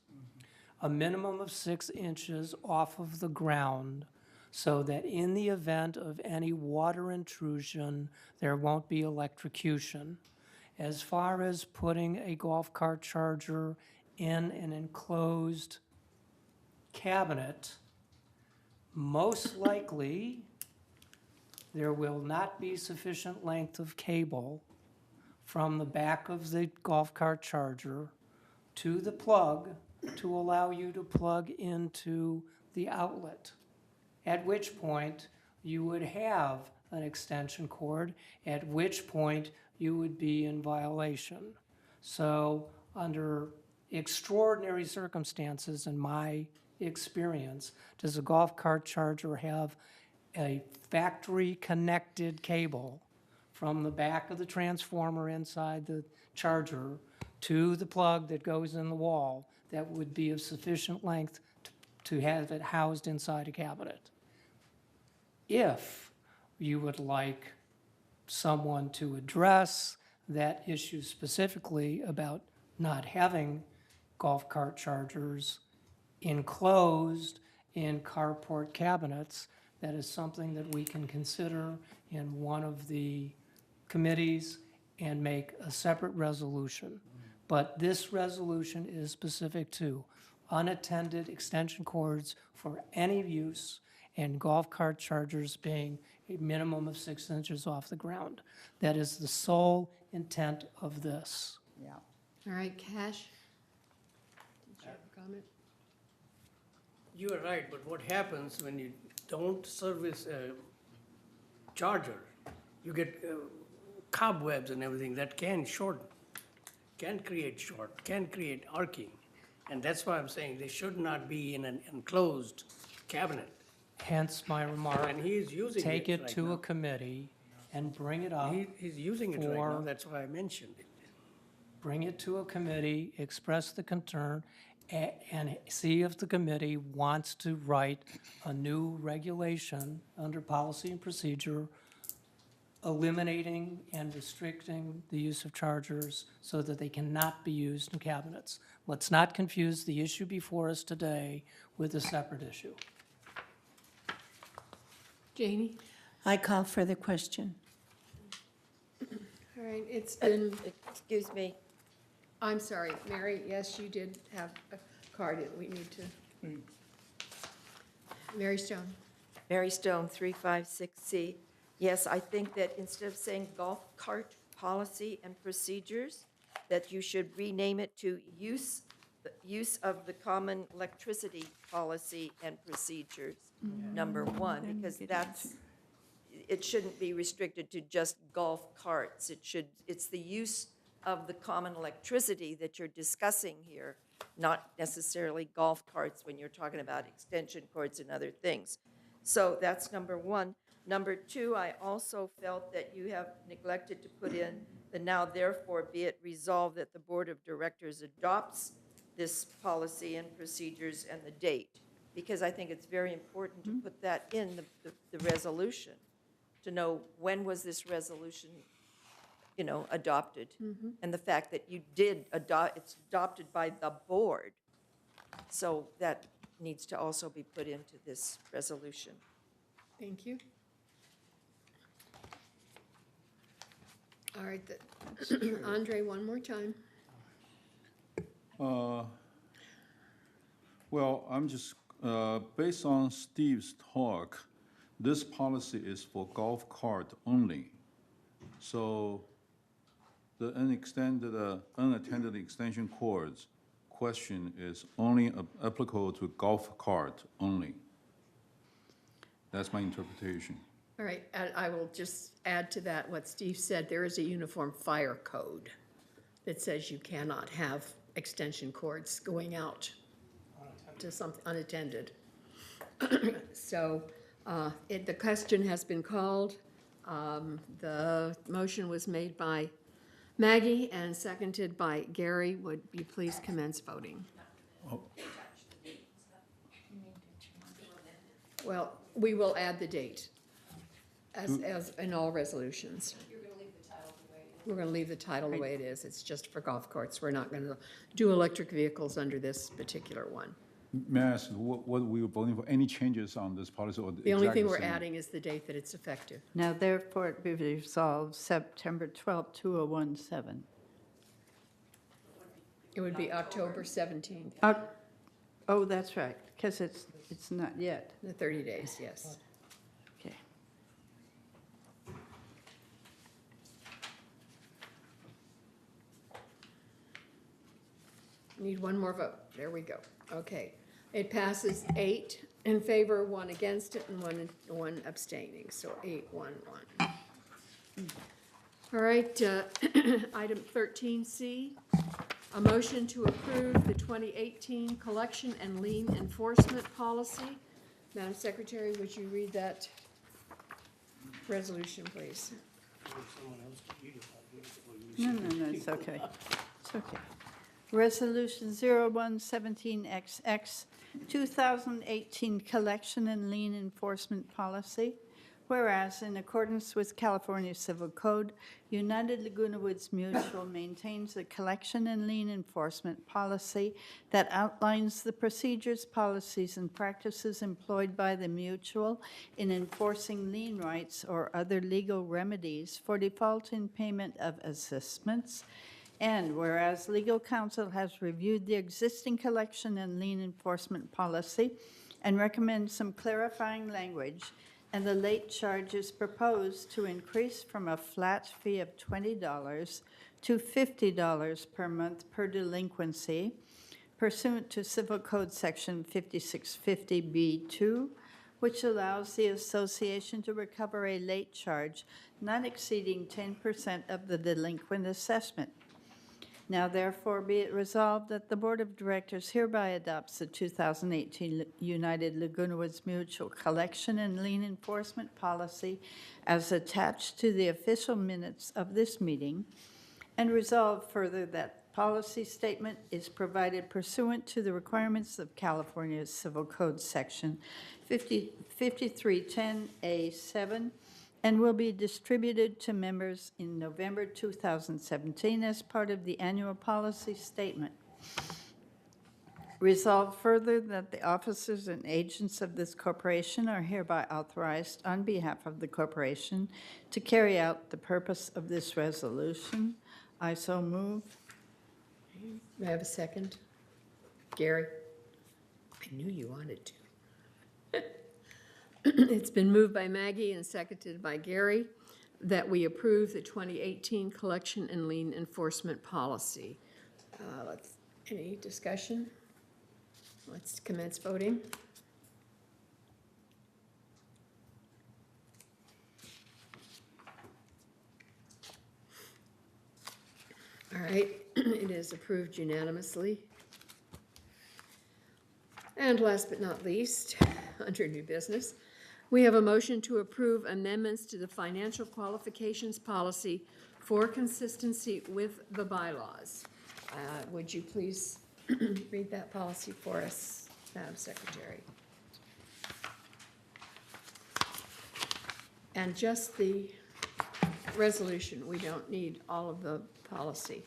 a minimum of 6 inches off of the ground so that in the event of any water intrusion, there won't be electrocution. As far as putting a golf cart charger in an enclosed cabinet, most likely there will not be sufficient length of cable from the back of the golf cart charger to the plug to allow you to plug into the outlet, at which point you would have an extension cord, at which point you would be in violation. So under extraordinary circumstances, in my experience, does a golf cart charger have a factory-connected cable from the back of the transformer inside the charger to the plug that goes in the wall that would be of sufficient length to have it housed inside a cabinet? If you would like someone to address that issue specifically about not having golf cart chargers enclosed in carport cabinets, that is something that we can consider in one of the committees and make a separate resolution. But this resolution is specific to unattended extension cords for any use, and golf cart chargers being a minimum of 6 inches off the ground. That is the sole intent of this. Yeah. All right, Cash? Did you have a comment? You are right, but what happens when you don't service a charger? You get cobwebs and everything that can shorten, can create arcing. And that's why I'm saying they should not be in an enclosed cabinet. Hence my remark. And he's using it Take it right to now. a committee and bring it up. He's using it right now, for- that's why I mentioned it. Bring it to a committee, express the concern, and see if the committee wants to write a new regulation under policy and procedure eliminating and restricting the use of chargers so that they cannot be used in cabinets. Let's not confuse the issue before us today with a separate issue. Janie? I call for the question. All right, it's been, Excuse me, I'm sorry, Mary, yes, you did have a card that we need to. Mary Stone? Mary Stone, 356C. Yes, I think that instead of saying golf cart policy and procedures, that you should rename it to use of the common electricity policy and procedures, number one, because it shouldn't be restricted to just golf carts. It's the use of the common electricity that you're discussing here, not necessarily golf carts when you're talking about extension cords and other things. So that's number one. Number two, I also felt that you have neglected to put in the now therefore be it resolved that the Board of Directors adopts this policy and procedures and the date, because I think it's very important to put that in the resolution, to know when was this resolution, adopted. And the fact that you did adopt, it's adopted by the board. So that needs to also be put into this resolution. Thank you. All right, Andre, one more time. Well, I'm just, based on Steve's talk, this policy is for golf cart only. So the unattended extension cords question is only applicable to golf cart only. That's my interpretation. All right, and I will just add to that what Steve said. There is a uniform fire code that says you cannot have extension cords going out to something unattended. So the question has been called. The motion was made by Maggie and seconded by Gary. Would you please commence voting? Well, we will add the date, as in all resolutions. We're going to leave the title the way it is. It's just for golf carts. We're not going to do electric vehicles under this particular one. May I ask what we were voting for? Any changes on this policy or The only thing we're same? adding is the date that it's effective. Now therefore it be resolved September 12, 2017. It would be October 17th, Oh, that's right, because it's not yet. the 30 days, yes. Okay. Need one more vote. There we go. Okay. It passes 8 in favor, 1 against it, and one abstaining. So 8-1-1. All right, item 13C, a motion to approve the 2018 collection and lien enforcement policy. Madam Secretary, would you read that resolution, please? No, it's okay. It's okay. Resolution 0117XX, 2018 Collection and Lien Enforcement Policy. Whereas, in accordance with California Civil Code, United Laguna Woods Mutual maintains a collection and lien enforcement policy that outlines the procedures, policies, and practices employed by the mutual in enforcing lien rights or other legal remedies for default in payment of assessments. And whereas legal counsel has reviewed the existing collection and lien enforcement policy and recommend some clarifying language, and the late charge is proposed to increase from a flat fee of $20 to $50 per month per delinquency pursuant to Civil Code Section 5650B2, which allows the association to recover a late charge not exceeding 10% of the delinquent assessment. Now therefore be it resolved that the Board of Directors hereby adopts the 2018 United Laguna Woods Mutual Collection and Lien Enforcement Policy as attached to the official minutes of this meeting, and resolve further that policy statement is provided pursuant to the requirements of California's Civil Code Section 5310A7 and will be distributed to members in November 2017 as part of the annual policy statement. Resolve further that the officers and agents of this corporation are hereby authorized on behalf of the corporation to carry out the purpose of this resolution. I so move. May I have a second? Gary? I knew you wanted to. It's been moved by Maggie and seconded by Gary that we approve the 2018 Collection and Lien Enforcement Policy. Any discussion? Let's commence voting. All right, it is approved unanimously. And last but not least, under new business, we have a motion to approve amendments to the financial qualifications policy for consistency with the bylaws. Would you please read that policy for us, Madam Secretary? And just the resolution, we don't need all of the policy.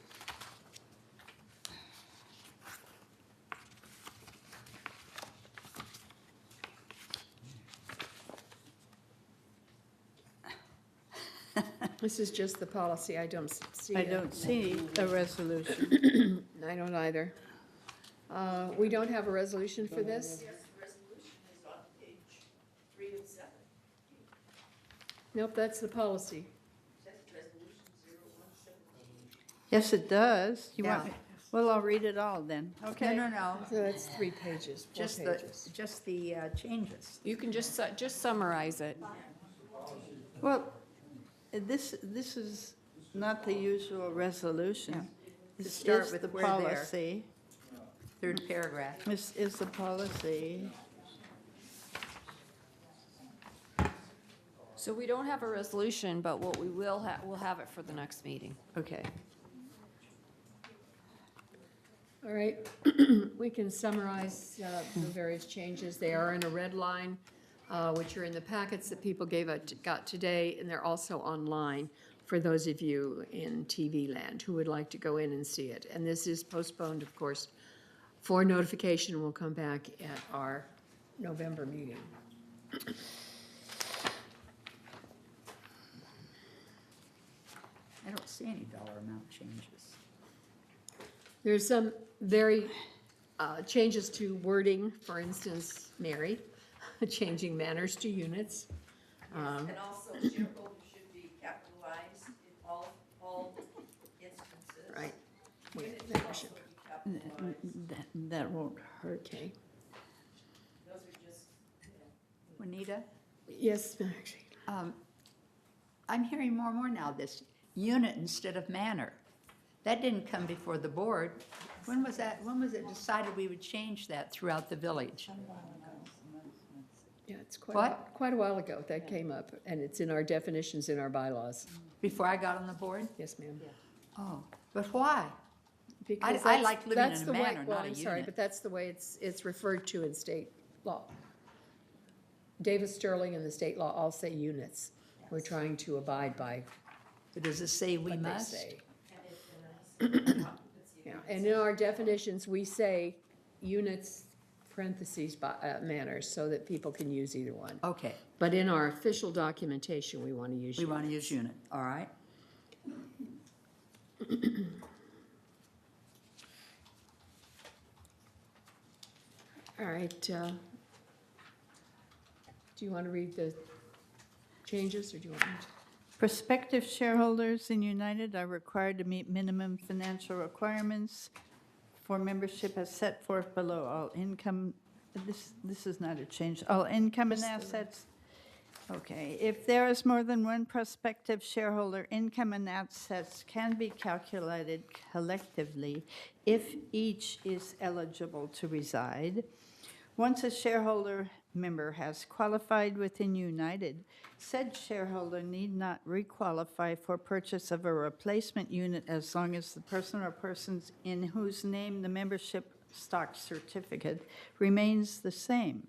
This is just the policy. I don't see. I it. don't see a resolution. I don't either. We don't have a resolution for this? Yes, the resolution is on page 3 of 7. Nope, that's the policy. Says resolution 0117. Yes, it does. You Yeah. want, well, I'll read it all then. Okay. No. So that's 3 pages, 4 Just pages. the changes. You can just summarize it. Well, this is not the usual resolution. To This start is with, the we're there. policy. Third paragraph. This is the policy. So we don't have a resolution, but what we will have, we'll have it for the next meeting. Okay. All right, we can summarize the various changes. They are in a red line, which are in the packets that people got today, and they're also online for those of you in TV land who would like to go in and see it. And this is postponed, of course, for notification. We'll come back at our November meeting. I don't see any dollar amount changes. There's some very changes to wording, for instance, Mary, changing manners to units. And also shareholders should be capitalized in all instances. Right. Units Maybe should I should- also be capitalized. That won't hurt. Okay. Those are just, Juanita? Yes, actually. I'm hearing more and more now this unit instead of manor. That didn't come before the board. When was that, when was it decided we would change that throughout the village? Yeah, it's What? quite a while ago that came up, and it's in our definitions in our bylaws. Before I got on the board? Yes, ma'am. Oh, but why? Because I that's- like living that's in a the way- manor, well, not a I'm sorry, unit. but that's the way it's referred to in state law. Davis Sterling and the state law all say units. We're trying to abide by But does it say we what they must? say. Yeah, and in our definitions, we say units, parentheses, manners, so that people can use either one. Okay, But in our official documentation, we want to use we units. want to use unit, all right? All right, Do you want to read the changes, or do you want me to? Prospective shareholders in United are required to meet minimum financial requirements for membership as set forth below. All income, this is not a change, all income and assets. Okay, if there is more than one prospective shareholder, income and assets can be calculated collectively if each is eligible to reside. Once a shareholder member has qualified within United, said shareholder need not requalify for purchase of a replacement unit as long as the person or persons in whose name the membership stock certificate remains the same.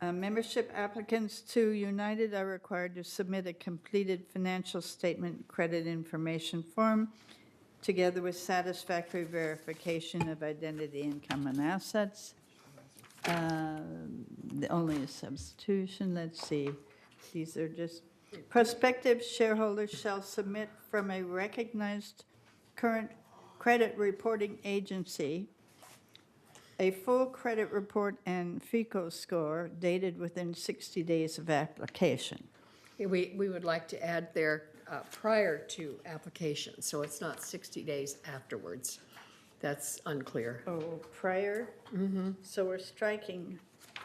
Membership applicants to United are required to submit a completed financial statement credit information form together with satisfactory verification of identity, income, and assets. The only substitution, let's see, these are just, prospective shareholders shall submit from a recognized current credit reporting agency a full credit report and FICO score dated within 60 days of application. We would like to add there prior to application, so it's not 60 days afterwards. That's unclear. Oh, prior? Mm-hmm. So we're striking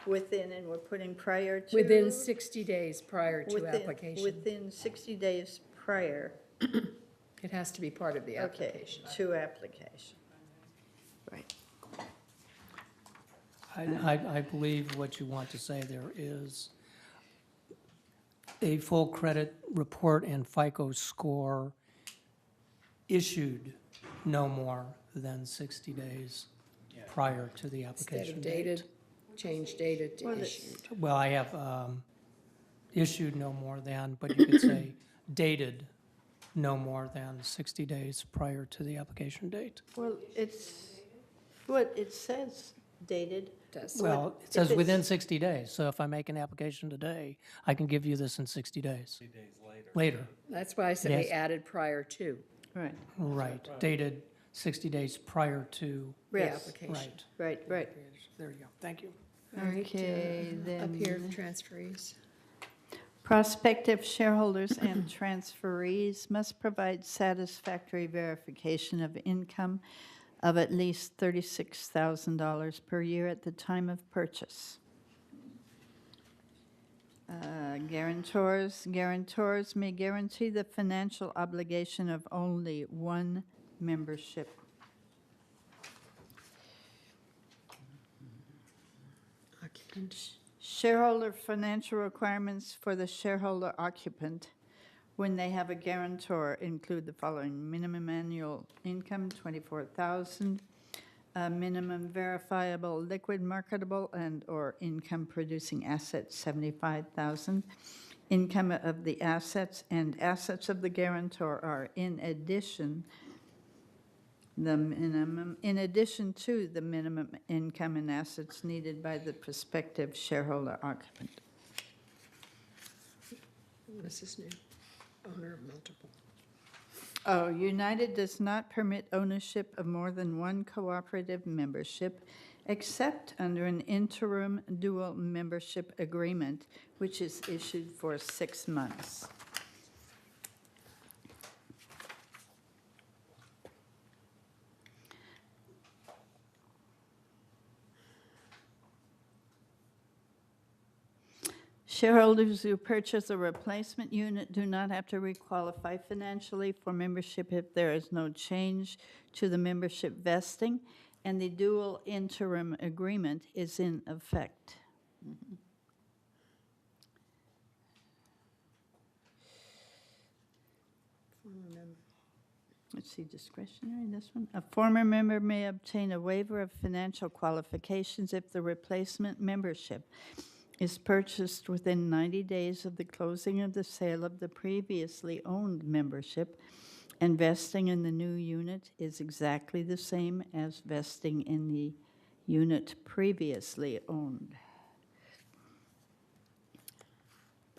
within and we're putting prior to? Within 60 days prior to Within- application. Within 60 days prior. It has to be part of the application. Okay, to application. Right. I believe what you want to say there is a full credit report and FICO score issued no more than 60 days prior to the Instead application of date. dated, change dated to Well, issued. Well, I have issued no more than, but you could say dated no more than 60 days prior to the application date. Well, it says dated. Well, it says within 60 days, so if I make an application today, I can give you this in 60 days. Later. That's why I said we Yes. added prior to. Right. Right, dated 60 days prior to. The Yes. application. Right. There you go, thank you. All right, Okay, Up here, then. transferees. Prospective shareholders and transferees must provide satisfactory verification of income of at least $36,000 per year at the time of purchase. Guarantors may guarantee the financial obligation of only one membership. Shareholder financial requirements for the shareholder occupant when they have a guarantor include the following: minimum annual income, 24,000, minimum verifiable liquid marketable and/or income producing assets, 75,000. Income of the assets and assets of the guarantor are in addition to the minimum income and assets needed by the prospective shareholder occupant. This is new. Owner of multiple. Oh, United does not permit ownership of more than one cooperative membership except under an interim dual membership agreement, which is issued for 6 months. Shareholders who purchase a replacement unit do not have to requalify financially for membership if there is no change to the membership vesting and the dual interim agreement is in effect. Let's see, discretionary, this one. A former member may obtain a waiver of financial qualifications if the replacement membership is purchased within 90 days of the closing of the sale of the previously owned membership, and vesting in the new unit is exactly the same as vesting in the unit previously owned.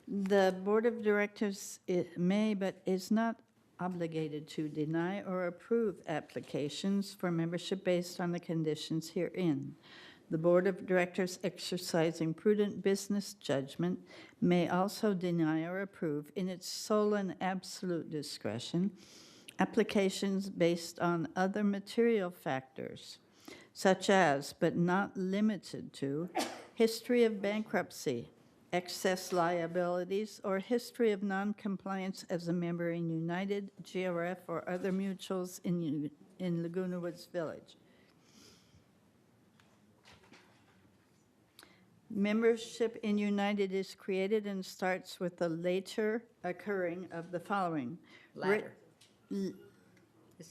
The Board of Directors may but is not obligated to deny or approve applications for membership based on the conditions herein. The Board of Directors, exercising prudent business judgment, may also deny or approve, in its sole and absolute discretion, applications based on other material factors, such as, but not limited to, history of bankruptcy, excess liabilities, or history of noncompliance as a member in United, GRF, or other mutuals in Laguna Woods Village. Membership in United is created and starts with the later occurring of the following. Latter. Isn't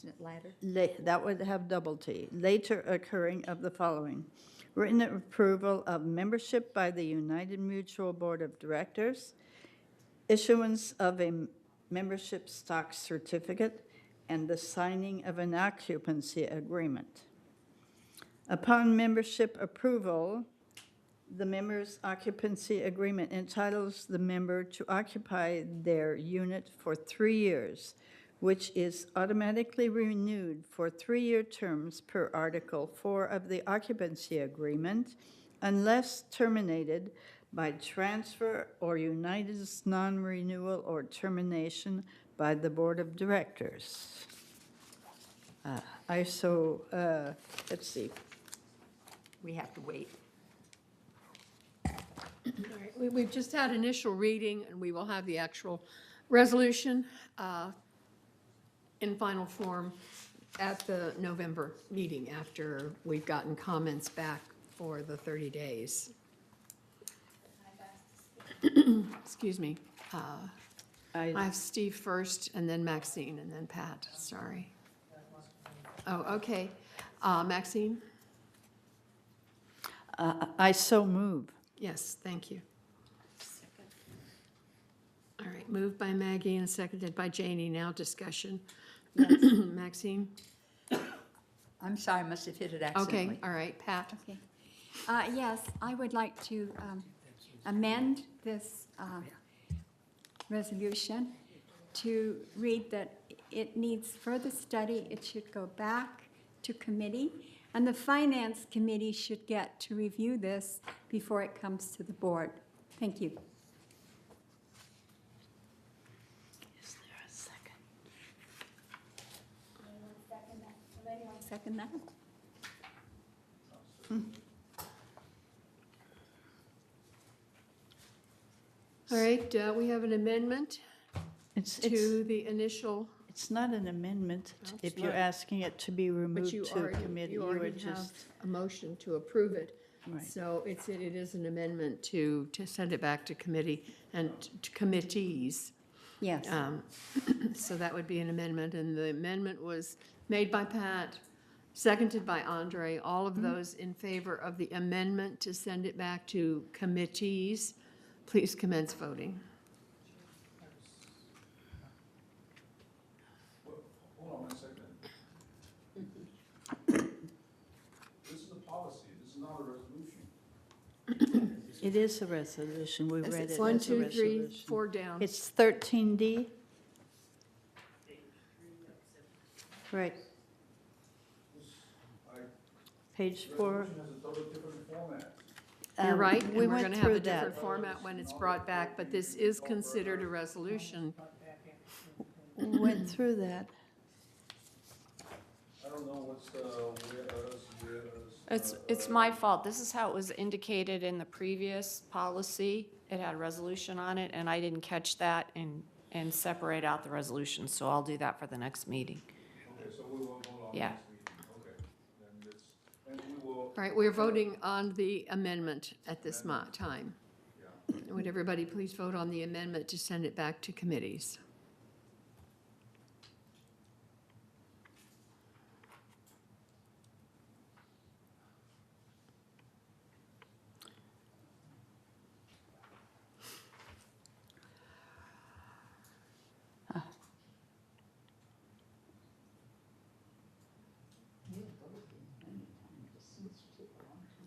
it latter? That would have double T. Later occurring of the following. Written approval of membership by the United Mutual Board of Directors, issuance of a membership stock certificate, and the signing of an occupancy agreement. Upon membership approval, the member's occupancy agreement entitles the member to occupy their unit for 3 years, which is automatically renewed for 3-year terms per Article 4 of the occupancy agreement, unless terminated by transfer or United's non-renewal or termination by the Board of Directors. Let's see. We have to wait. All right, we've just had initial reading, and we will have the actual resolution in final form at the November meeting after we've gotten comments back for the 30 days. Excuse me. I have Steve first, and then Maxine, and then Pat, sorry. Oh, okay. Maxine? I so move. Yes, thank you. All right, moved by Maggie and seconded by Janie. Now discussion. Maxine? I'm sorry, I must have hit it accidentally. Okay, all right, Pat? Okay. Yes, I would like to amend this resolution to read that it needs further study. It should go back to committee, and the Finance Committee should get to review this before it comes to the board. Thank you. Is there a second? Will anyone second that? All right, we have an amendment It's to the initial, It's not an amendment No, if it's you're not. asking it to be but removed you to already, committee. you You were already have just, a motion to approve it. Right. So it is an amendment to send it back to committee and to committees. Yes. So that would be an amendment, and the amendment was made by Pat, seconded by Andre. All of those in favor of the amendment to send it back to committees, please commence voting. Hold on one second. This is a policy, this is not a resolution. it is a resolution. We Yes, read it's it 1, as a 2, 3, resolution. 4 down. It's 13D? Right. Page 4. Resolution has a totally different format. You're right, and we we're went going to have a through that. different format when it's brought back, but this is considered a resolution. We went through that. I don't know what's the, whereas. It's my fault. This is how it was indicated in the previous policy. It had a resolution on it, and I didn't catch that and separate out the resolution, so I'll do that for the next meeting. Okay, so we will vote on Yeah. next meeting, okay. Then it's, and we will. All right, we're voting on the amendment at this time. Would everybody please vote on the amendment to send it back to committees?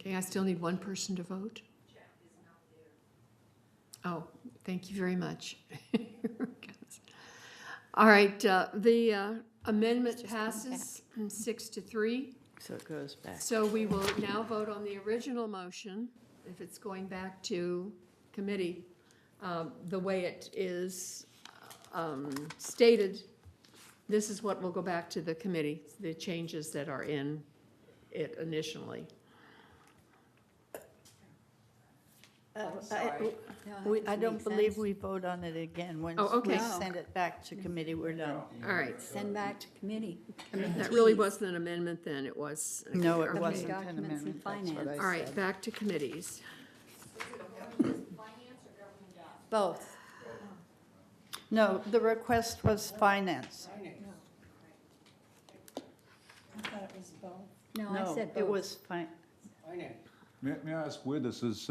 Okay, I still need one person to vote. Oh, thank you very much. All right, the amendment passes 6-3. So it goes back. So we will now vote on the original motion, if it's going back to committee, the way it is stated. This is what will go back to the committee, the changes that are in it initially. I don't believe we vote on it again. Once Oh, okay. we send it back to committee, we're done. All right. Send back to committee. That really wasn't an amendment then, it was. No, it Okay. wasn't an Documents and amendment. That's what I finance. All right, said. back to committees. Both. No, the request was finance. I thought it was both. No, I said It both. was Finance. May I ask where does this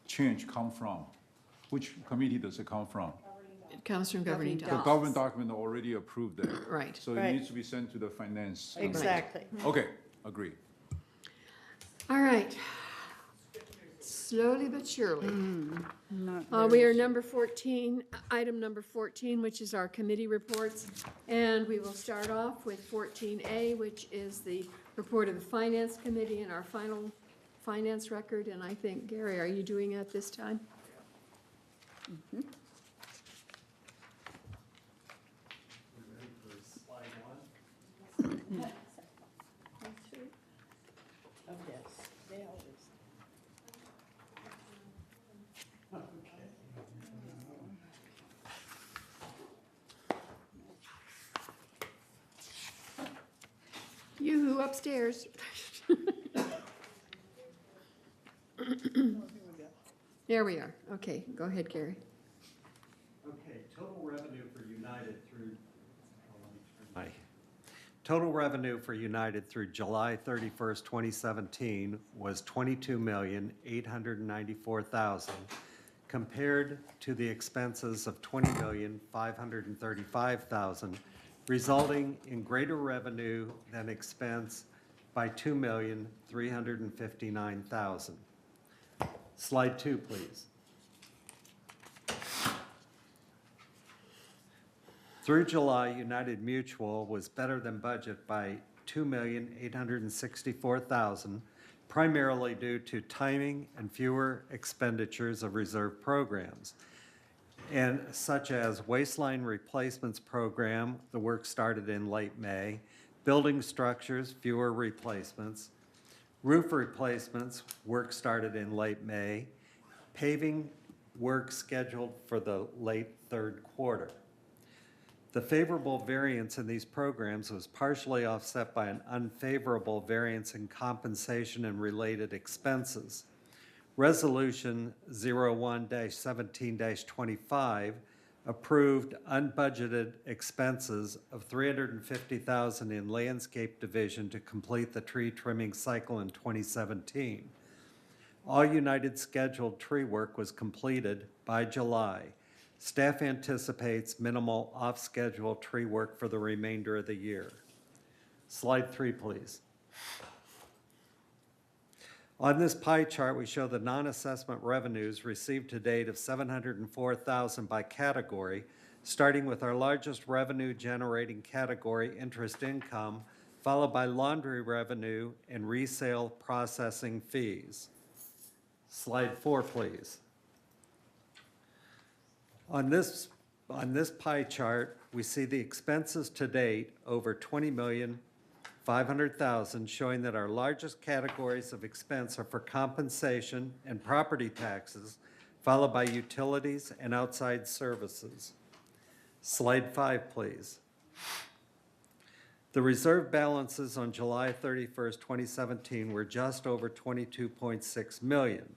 change come from? Which committee does it come from? It comes from governing The documents. government document already approved it. Right. So it Right. needs to be sent to the finance. committee. Exactly. Okay, agreed. All right. Slowly but surely. Not We are number 14, item number 14, which is our committee reports. And we will start off with 14A, which is the report of the Finance Committee and our final finance record. And I think, Gary, are you doing it this time? Yoo-hoo, upstairs. There we are. Okay, go ahead, Gary. Okay, total revenue for United through, total revenue for United through July 31st, 2017 was $22,894,000 compared to the expenses of $20,535,000, resulting in greater revenue than expense by $2,359,000. Slide 2, please. Through July, United Mutual was better than budget by $2,864,000, primarily due to timing and fewer expenditures of reserve programs, and such as waistline replacements program, the work started in late May, building structures, fewer replacements, roof replacements, work started in late May, paving work scheduled for the late third quarter. The favorable variance in these programs was partially offset by an unfavorable variance in compensation and related expenses. Resolution 01-17-25 approved unbudgeted expenses of $350,000 in landscape division to complete the tree trimming cycle in 2017. All United scheduled tree work was completed by July. Staff anticipates minimal off-schedule tree work for the remainder of the year. Slide 3, please. On this pie chart, we show the non-assessment revenues received to date of $704,000 by category, starting with our largest revenue-generating category, interest income, followed by laundry revenue and resale processing fees. Slide 4, please. On this pie chart, we see the expenses to date over $20,500,000, showing that our largest categories of expense are for compensation and property taxes, followed by utilities and outside services. Slide 5, please. The reserve balances on July 31st, 2017 were just over $22.6 million.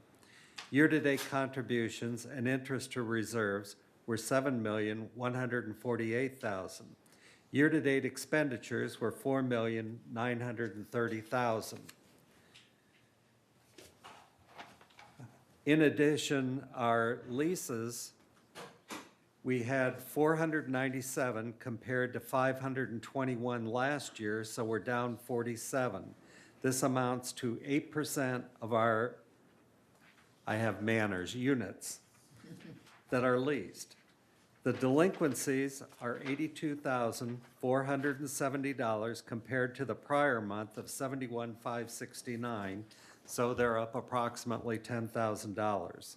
Year-to-date contributions and interest to reserves were $7,148,000. Year-to-date expenditures were $4,930,000. In addition, our leases, we had 497 compared to 521 last year, so we're down 47. This amounts to 8% of our, I have manners, units that are leased. The delinquencies are $82,470 compared to the prior month of $71,569, so they're up approximately $10,000.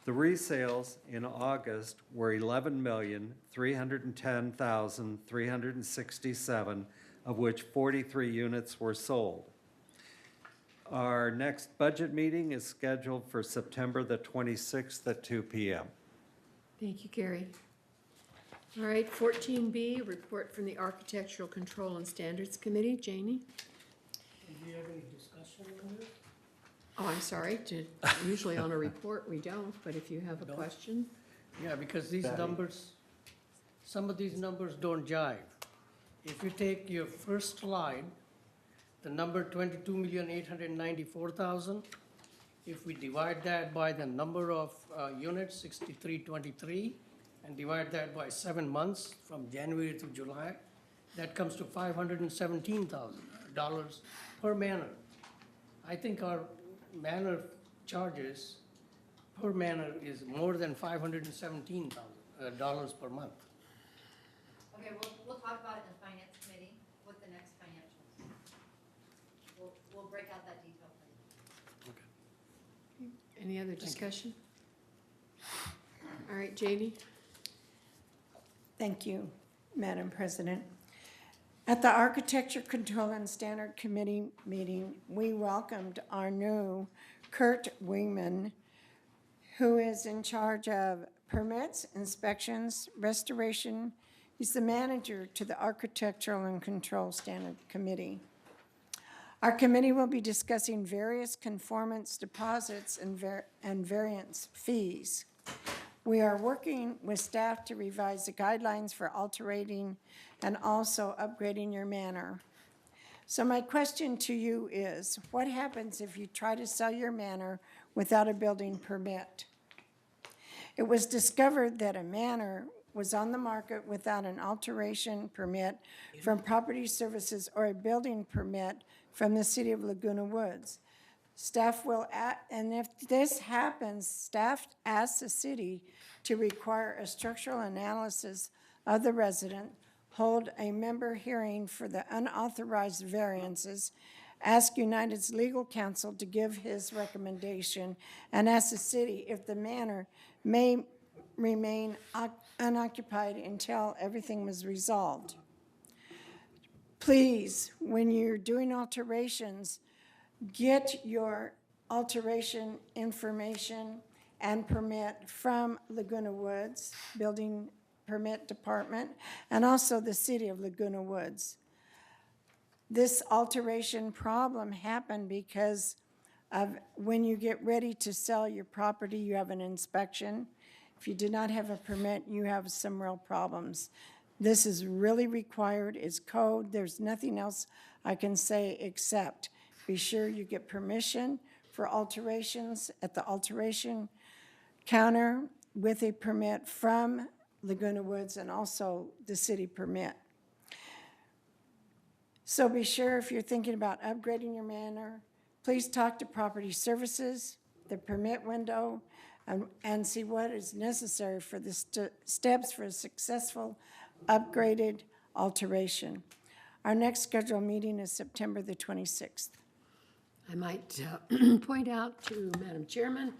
The resales in August were $11,310,367, of which 43 units were sold. Our next budget meeting is scheduled for September the 26th at 2 p.m. Thank you, Gary. All right, 14B, report from the Architectural Control and Standards Committee. Janie? Do you have any discussion on this? Oh, I'm sorry, usually on a report we don't, but if you have a question. Yeah, because these numbers, some of these numbers don't jive. If you take your first slide, the number 22,894,000, if we divide that by the number of units, 6323, and divide that by 7 months from January to July, that comes to $517,000 per manor. I think our manor charges per manor is more than $517,000 per month. Okay, we'll talk about it in the finance committee with the next financials. We'll break out that detail for you. Any other discussion? All right, Janie? Thank you, Madam President. At the Architecture Control and Standard Committee meeting, we welcomed our new Kurt Wingman, who is in charge of permits, inspections, restoration. He's the manager to the Architectural and Control Standard Committee. Our committee will be discussing various conformance deposits and variance fees. We are working with staff to revise the guidelines for altering and also upgrading your manor. So my question to you is, what happens if you try to sell your manor without a building permit? It was discovered that a manor was on the market without an alteration permit from Property Services or a building permit from the City of Laguna Woods. Staff will, and if this happens, staff asks the city to require a structural analysis of the resident, hold a member hearing for the unauthorized variances, ask United's legal counsel to give his recommendation, and ask the city if the manor may remain unoccupied until everything was resolved. Please, when you're doing alterations, get your alteration information and permit from Laguna Woods Building Permit Department and also the City of Laguna Woods. This alteration problem happened because of when you get ready to sell your property, you have an inspection. If you did not have a permit, you have some real problems. This is really required, it's code, there's nothing else I can say except be sure you get permission for alterations at the alteration counter with a permit from Laguna Woods and also the city permit. So be sure if you're thinking about upgrading your manor, please talk to Property Services, the permit window, and see what is necessary for the steps for a successful upgraded alteration. Our next scheduled meeting is September the 26th. I might point out to Madam Chairman,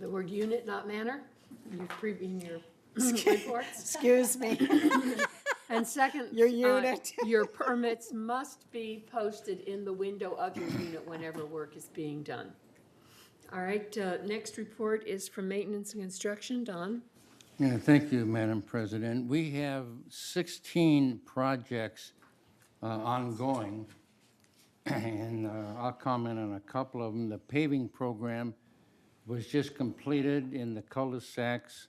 the word unit, not manor, in your reports. Excuse me. And second, Your unit. Your permits must be posted in the window of your unit whenever work is being done. All right, next report is from Maintenance and Construction. Don? Yeah, thank you, Madam President. We have 16 projects ongoing, and I'll comment on a couple of them. The paving program was just completed in the cul-de-sacs,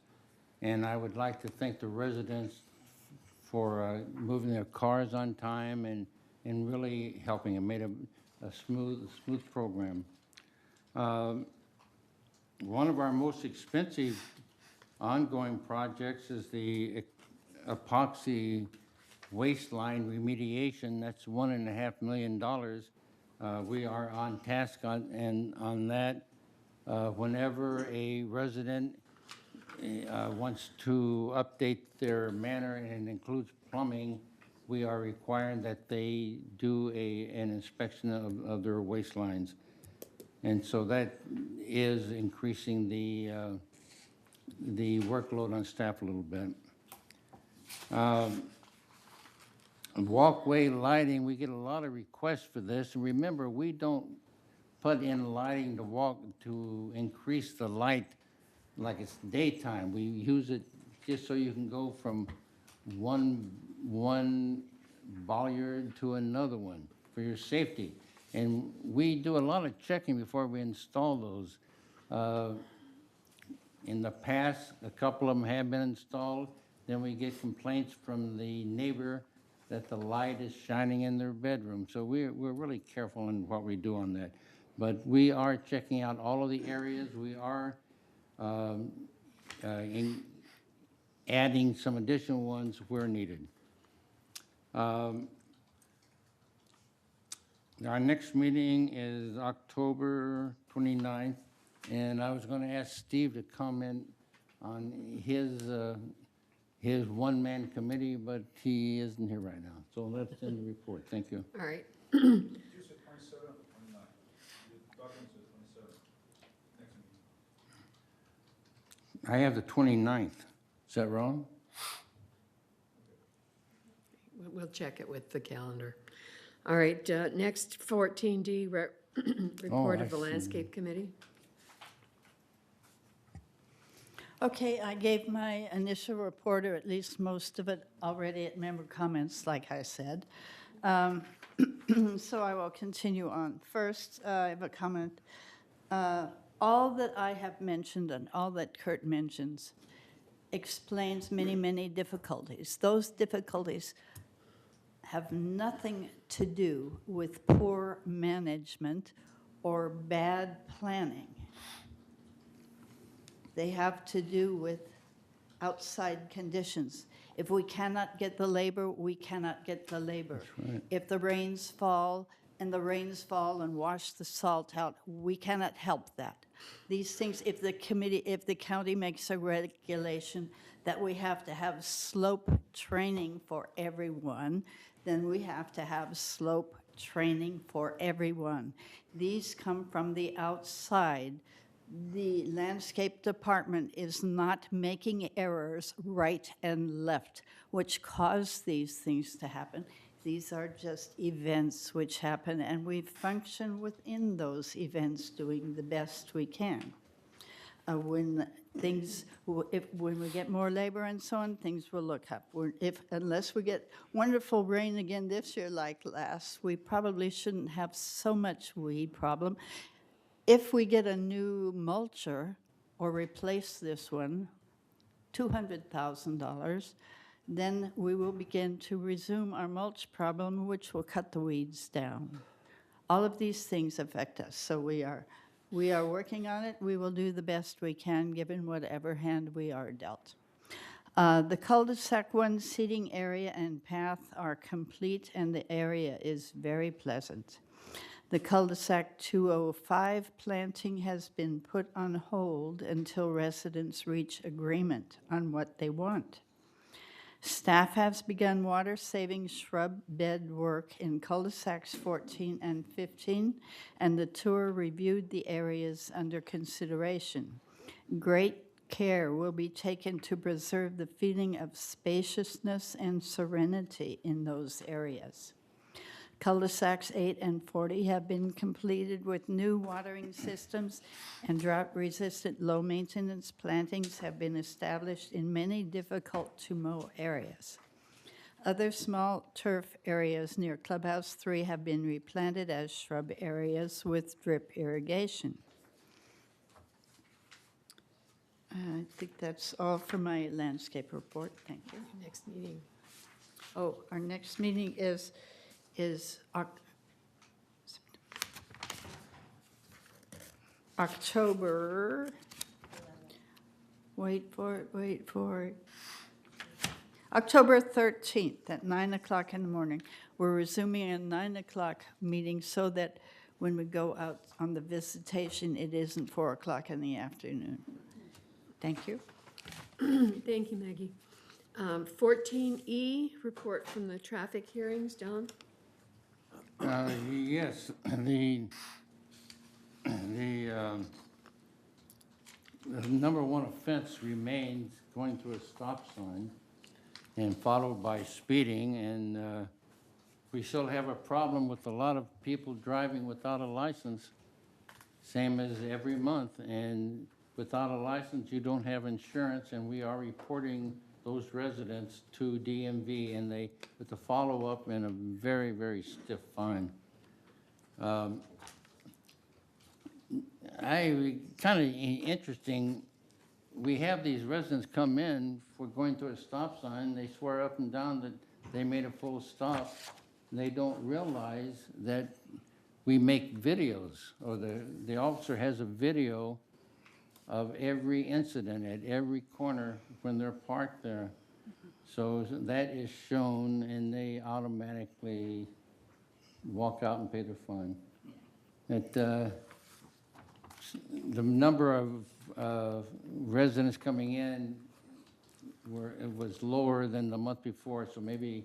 and I would like to thank the residents for moving their cars on time and really helping. It made a smooth program. One of our most expensive ongoing projects is the epoxy waistline remediation. That's $1.5 million. We are on task on that. Whenever a resident wants to update their manor and includes plumbing, we are requiring that they do an inspection of their waste lines. And so that is increasing the workload on staff a little bit. Walkway lighting, we get a lot of requests for this. And remember, we don't put in lighting to increase the light like it's daytime. We use it just so you can go from one bollard to another one for your safety. And we do a lot of checking before we install those. In the past, a couple of them have been installed. Then we get complaints from the neighbor that the light is shining in their bedroom. So we're really careful in what we do on that. But we are checking out all of the areas. We are adding some additional ones where needed. Our next meeting is October 29th, and I was going to ask Steve to comment on his one-man committee, but he isn't here right now. So that's in the report. Thank you. All right. You said 27 or 29? The document says 27. Next meeting. I have the 29th. Is that wrong? We'll check it with the calendar. All right, next 14D, report I of the see. Landscape Committee. Okay, I gave my initial report, or at least most of it, already at member comments, like I said. So I will continue on. First, I have a comment. All that I have mentioned and all that Kurt mentions explains many, many difficulties. Those difficulties have nothing to do with poor management or bad planning. They have to do with outside conditions. If we cannot get the labor, we cannot get the labor. That's right. If the rains fall and wash the salt out, we cannot help that. These things, if the county makes a regulation that we have to have slope training for everyone, then we have to have slope training for everyone. These come from the outside. The landscape department is not making errors right and left, which cause these things to happen. These are just events which happen, and we function within those events doing the best we can. When we get more labor and so on, things will look up. Unless we get wonderful rain again this year like last, we probably shouldn't have so much weed problem. If we get a new mulcher or replace this one, $200,000, then we will begin to resume our mulch problem, which will cut the weeds down. All of these things affect us, so we are working on it. We will do the best we can, given whatever hand we are dealt. The cul-de-sac 1 seating area and path are complete, and the area is very pleasant. The cul-de-sac 205 planting has been put on hold until residents reach agreement on what they want. Staff has begun water-saving shrub bed work in cul-de-sacs 14 and 15, and the tour reviewed the areas under consideration. Great care will be taken to preserve the feeling of spaciousness and serenity in those areas. Cul-de-sacs 8 and 40 have been completed with new watering systems, and drought-resistant low-maintenance plantings have been established in many difficult-to-mow areas. Other small turf areas near Clubhouse 3 have been replanted as shrub areas with drip irrigation. I think that's all for my landscape report. Thank you. Next meeting. Oh, our next meeting is October, wait for it, October 13th at 9 o'clock in the morning. We're resuming a 9 o'clock meeting so that when we go out on the visitation, it isn't 4 o'clock in the afternoon. Thank you. Thank you, Maggie. 14E, report from the traffic hearings. Don? Yes, the number one offense remains going through a stop sign and followed by speeding. And we still have a problem with a lot of people driving without a license, same as every month. And without a license, you don't have insurance, and we are reporting those residents to DMV, and they, with a follow-up and a very, very stiff fine. Kind of interesting, we have these residents come in for going through a stop sign, they swear up and down that they made a full stop, and they don't realize that we make videos, or the officer has a video of every incident at every corner when they're parked there. So that is shown, and they automatically walk out and pay their fine. The number of residents coming in it was lower than the month before, so maybe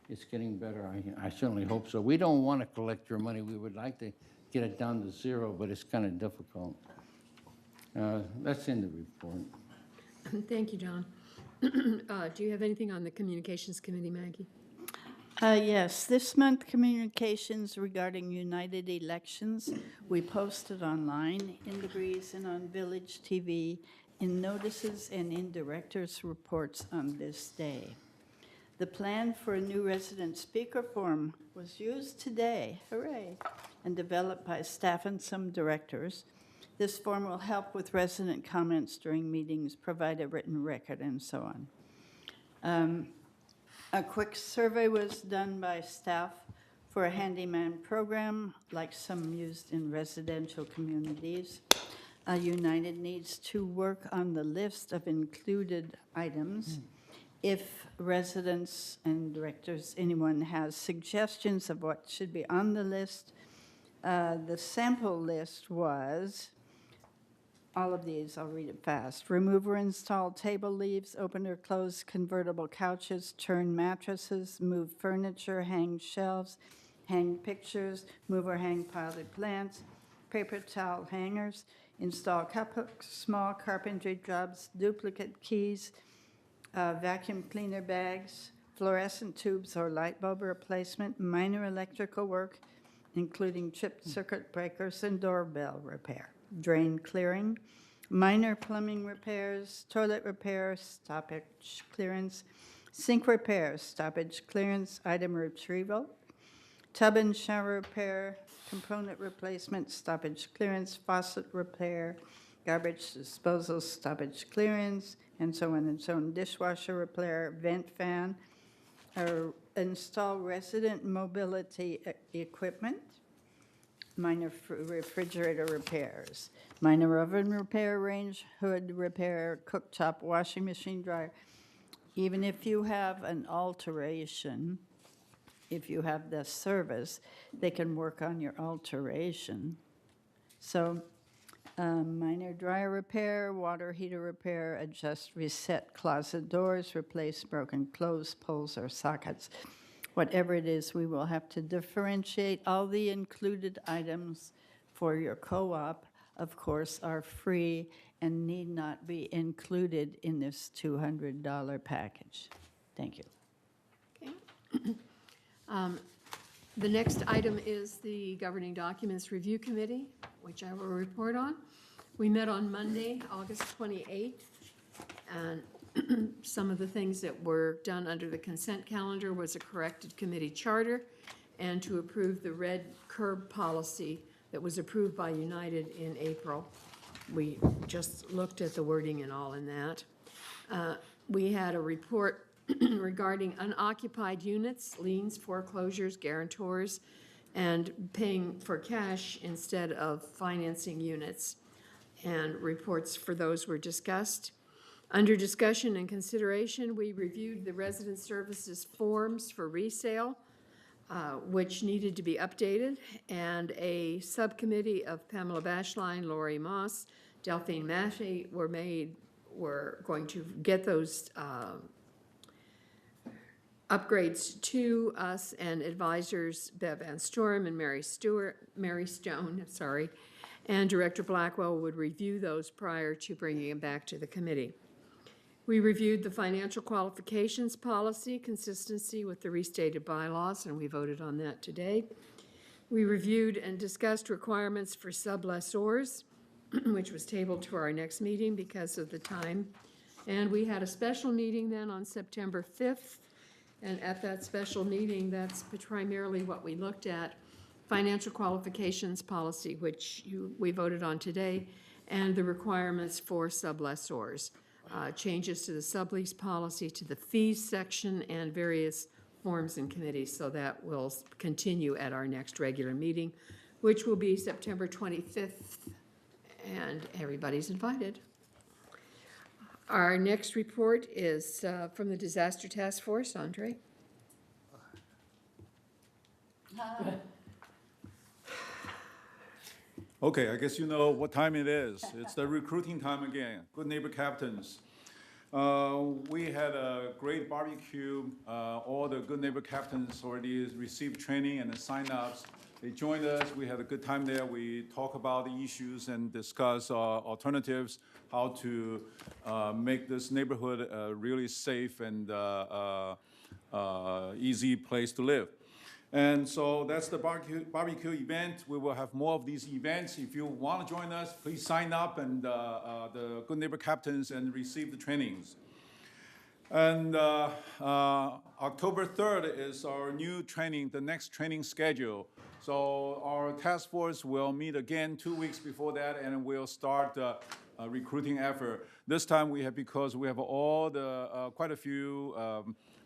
it's getting better. I certainly hope so. We don't want to collect your money. We would like to get it down to zero, but it's kind of difficult. That's in the report. Thank you, John. Do you have anything on the Communications Committee, Maggie? Yes, this month communications regarding United Elections, we posted online in the Breeze and on Village TV, in notices and in directors' reports on this day. The plan for a new resident speaker form was used today, hooray, and developed by staff and some directors. This form will help with resident comments during meetings, provide a written record, and so on. A quick survey was done by staff for a handyman program, like some used in residential communities. United needs to work on the list of included items. If residents and directors, anyone has suggestions of what should be on the list, the sample list was all of these. I'll read it fast. Remove or install table leaves, open or close convertible couches, turn mattresses, move furniture, hang shelves, hang pictures, move or hang potted plants, paper towel hangers, install small carpentry jobs, duplicate keys, vacuum cleaner bags, fluorescent tubes or light bulb replacement, minor electrical work, including chipped circuit breakers and doorbell repair, drain clearing, minor plumbing repairs, toilet repair, stoppage clearance, sink repair, stoppage clearance, item retrieval, tub and shower repair, component replacement, stoppage clearance, faucet repair, garbage disposal, stoppage clearance, and so on and so on, dishwasher repair, vent fan, or install resident mobility equipment, minor refrigerator repairs, minor oven repair, range hood repair, cooktop, washing machine, dryer. Even if you have an alteration, if you have the service, they can work on your alteration. So minor dryer repair, water heater repair, adjust, reset closet doors, replace broken clothes poles or sockets. Whatever it is, we will have to differentiate. All the included items for your co-op, of course, are free and need not be included in this $200 package. Thank you. Okay. The next item is the Governing Documents Review Committee, which I will report on. We met on Monday, August 28th, and some of the things that were done under the consent calendar was a corrected committee charter and to approve the red curb policy that was approved by United in April. We just looked at the wording and all in that. We had a report regarding unoccupied units, liens, foreclosures, guarantors, and paying for cash instead of financing units. And reports for those were discussed. Under discussion and consideration, we reviewed the resident services forms for resale, which needed to be updated, and a subcommittee of Pamela Bashline, Lori Moss, Delphine Massey were made we're going to get those upgrades to us, and advisors Bev Van Storm and Mary Stone, and Director Blackwell would review those prior to bringing them back to the committee. We reviewed the financial qualifications policy, consistency with the restated bylaws, and we voted on that today. We reviewed and discussed requirements for sublessors, which was tabled to our next meeting because of the time. And we had a special meeting then on September 5th. And at that special meeting, that's primarily what we looked at: financial qualifications policy, which we voted on today, and the requirements for sublessors, changes to the sublease policy, to the fees section, and various forms and committees. So that will continue at our next regular meeting, which will be September 25th, and everybody's invited. Our next report is from the Disaster Task Force. Andre? Okay, I guess you know what time it is. It's the recruiting time again. Good Neighbor Captains. We had a great barbecue. All the Good Neighbor Captains already received training and the sign-ups. They joined us. We had a good time there. We talked about the issues and discuss alternatives, how to make this neighborhood a really safe and easy place to live. And so that's the barbecue event. We will have more of these events. If you want to join us, please sign up and the Good Neighbor Captains and receive the trainings. And October 3rd is our new training, the next training schedule. So our task force will meet again 2 weeks before that, and we'll start a recruiting effort. This time because we have all the, quite a few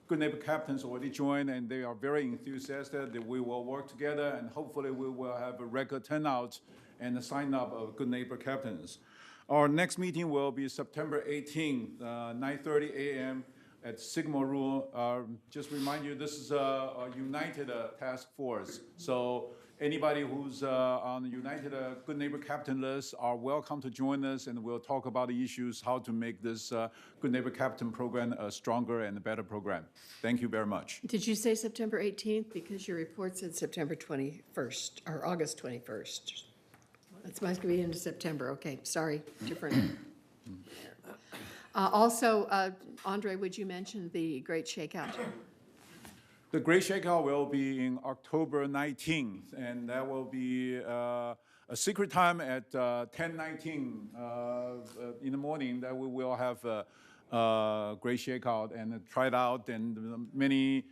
Good Neighbor Captains already joined, and they are very enthusiastic that we will work together, and hopefully we will have a record turnout and a sign up of Good Neighbor Captains. Our next meeting will be September 18th, 9:30 a.m. at Sigma Room. Just remind you, this is a United task force. So anybody who's on the United Good Neighbor Captain list are welcome to join us, and we'll talk about the issues, how to make this Good Neighbor Captain program a stronger and a better program. Thank you very much. Did you say September 18th? Because your report said September 21st, or August 21st. It's supposed to be into September. Okay, sorry, different. Also, Andre, would you mention the Great Shakeout? The Great Shakeout will be in October 19th, and that will be a secret time at 10:19 in the morning that we will have a Great Shakeout and try it out. And many,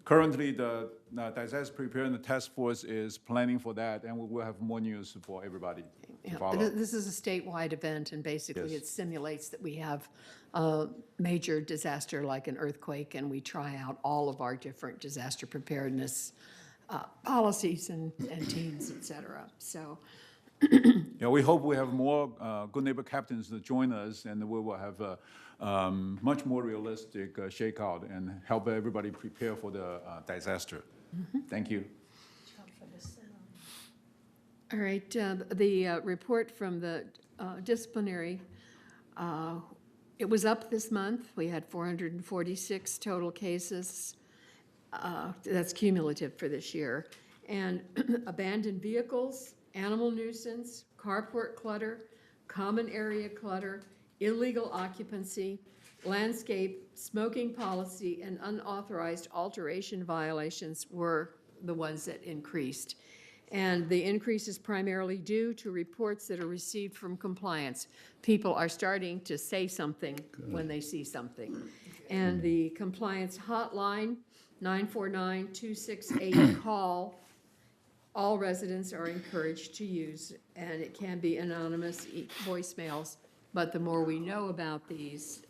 currently the Disaster Preparedness Task Force is planning for that, and we will have more news for everybody to follow. This is a statewide event, and basically Yes. it simulates that we have a major disaster like an earthquake, and we try out all of our different disaster preparedness policies and teams, et cetera. So Yeah, we hope we have more Good Neighbor Captains to join us, and we will have a much more realistic shakeout and help everybody prepare for the disaster. Thank you. all right, the report from the disciplinary, it was up this month. We had 446 total cases. That's cumulative for this year. And abandoned vehicles, animal nuisance, carport clutter, common area clutter, illegal occupancy, landscape, smoking policy, and unauthorized alteration violations were the ones that increased. And the increase is primarily due to reports that are received from compliance. People are starting to say something when they see something. And the compliance hotline, 949-268 call, all residents are encouraged to use, and it can be anonymous voicemails, but the more we know about these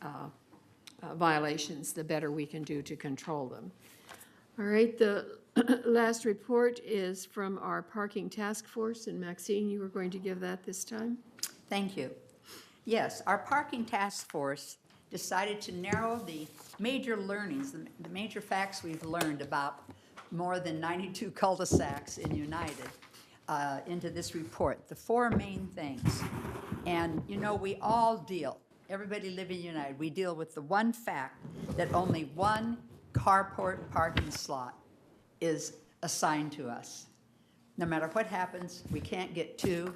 violations, the better we can do to control them. All right, the last report is from our parking task force, and Maxine, you were going to give that this time? Thank you. Yes, our parking task force decided to narrow the major learnings, the major facts we've learned about more than 92 cul-de-sacs in United into this report, the four main things. And, you know, we all deal, everybody living united, we deal with the one fact that only one carport parking slot is assigned to us. No matter what happens, we can't get two,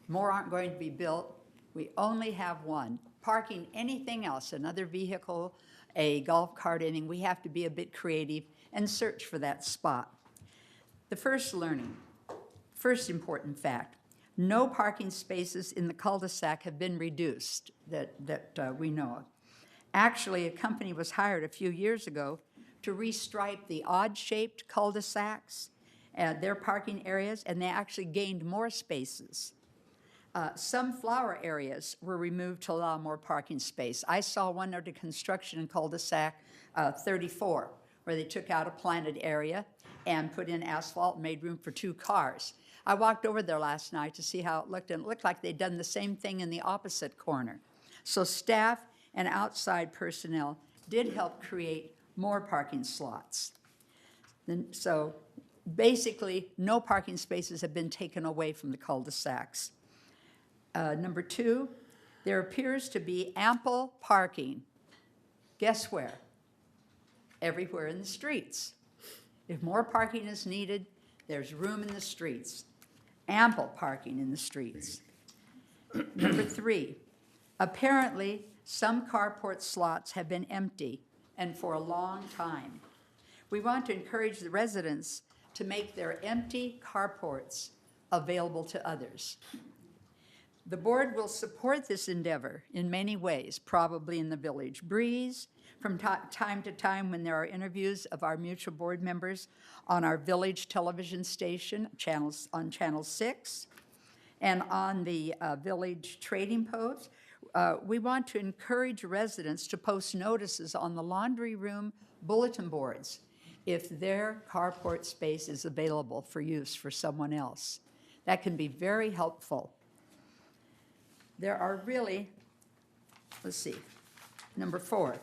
more aren't going to be built, we only have one. Parking anything else, another vehicle, a golf cart, anything, we have to be a bit creative and search for that spot. The first important fact, no parking spaces in the cul-de-sac have been reduced that we know of. Actually, a company was hired a few years ago to restripe the odd-shaped cul-de-sacs, their parking areas, and they actually gained more spaces. Some flower areas were removed to allow more parking space. I saw one under construction in cul-de-sac 34, where they took out a planted area and put in asphalt and made room for 2 cars. I walked over there last night to see how it looked, and it looked like they'd done the same thing in the opposite corner. So staff and outside personnel did help create more parking slots. So basically, no parking spaces have been taken away from the cul-de-sacs. Number 2, there appears to be ample parking. Guess where? Everywhere in the streets. If more parking is needed, there's room in the streets. Ample parking in the streets. Number 3, apparently some carport slots have been empty and for a long time. We want to encourage the residents to make their empty carports available to others. The board will support this endeavor in many ways, probably in the Village Breeze, from time to time when there are interviews of our mutual board members on our village television station, on Channel 6, and on the Village Trading Post. We want to encourage residents to post notices on the laundry room bulletin boards if their carport space is available for use for someone else. That can be very helpful. There are really, number 4,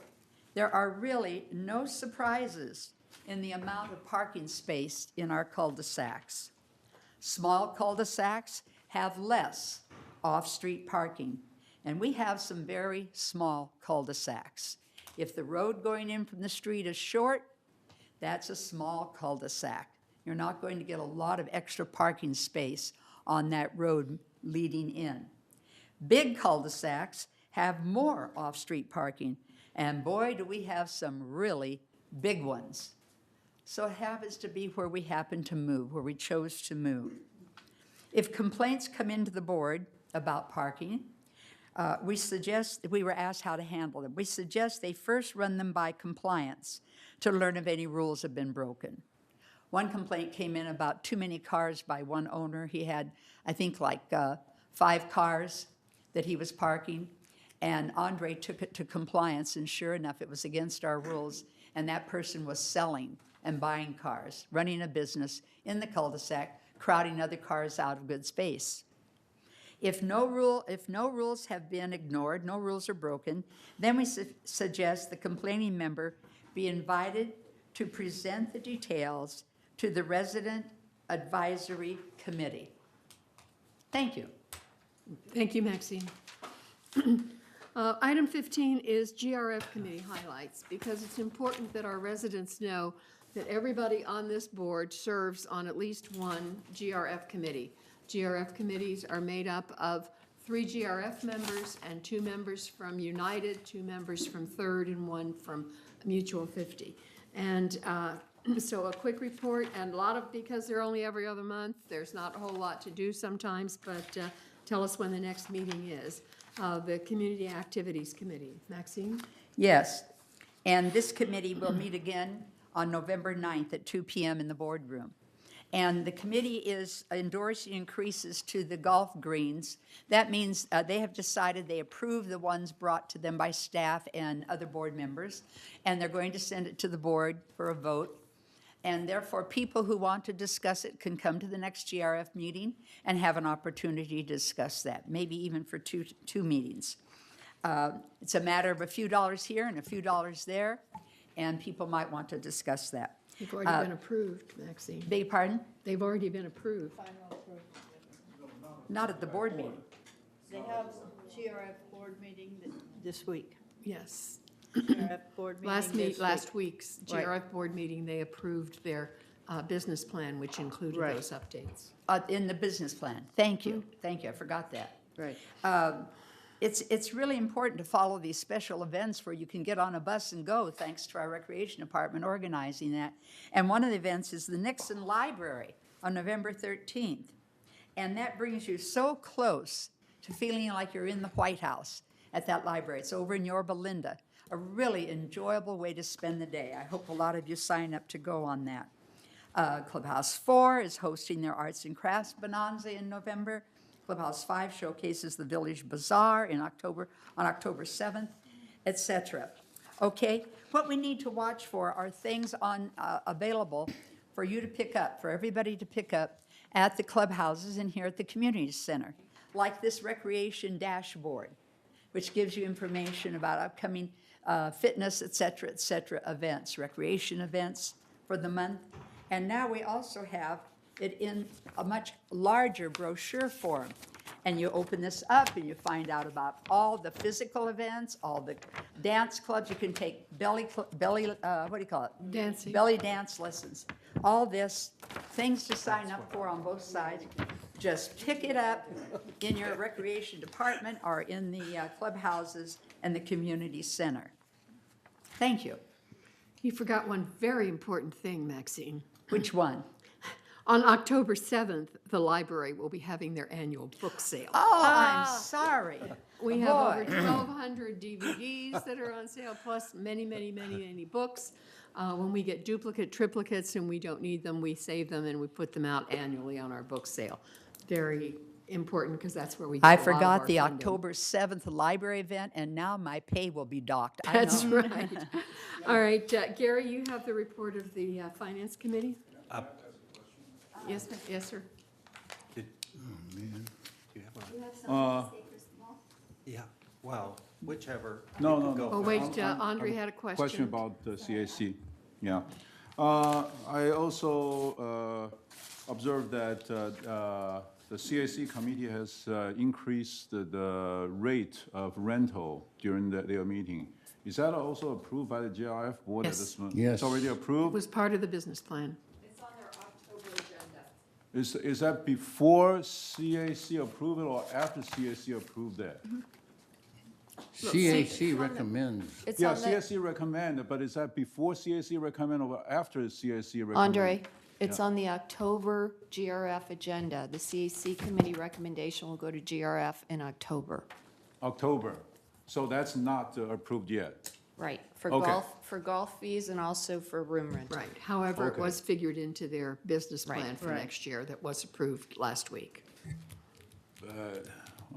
there are really no surprises in the amount of parking space in our cul-de-sacs. Small cul-de-sacs have less off-street parking, and we have some very small cul-de-sacs. If the road going in from the street is short, that's a small cul-de-sac. You're not going to get a lot of extra parking space on that road leading in. Big cul-de-sacs have more off-street parking, and boy, do we have some really big ones. So it happens to be where we happen to move, where we chose to move. If complaints come into the board about parking, we were asked how to handle them. We suggest they first run them by compliance to learn if any rules have been broken. One complaint came in about too many cars by one owner. He had, I think, like 5 cars that he was parking, and Andre took it to compliance, and sure enough, it was against our rules, and that person was selling and buying cars, running a business in the cul-de-sac, crowding other cars out of good space. If no rules have been ignored, no rules are broken, then we suggest the complaining member be invited to present the details to the Resident Advisory Committee. Thank you. Thank you, Maxine. Item 15 is GRF committee highlights, because it's important that our residents know that everybody on this board serves on at least one GRF committee. GRF committees are made up of 3 GRF members and 2 members from United, 2 members from Third, and 1 from Mutual 50. And so a quick report, and because they're only every other month, there's not a whole lot to do sometimes, but tell us when the next meeting is. The Community Activities Committee. Maxine? Yes, and this committee will meet again on November 9th at 2 p.m. in the boardroom. And the committee is endorsing increases to the golf greens. That means they have decided they approve the ones brought to them by staff and other board members, and they're going to send it to the board for a vote. And therefore, people who want to discuss it can come to the next GRF meeting and have an opportunity to discuss that, maybe even for two meetings. It's a matter of a few dollars here and a few dollars there, and people might want to discuss that. They've already been approved, Maxine. Beg your pardon? They've already been approved. Not at the board meeting. They have GRF board meeting this week. Yes. GRF board meeting this week. Last week's Right. GRF board meeting, they approved their business plan, which included Right. those updates. In the business plan. Thank you. Thank you. I forgot that. Right. It's really important to follow these special events where you can get on a bus and go, thanks to our Recreation Department organizing that. And one of the events is the Nixon Library on November 13th. And that brings you so close to feeling like you're in the White House at that library. It's over in Yorba Linda. A really enjoyable way to spend the day. I hope a lot of you sign up to go on that. Clubhouse 4 is hosting their Arts and Crafts Bonanza in November. Clubhouse 5 showcases the Village Bazaar on October 7th, etc. Okay, what we need to watch for are things available for you to pick up, for everybody to pick up at the clubhouses and here at the community center, like this recreation dashboard, which gives you information about upcoming fitness, et cetera, events, recreation events for the month. And now we also have it in a much larger brochure form. And you open this up and you find out about all the physical events, all the dance clubs. You can take belly, what do you call it? Dancing. Belly dance lessons. All this, things to sign up for on both sides. Just pick it up in your recreation department or in the clubhouses and the community center. Thank you. You forgot one very important thing, Maxine. Which one? On October 7th, the library will be having their annual book sale. Oh, I'm sorry. We have over Boy. 1,200 DVDs that are on sale, plus many, many, many, many books. When we get duplicate, triplicates, and we don't need them, we save them and we put them out annually on our book sale. Very important, because that's where we get I a lot of forgot our the funding. October 7th library event, and now my pay will be docked. I That's know. right. All right, Gary, you have the report of the Finance Committee? Yes, yes, sir. Yeah, well, whichever. No, You no, can go no. Oh, first. wait, Andre had a question. Question about the CAC, yeah. I also observed that the CAC committee has increased the rate of rental during their meeting. Is that also approved by the GRF board at Yes. this moment? Yes. It's already It approved? was part of the business plan. Is that before CAC approved it or after CAC approved that? CAC recommends. It's Yeah, on the, CAC recommend, but is that before CAC recommend or after CAC recommend? Andre, it's on the October GRF agenda. The CAC committee recommendation will go to GRF in October. October. So that's not approved yet? Right, for Okay. golf fees and also for room rental. Right. However, it Okay. was figured into their business Right. plan for Right. next year that was approved last week.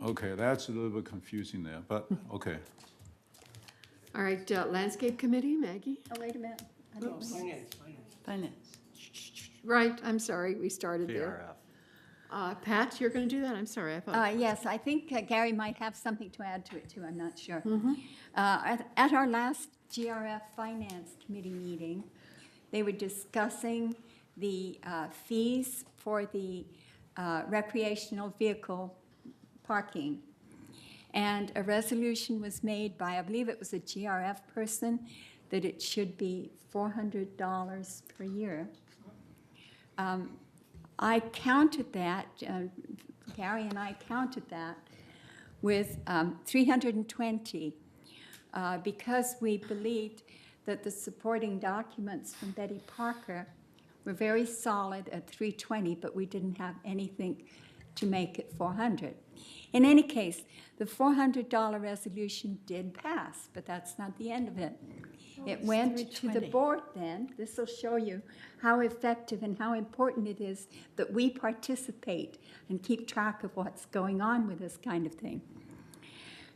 Okay, that's a little bit confusing there, but, okay. All right, Landscape Committee, Maggie? Oh, wait a minute. I didn't see- Finance. Right, I'm sorry, we started there. Pat, you're going to do that? I'm sorry, I thought. Yes, I think Gary might have something to add to it, too. I'm not sure. At our last GRF Finance Committee meeting, they were discussing the fees for the recreational vehicle parking. And a resolution was made by, I believe it was a GRF person, that it should be $400 per year. I counted that, Gary and I counted that with 320 because we believed that the supporting documents from Betty Parker were very solid at 320, but we didn't have anything to make it 400. In any case, the $400 resolution did pass, but that's not the end of it. It went to the board then. This will show you how effective and how important it is that we participate and keep track of what's going on with this kind of thing.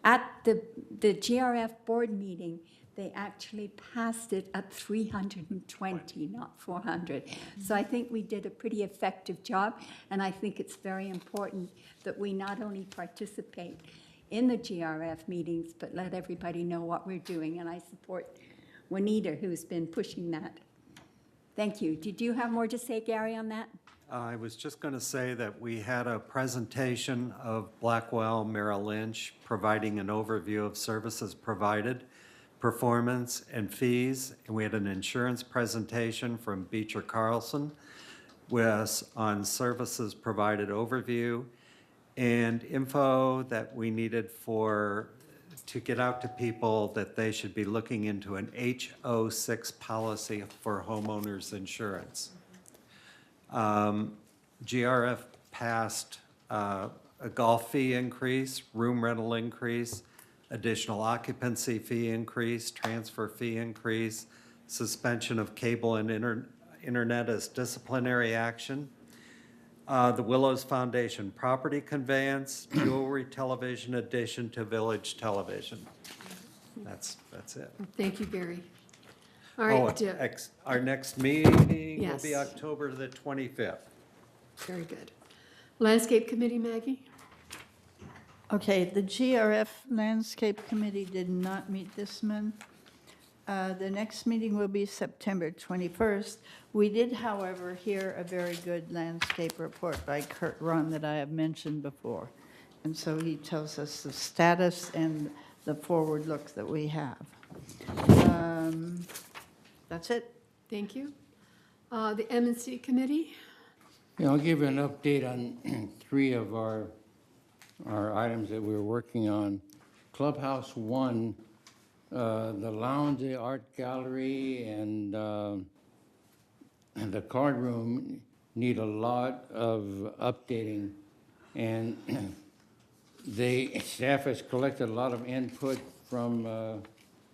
At the GRF board meeting, they actually passed it at 320, not 400. So I think we did a pretty effective job, and I think it's very important that we not only participate in the GRF meetings, but let everybody know what we're doing, and I support Juanita, who's been pushing that. Thank you. Did you have more to say, Gary, on that? I was just going to say that we had a presentation of Blackwell Merrill Lynch providing an overview of services provided, performance, and fees. And we had an insurance presentation from Beecher Carlson on services provided overview and info that we needed to get out to people that they should be looking into an HO6 policy for homeowners insurance. GRF passed a golf fee increase, room rental increase, additional occupancy fee increase, transfer fee increase, suspension of cable and internet as disciplinary action. The Willows Foundation property conveyance, jewelry television addition to Village Television. That's it. Thank you, Gary. All Oh, right, our next meeting will Yes. be October the 25th. very good. Landscape Committee, Maggie? Okay, the GRF Landscape Committee did not meet this month. The next meeting will be September 21st. We did, however, hear a very good landscape report by Kurt Ron that I have mentioned before. And so he tells us the status and the forward look that we have. That's it. Thank you. The M&C Committee? Yeah, I'll give you an update on 3 of our items that we're working on. Clubhouse 1, the lounge, the art gallery, and the card room need a lot of updating. And staff has collected a lot of input from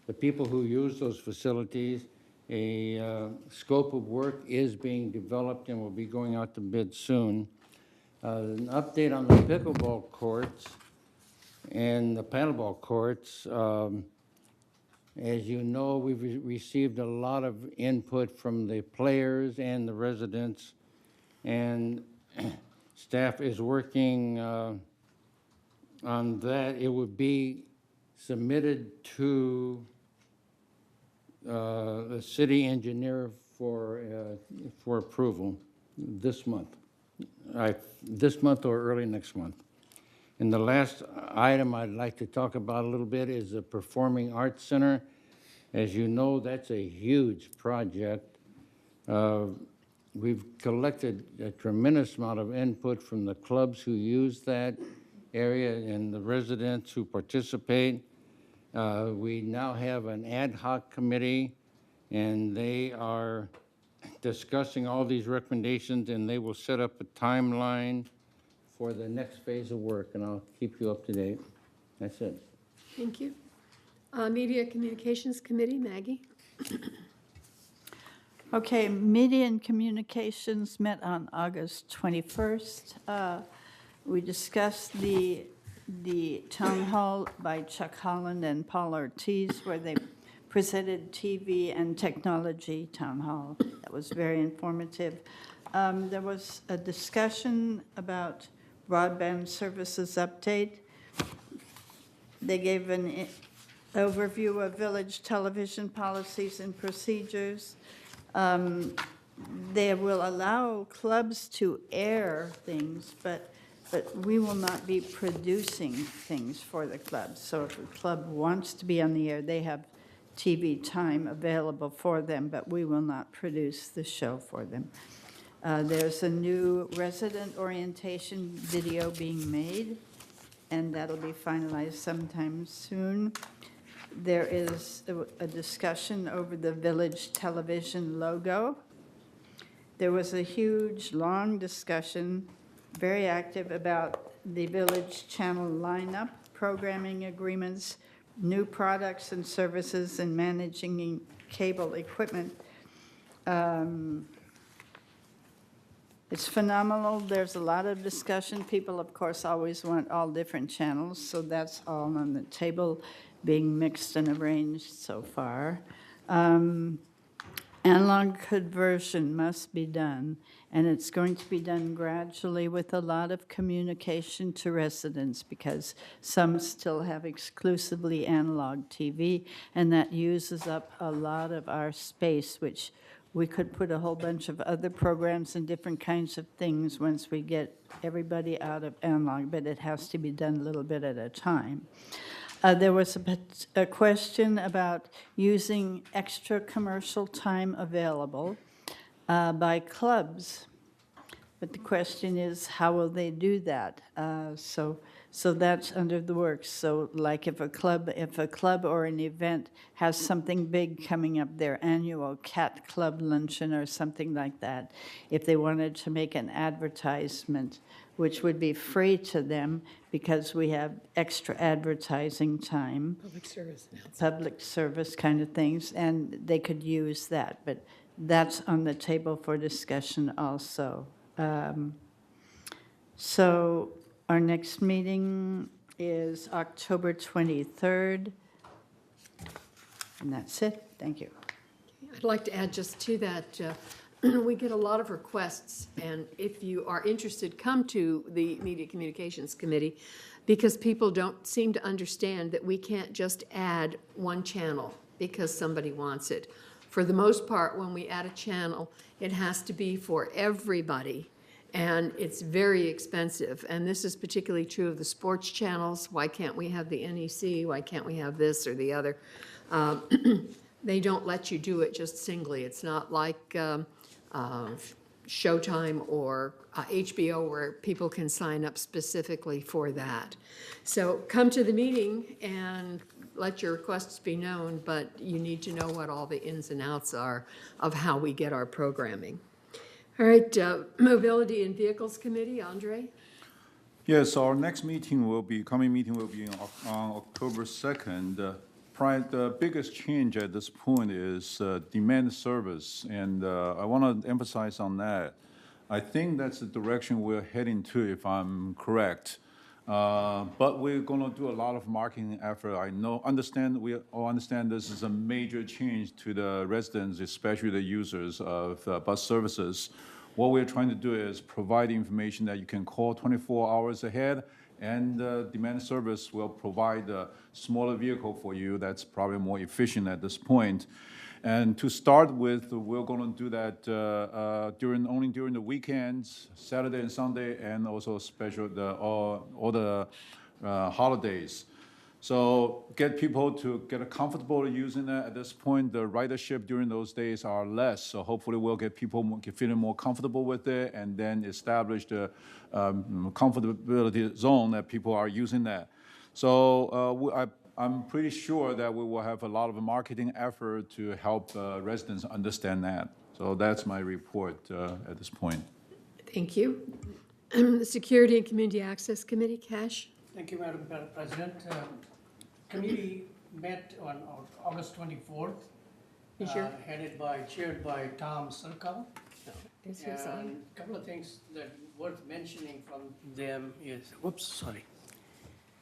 the people who use those facilities. A scope of work is being developed and will be going out to bid soon. An update on the pickleball courts and the paddleball courts. As you know, we've received a lot of input from the players and the residents, and staff is working on that. It would be submitted to the city engineer for approval this month. This month or early next month. And the last item I'd like to talk about a little bit is the Performing Arts Center. As you know, that's a huge project. We've collected a tremendous amount of input from the clubs who use that area and the residents who participate. We now have an ad hoc committee, and they are discussing all these recommendations, and they will set up a timeline for the next phase of work, and I'll keep you up to date. That's it. Thank you. Media Communications Committee, Maggie? Okay, Media and Communications met on August 21st. We discussed the town hall by Chuck Holland and Paul Ortiz, where they presented TV and technology town hall. That was very informative. There was a discussion about broadband services update. They gave an overview of village television policies and procedures. They will allow clubs to air things, but we will not be producing things for the clubs. So if a club wants to be on the air, they have TV time available for them, but we will not produce the show for them. There's a new resident orientation video being made, and that'll be finalized sometime soon. There is a discussion over the village television logo. There was a huge, long discussion, very active, about the village channel lineup, programming agreements, new products and services, and managing cable equipment. It's phenomenal. There's a lot of discussion. People, of course, always want all different channels, so that's all on the table, being mixed and arranged so far. Analog conversion must be done, and it's going to be done gradually with a lot of communication to residents, because some still have exclusively analog TV, and that uses up a lot of our space, which we could put a whole bunch of other programs and different kinds of things once we get everybody out of analog, but it has to be done a little bit at a time. There was a question about using extra commercial time available by clubs. But the question is, how will they do that? So that's under the works. So like if a club or an event has something big coming up, their annual Cat Club luncheon or something like that, if they wanted to make an advertisement, which would be free to them because we have extra advertising time. Public service kind of things, and they could use that. But that's on the table for discussion also. So our next meeting is October 23rd. And that's it. Thank you. I'd like to add just to that, we get a lot of requests, and if you are interested, come to the Media Communications Committee, because people don't seem to understand that we can't just add one channel because somebody wants it. For the most part, when we add a channel, it has to be for everybody, and it's very expensive. And this is particularly true of the sports channels. Why can't we have the NEC? Why can't we have this or the other? They don't let you do it just singly. It's not like Showtime or HBO where people can sign up specifically for that. So come to the meeting and let your requests be known, but you need to know what all the ins and outs are of how we get our programming. All right, Mobility and Vehicles Committee, Andre? Yes, our next meeting will be, coming meeting will be on October 2nd. The biggest change at this point is demand service, and I want to emphasize on that. I think that's the direction we're heading to, if I'm correct. But we're going to do a lot of marketing effort. We all understand this is a major change to the residents, especially the users of bus services. What we're trying to do is provide information that you can call 24 hours ahead, and demand service will provide a smaller vehicle for you that's probably more efficient at this point. And to start with, we're going to do that only during the weekends, Saturday and Sunday, and also all the holidays. So get people to get comfortable using it. At this point, the ridership during those days are less, so hopefully we'll get people feeling more comfortable with it, and then establish the comfortability zone that people are using that. So I'm pretty sure that we will have a lot of marketing effort to help residents understand that. So that's my report at this point. Thank you. The Security and Community Access Committee, Cash? Thank you, Madam President. Committee met on August 24th, chaired by Tom Circle. Is he signing? And a couple of things that worth mentioning from them is,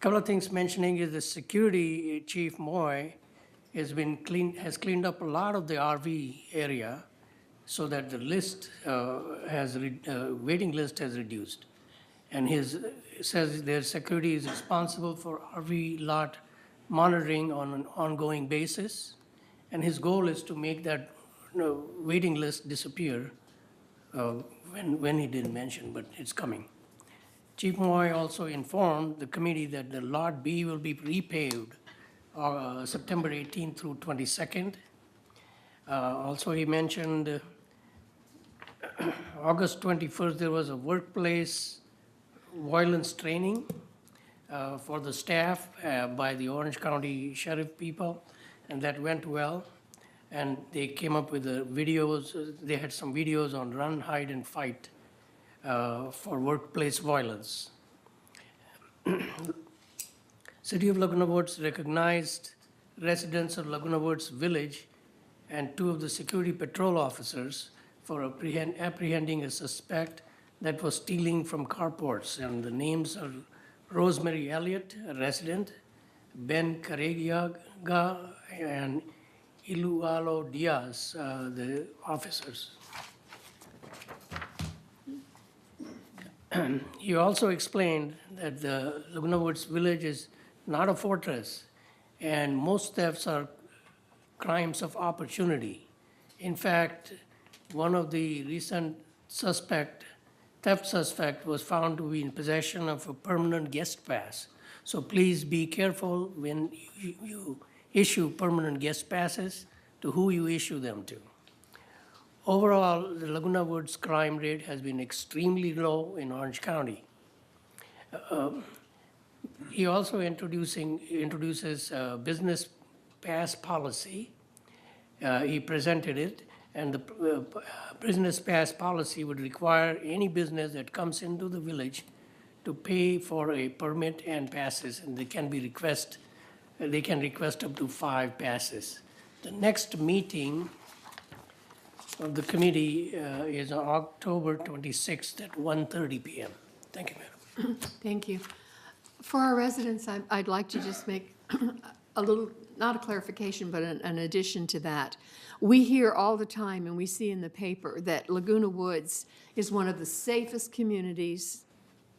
couple of things mentioning is the security chief Moy has cleaned up a lot of the RV area so that the list waiting list has reduced. And says their security is responsible for RV lot monitoring on an ongoing basis. And his goal is to make that waiting list disappear when he didn't mention, but it's coming. Chief Moy also informed the committee that the Lot B will be repaved September 18th through 22nd. Also, he mentioned August 21st, there was a workplace violence training for the staff by the Orange County Sheriff people, and that went well. And they came up with the videos. They had some videos on run, hide, and fight for workplace violence. City of Laguna Woods recognized residents of Laguna Woods Village and 2 of the security patrol officers for apprehending a suspect that was stealing from carports. And the names are Rosemary Elliott, a resident, Ben Caregiaga, and Ilualo Diaz, the officers. He also explained that the Laguna Woods Village is not a fortress, and most thefts are crimes of opportunity. In fact, one of the recent theft suspect was found to be in possession of a permanent guest pass. So please be careful when you issue permanent guest passes to who you issue them to. Overall, the Laguna Woods crime rate has been extremely low in Orange County. He also introduces a business pass policy. He presented it, and the business pass policy would require any business that comes into the village to pay for a permit and passes, and they can request up to 5 passes. The next meeting of the committee is on October 26th at 1:30 p.m. Thank you, Madam. Thank you. For our residents, I'd like to just make a little, not a clarification, but an addition to that. We hear all the time, and we see in the paper, that Laguna Woods is one of the safest communities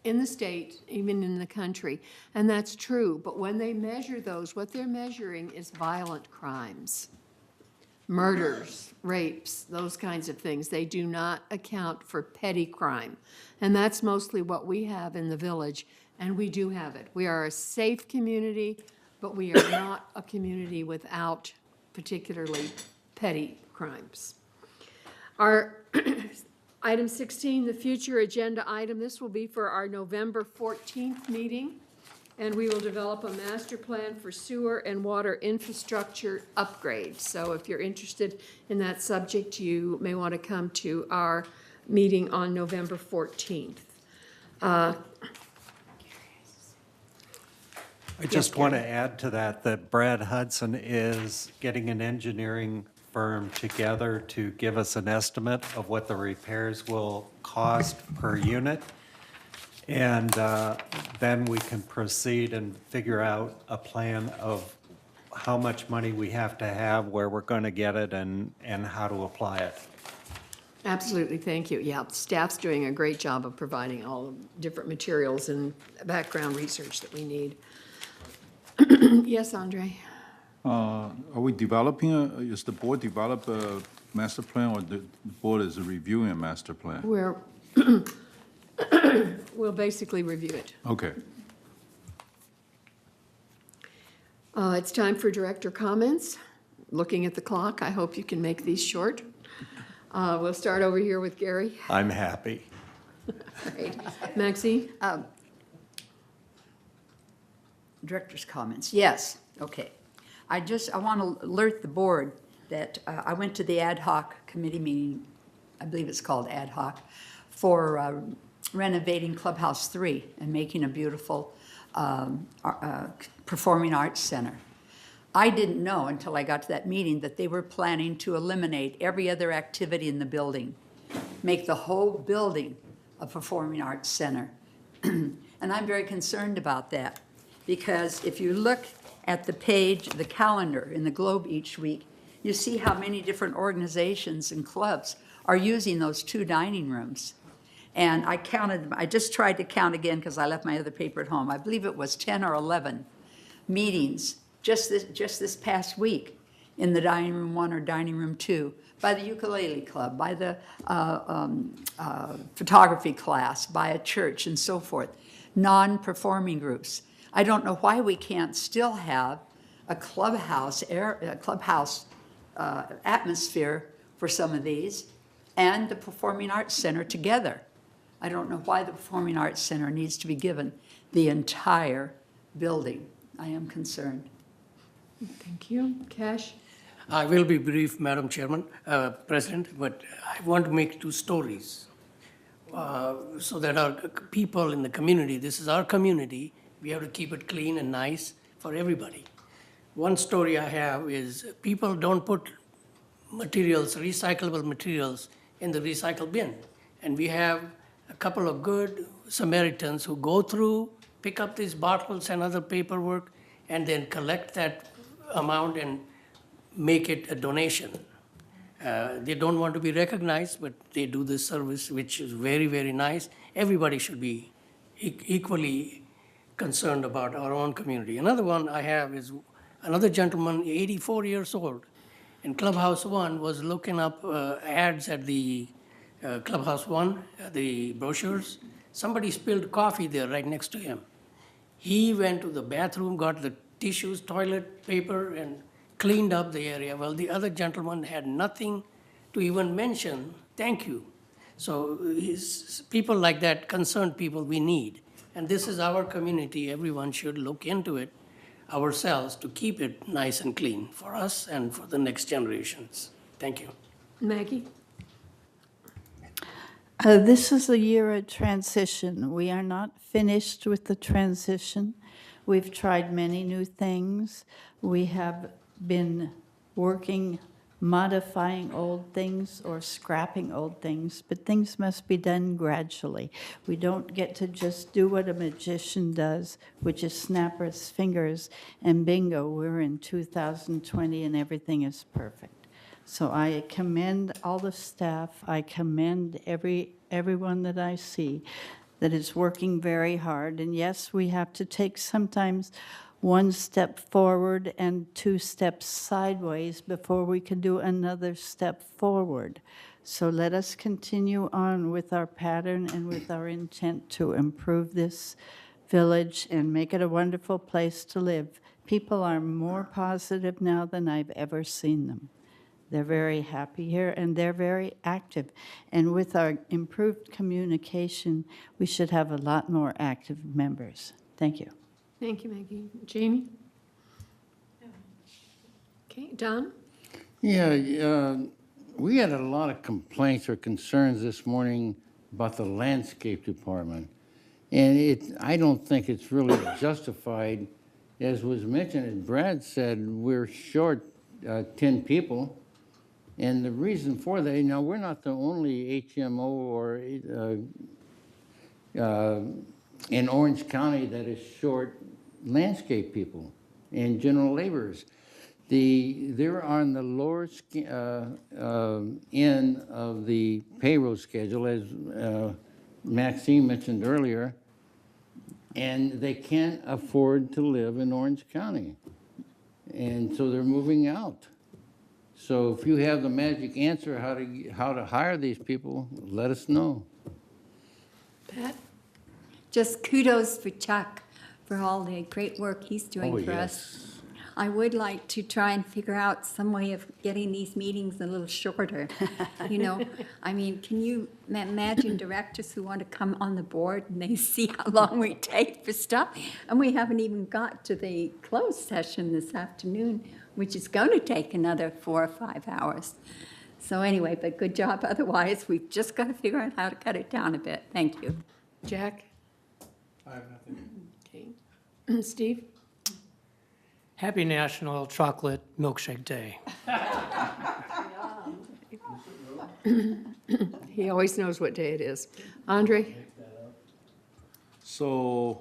in the state, even in the country, and that's true. But when they measure those, what they're measuring is violent crimes. Murders, rapes, those kinds of things. They do not account for petty crime. And that's mostly what we have in the village, and we do have it. We are a safe community, but we are not a community without particularly petty crimes. Our item 16, the future agenda item, this will be for our November 14th meeting. And we will develop a master plan for sewer and water infrastructure upgrades. So if you're interested in that subject, you may want to come to our meeting on November 14th. I just want to add to that Brad Hudson is getting an engineering firm together to give us an estimate of what the repairs will cost per unit. And then we can proceed and figure out a plan of how much money we have to have, where we're going to get it, and how to apply it. Absolutely, thank you. Yeah, staff's doing a great job of providing all the different materials and background research that we need. Yes, Andre? Are we developing, is the board develop a master plan, or the board is reviewing a master plan? We'll basically review it. Okay. It's time for director comments. Looking at the clock, I hope you can make these short. We'll start over here with Gary. I'm happy. Great. Maxine? Director's comments, yes, okay. I want to alert the board that I went to the ad hoc committee meeting, I believe it's called ad hoc, for renovating Clubhouse 3 and making a beautiful performing arts center. I didn't know until I got to that meeting that they were planning to eliminate every other activity in the building, make the whole building a performing arts center. And I'm very concerned about that, because if you look at the page, the calendar in the Globe each week, you see how many different organizations and clubs are using those 2 dining rooms. And I counted them. I just tried to count again because I left my other paper at home. I believe it was 10 or 11 meetings just this past week in the dining room 1 or dining room 2, by the ukulele club, by the photography class, by a church, and so forth. Non-performing groups. I don't know why we can't still have a clubhouse atmosphere for some of these, and the Performing Arts Center together. I don't know why the Performing Arts Center needs to be given the entire building. I am concerned. Thank you. Cash? I will be brief, Madam Chairman, President, but I want to make 2 stories so that our people in the community, this is our community, we have to keep it clean and nice for everybody. One story I have is people don't put materials, recyclable materials, in the recycle bin. And we have a couple of good Samaritans who go through, pick up these bottles and other paperwork, and then collect that amount and make it a donation. They don't want to be recognized, but they do this service, which is very, very nice. Everybody should be equally concerned about our own community. Another one I have is another gentleman, 84 years old, in Clubhouse One was looking up ads at the Clubhouse One, the brochures. Somebody spilled coffee there right next to him. He went to the bathroom, got the tissues, toilet paper, and cleaned up the area. Well, the other gentleman had nothing to even mention, thank you. So people like that, concerned people, we need. And this is our community. Everyone should look into it ourselves to keep it nice and clean for us and for the next generations. Thank you. Maggie? This is a year of transition. We are not finished with the transition. We've tried many new things. We have been working, modifying old things or scrapping old things, but things must be done gradually. We don't get to just do what a magician does, which is snap his fingers and bingo, we're in 2020 and everything is perfect. So I commend all the staff. I commend everyone that I see that is working very hard. And yes, we have to take sometimes one step forward and 2 steps sideways before we can do another step forward. So let us continue on with our pattern and with our intent to improve this village and make it a wonderful place to live. People are more positive now than I've ever seen them. They're very happy here, and they're very active. And with our improved communication, we should have a lot more active members. Thank you. Thank you, Maggie. Jamie? Okay, Don? Yeah, we had a lot of complaints or concerns this morning about the landscape department. And I don't think it's really justified. As was mentioned, as Brad said, we're short 10 people. And the reason for that, we're not the only HMO or in Orange County that is short landscape people and general laborers. They're on the lower end of the payroll schedule, as Maxine mentioned earlier, and they can't afford to live in Orange County. And so they're moving out. So if you have the magic answer how to hire these people, let us know. Pat? Just kudos for Chuck for all the great work he's doing for us. I would like to try and figure out some way of getting these meetings a little shorter. I mean, can you imagine directors who want to come on the board and they see how long we take for stuff? And we haven't even got to the closed session this afternoon, which is going to take another 4 or 5 hours. So anyway, but good job otherwise. We've just got to figure out how to cut it down a bit. Thank you. Jack? I have nothing. Okay. Steve? Happy National Chocolate Milkshake Day. He always knows what day it is. Andre? So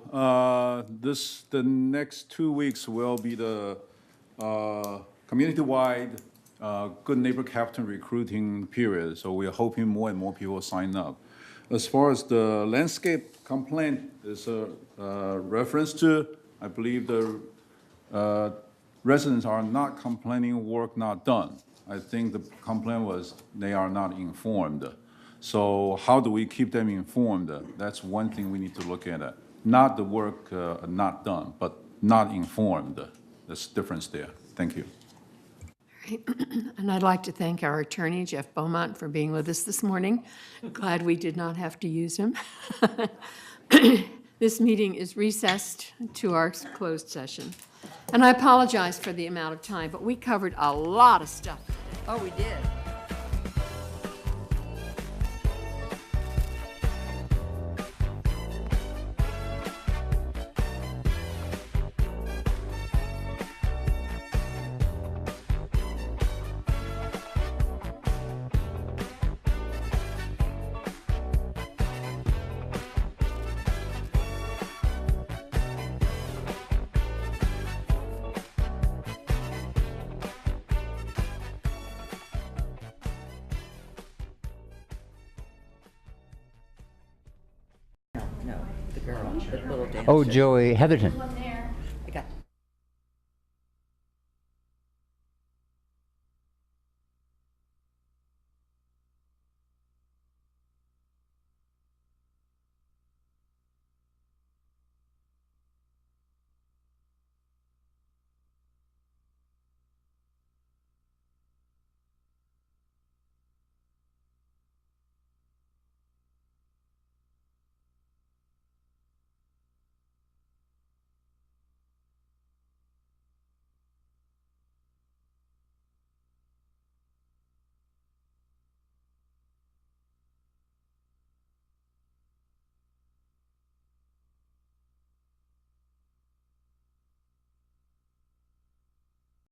the next 2 weeks will be the community-wide Good Neighbor Captain recruiting period. So we're hoping more and more people sign up. As far as the landscape complaint is a reference to, I believe the residents are not complaining work not done. I think the complaint was they are not informed. So how do we keep them informed? That's one thing we need to look at. Not the work not done, but not informed. There's a difference there. Thank you. Right. And I'd like to thank our attorney, Jeff Beaumont, for being with us this morning. Glad we did not have to use him. This meeting is recessed to our closed session. And I apologize for the amount of time, but we covered a lot of stuff. Oh, we did. Oh, Joey Heatherton.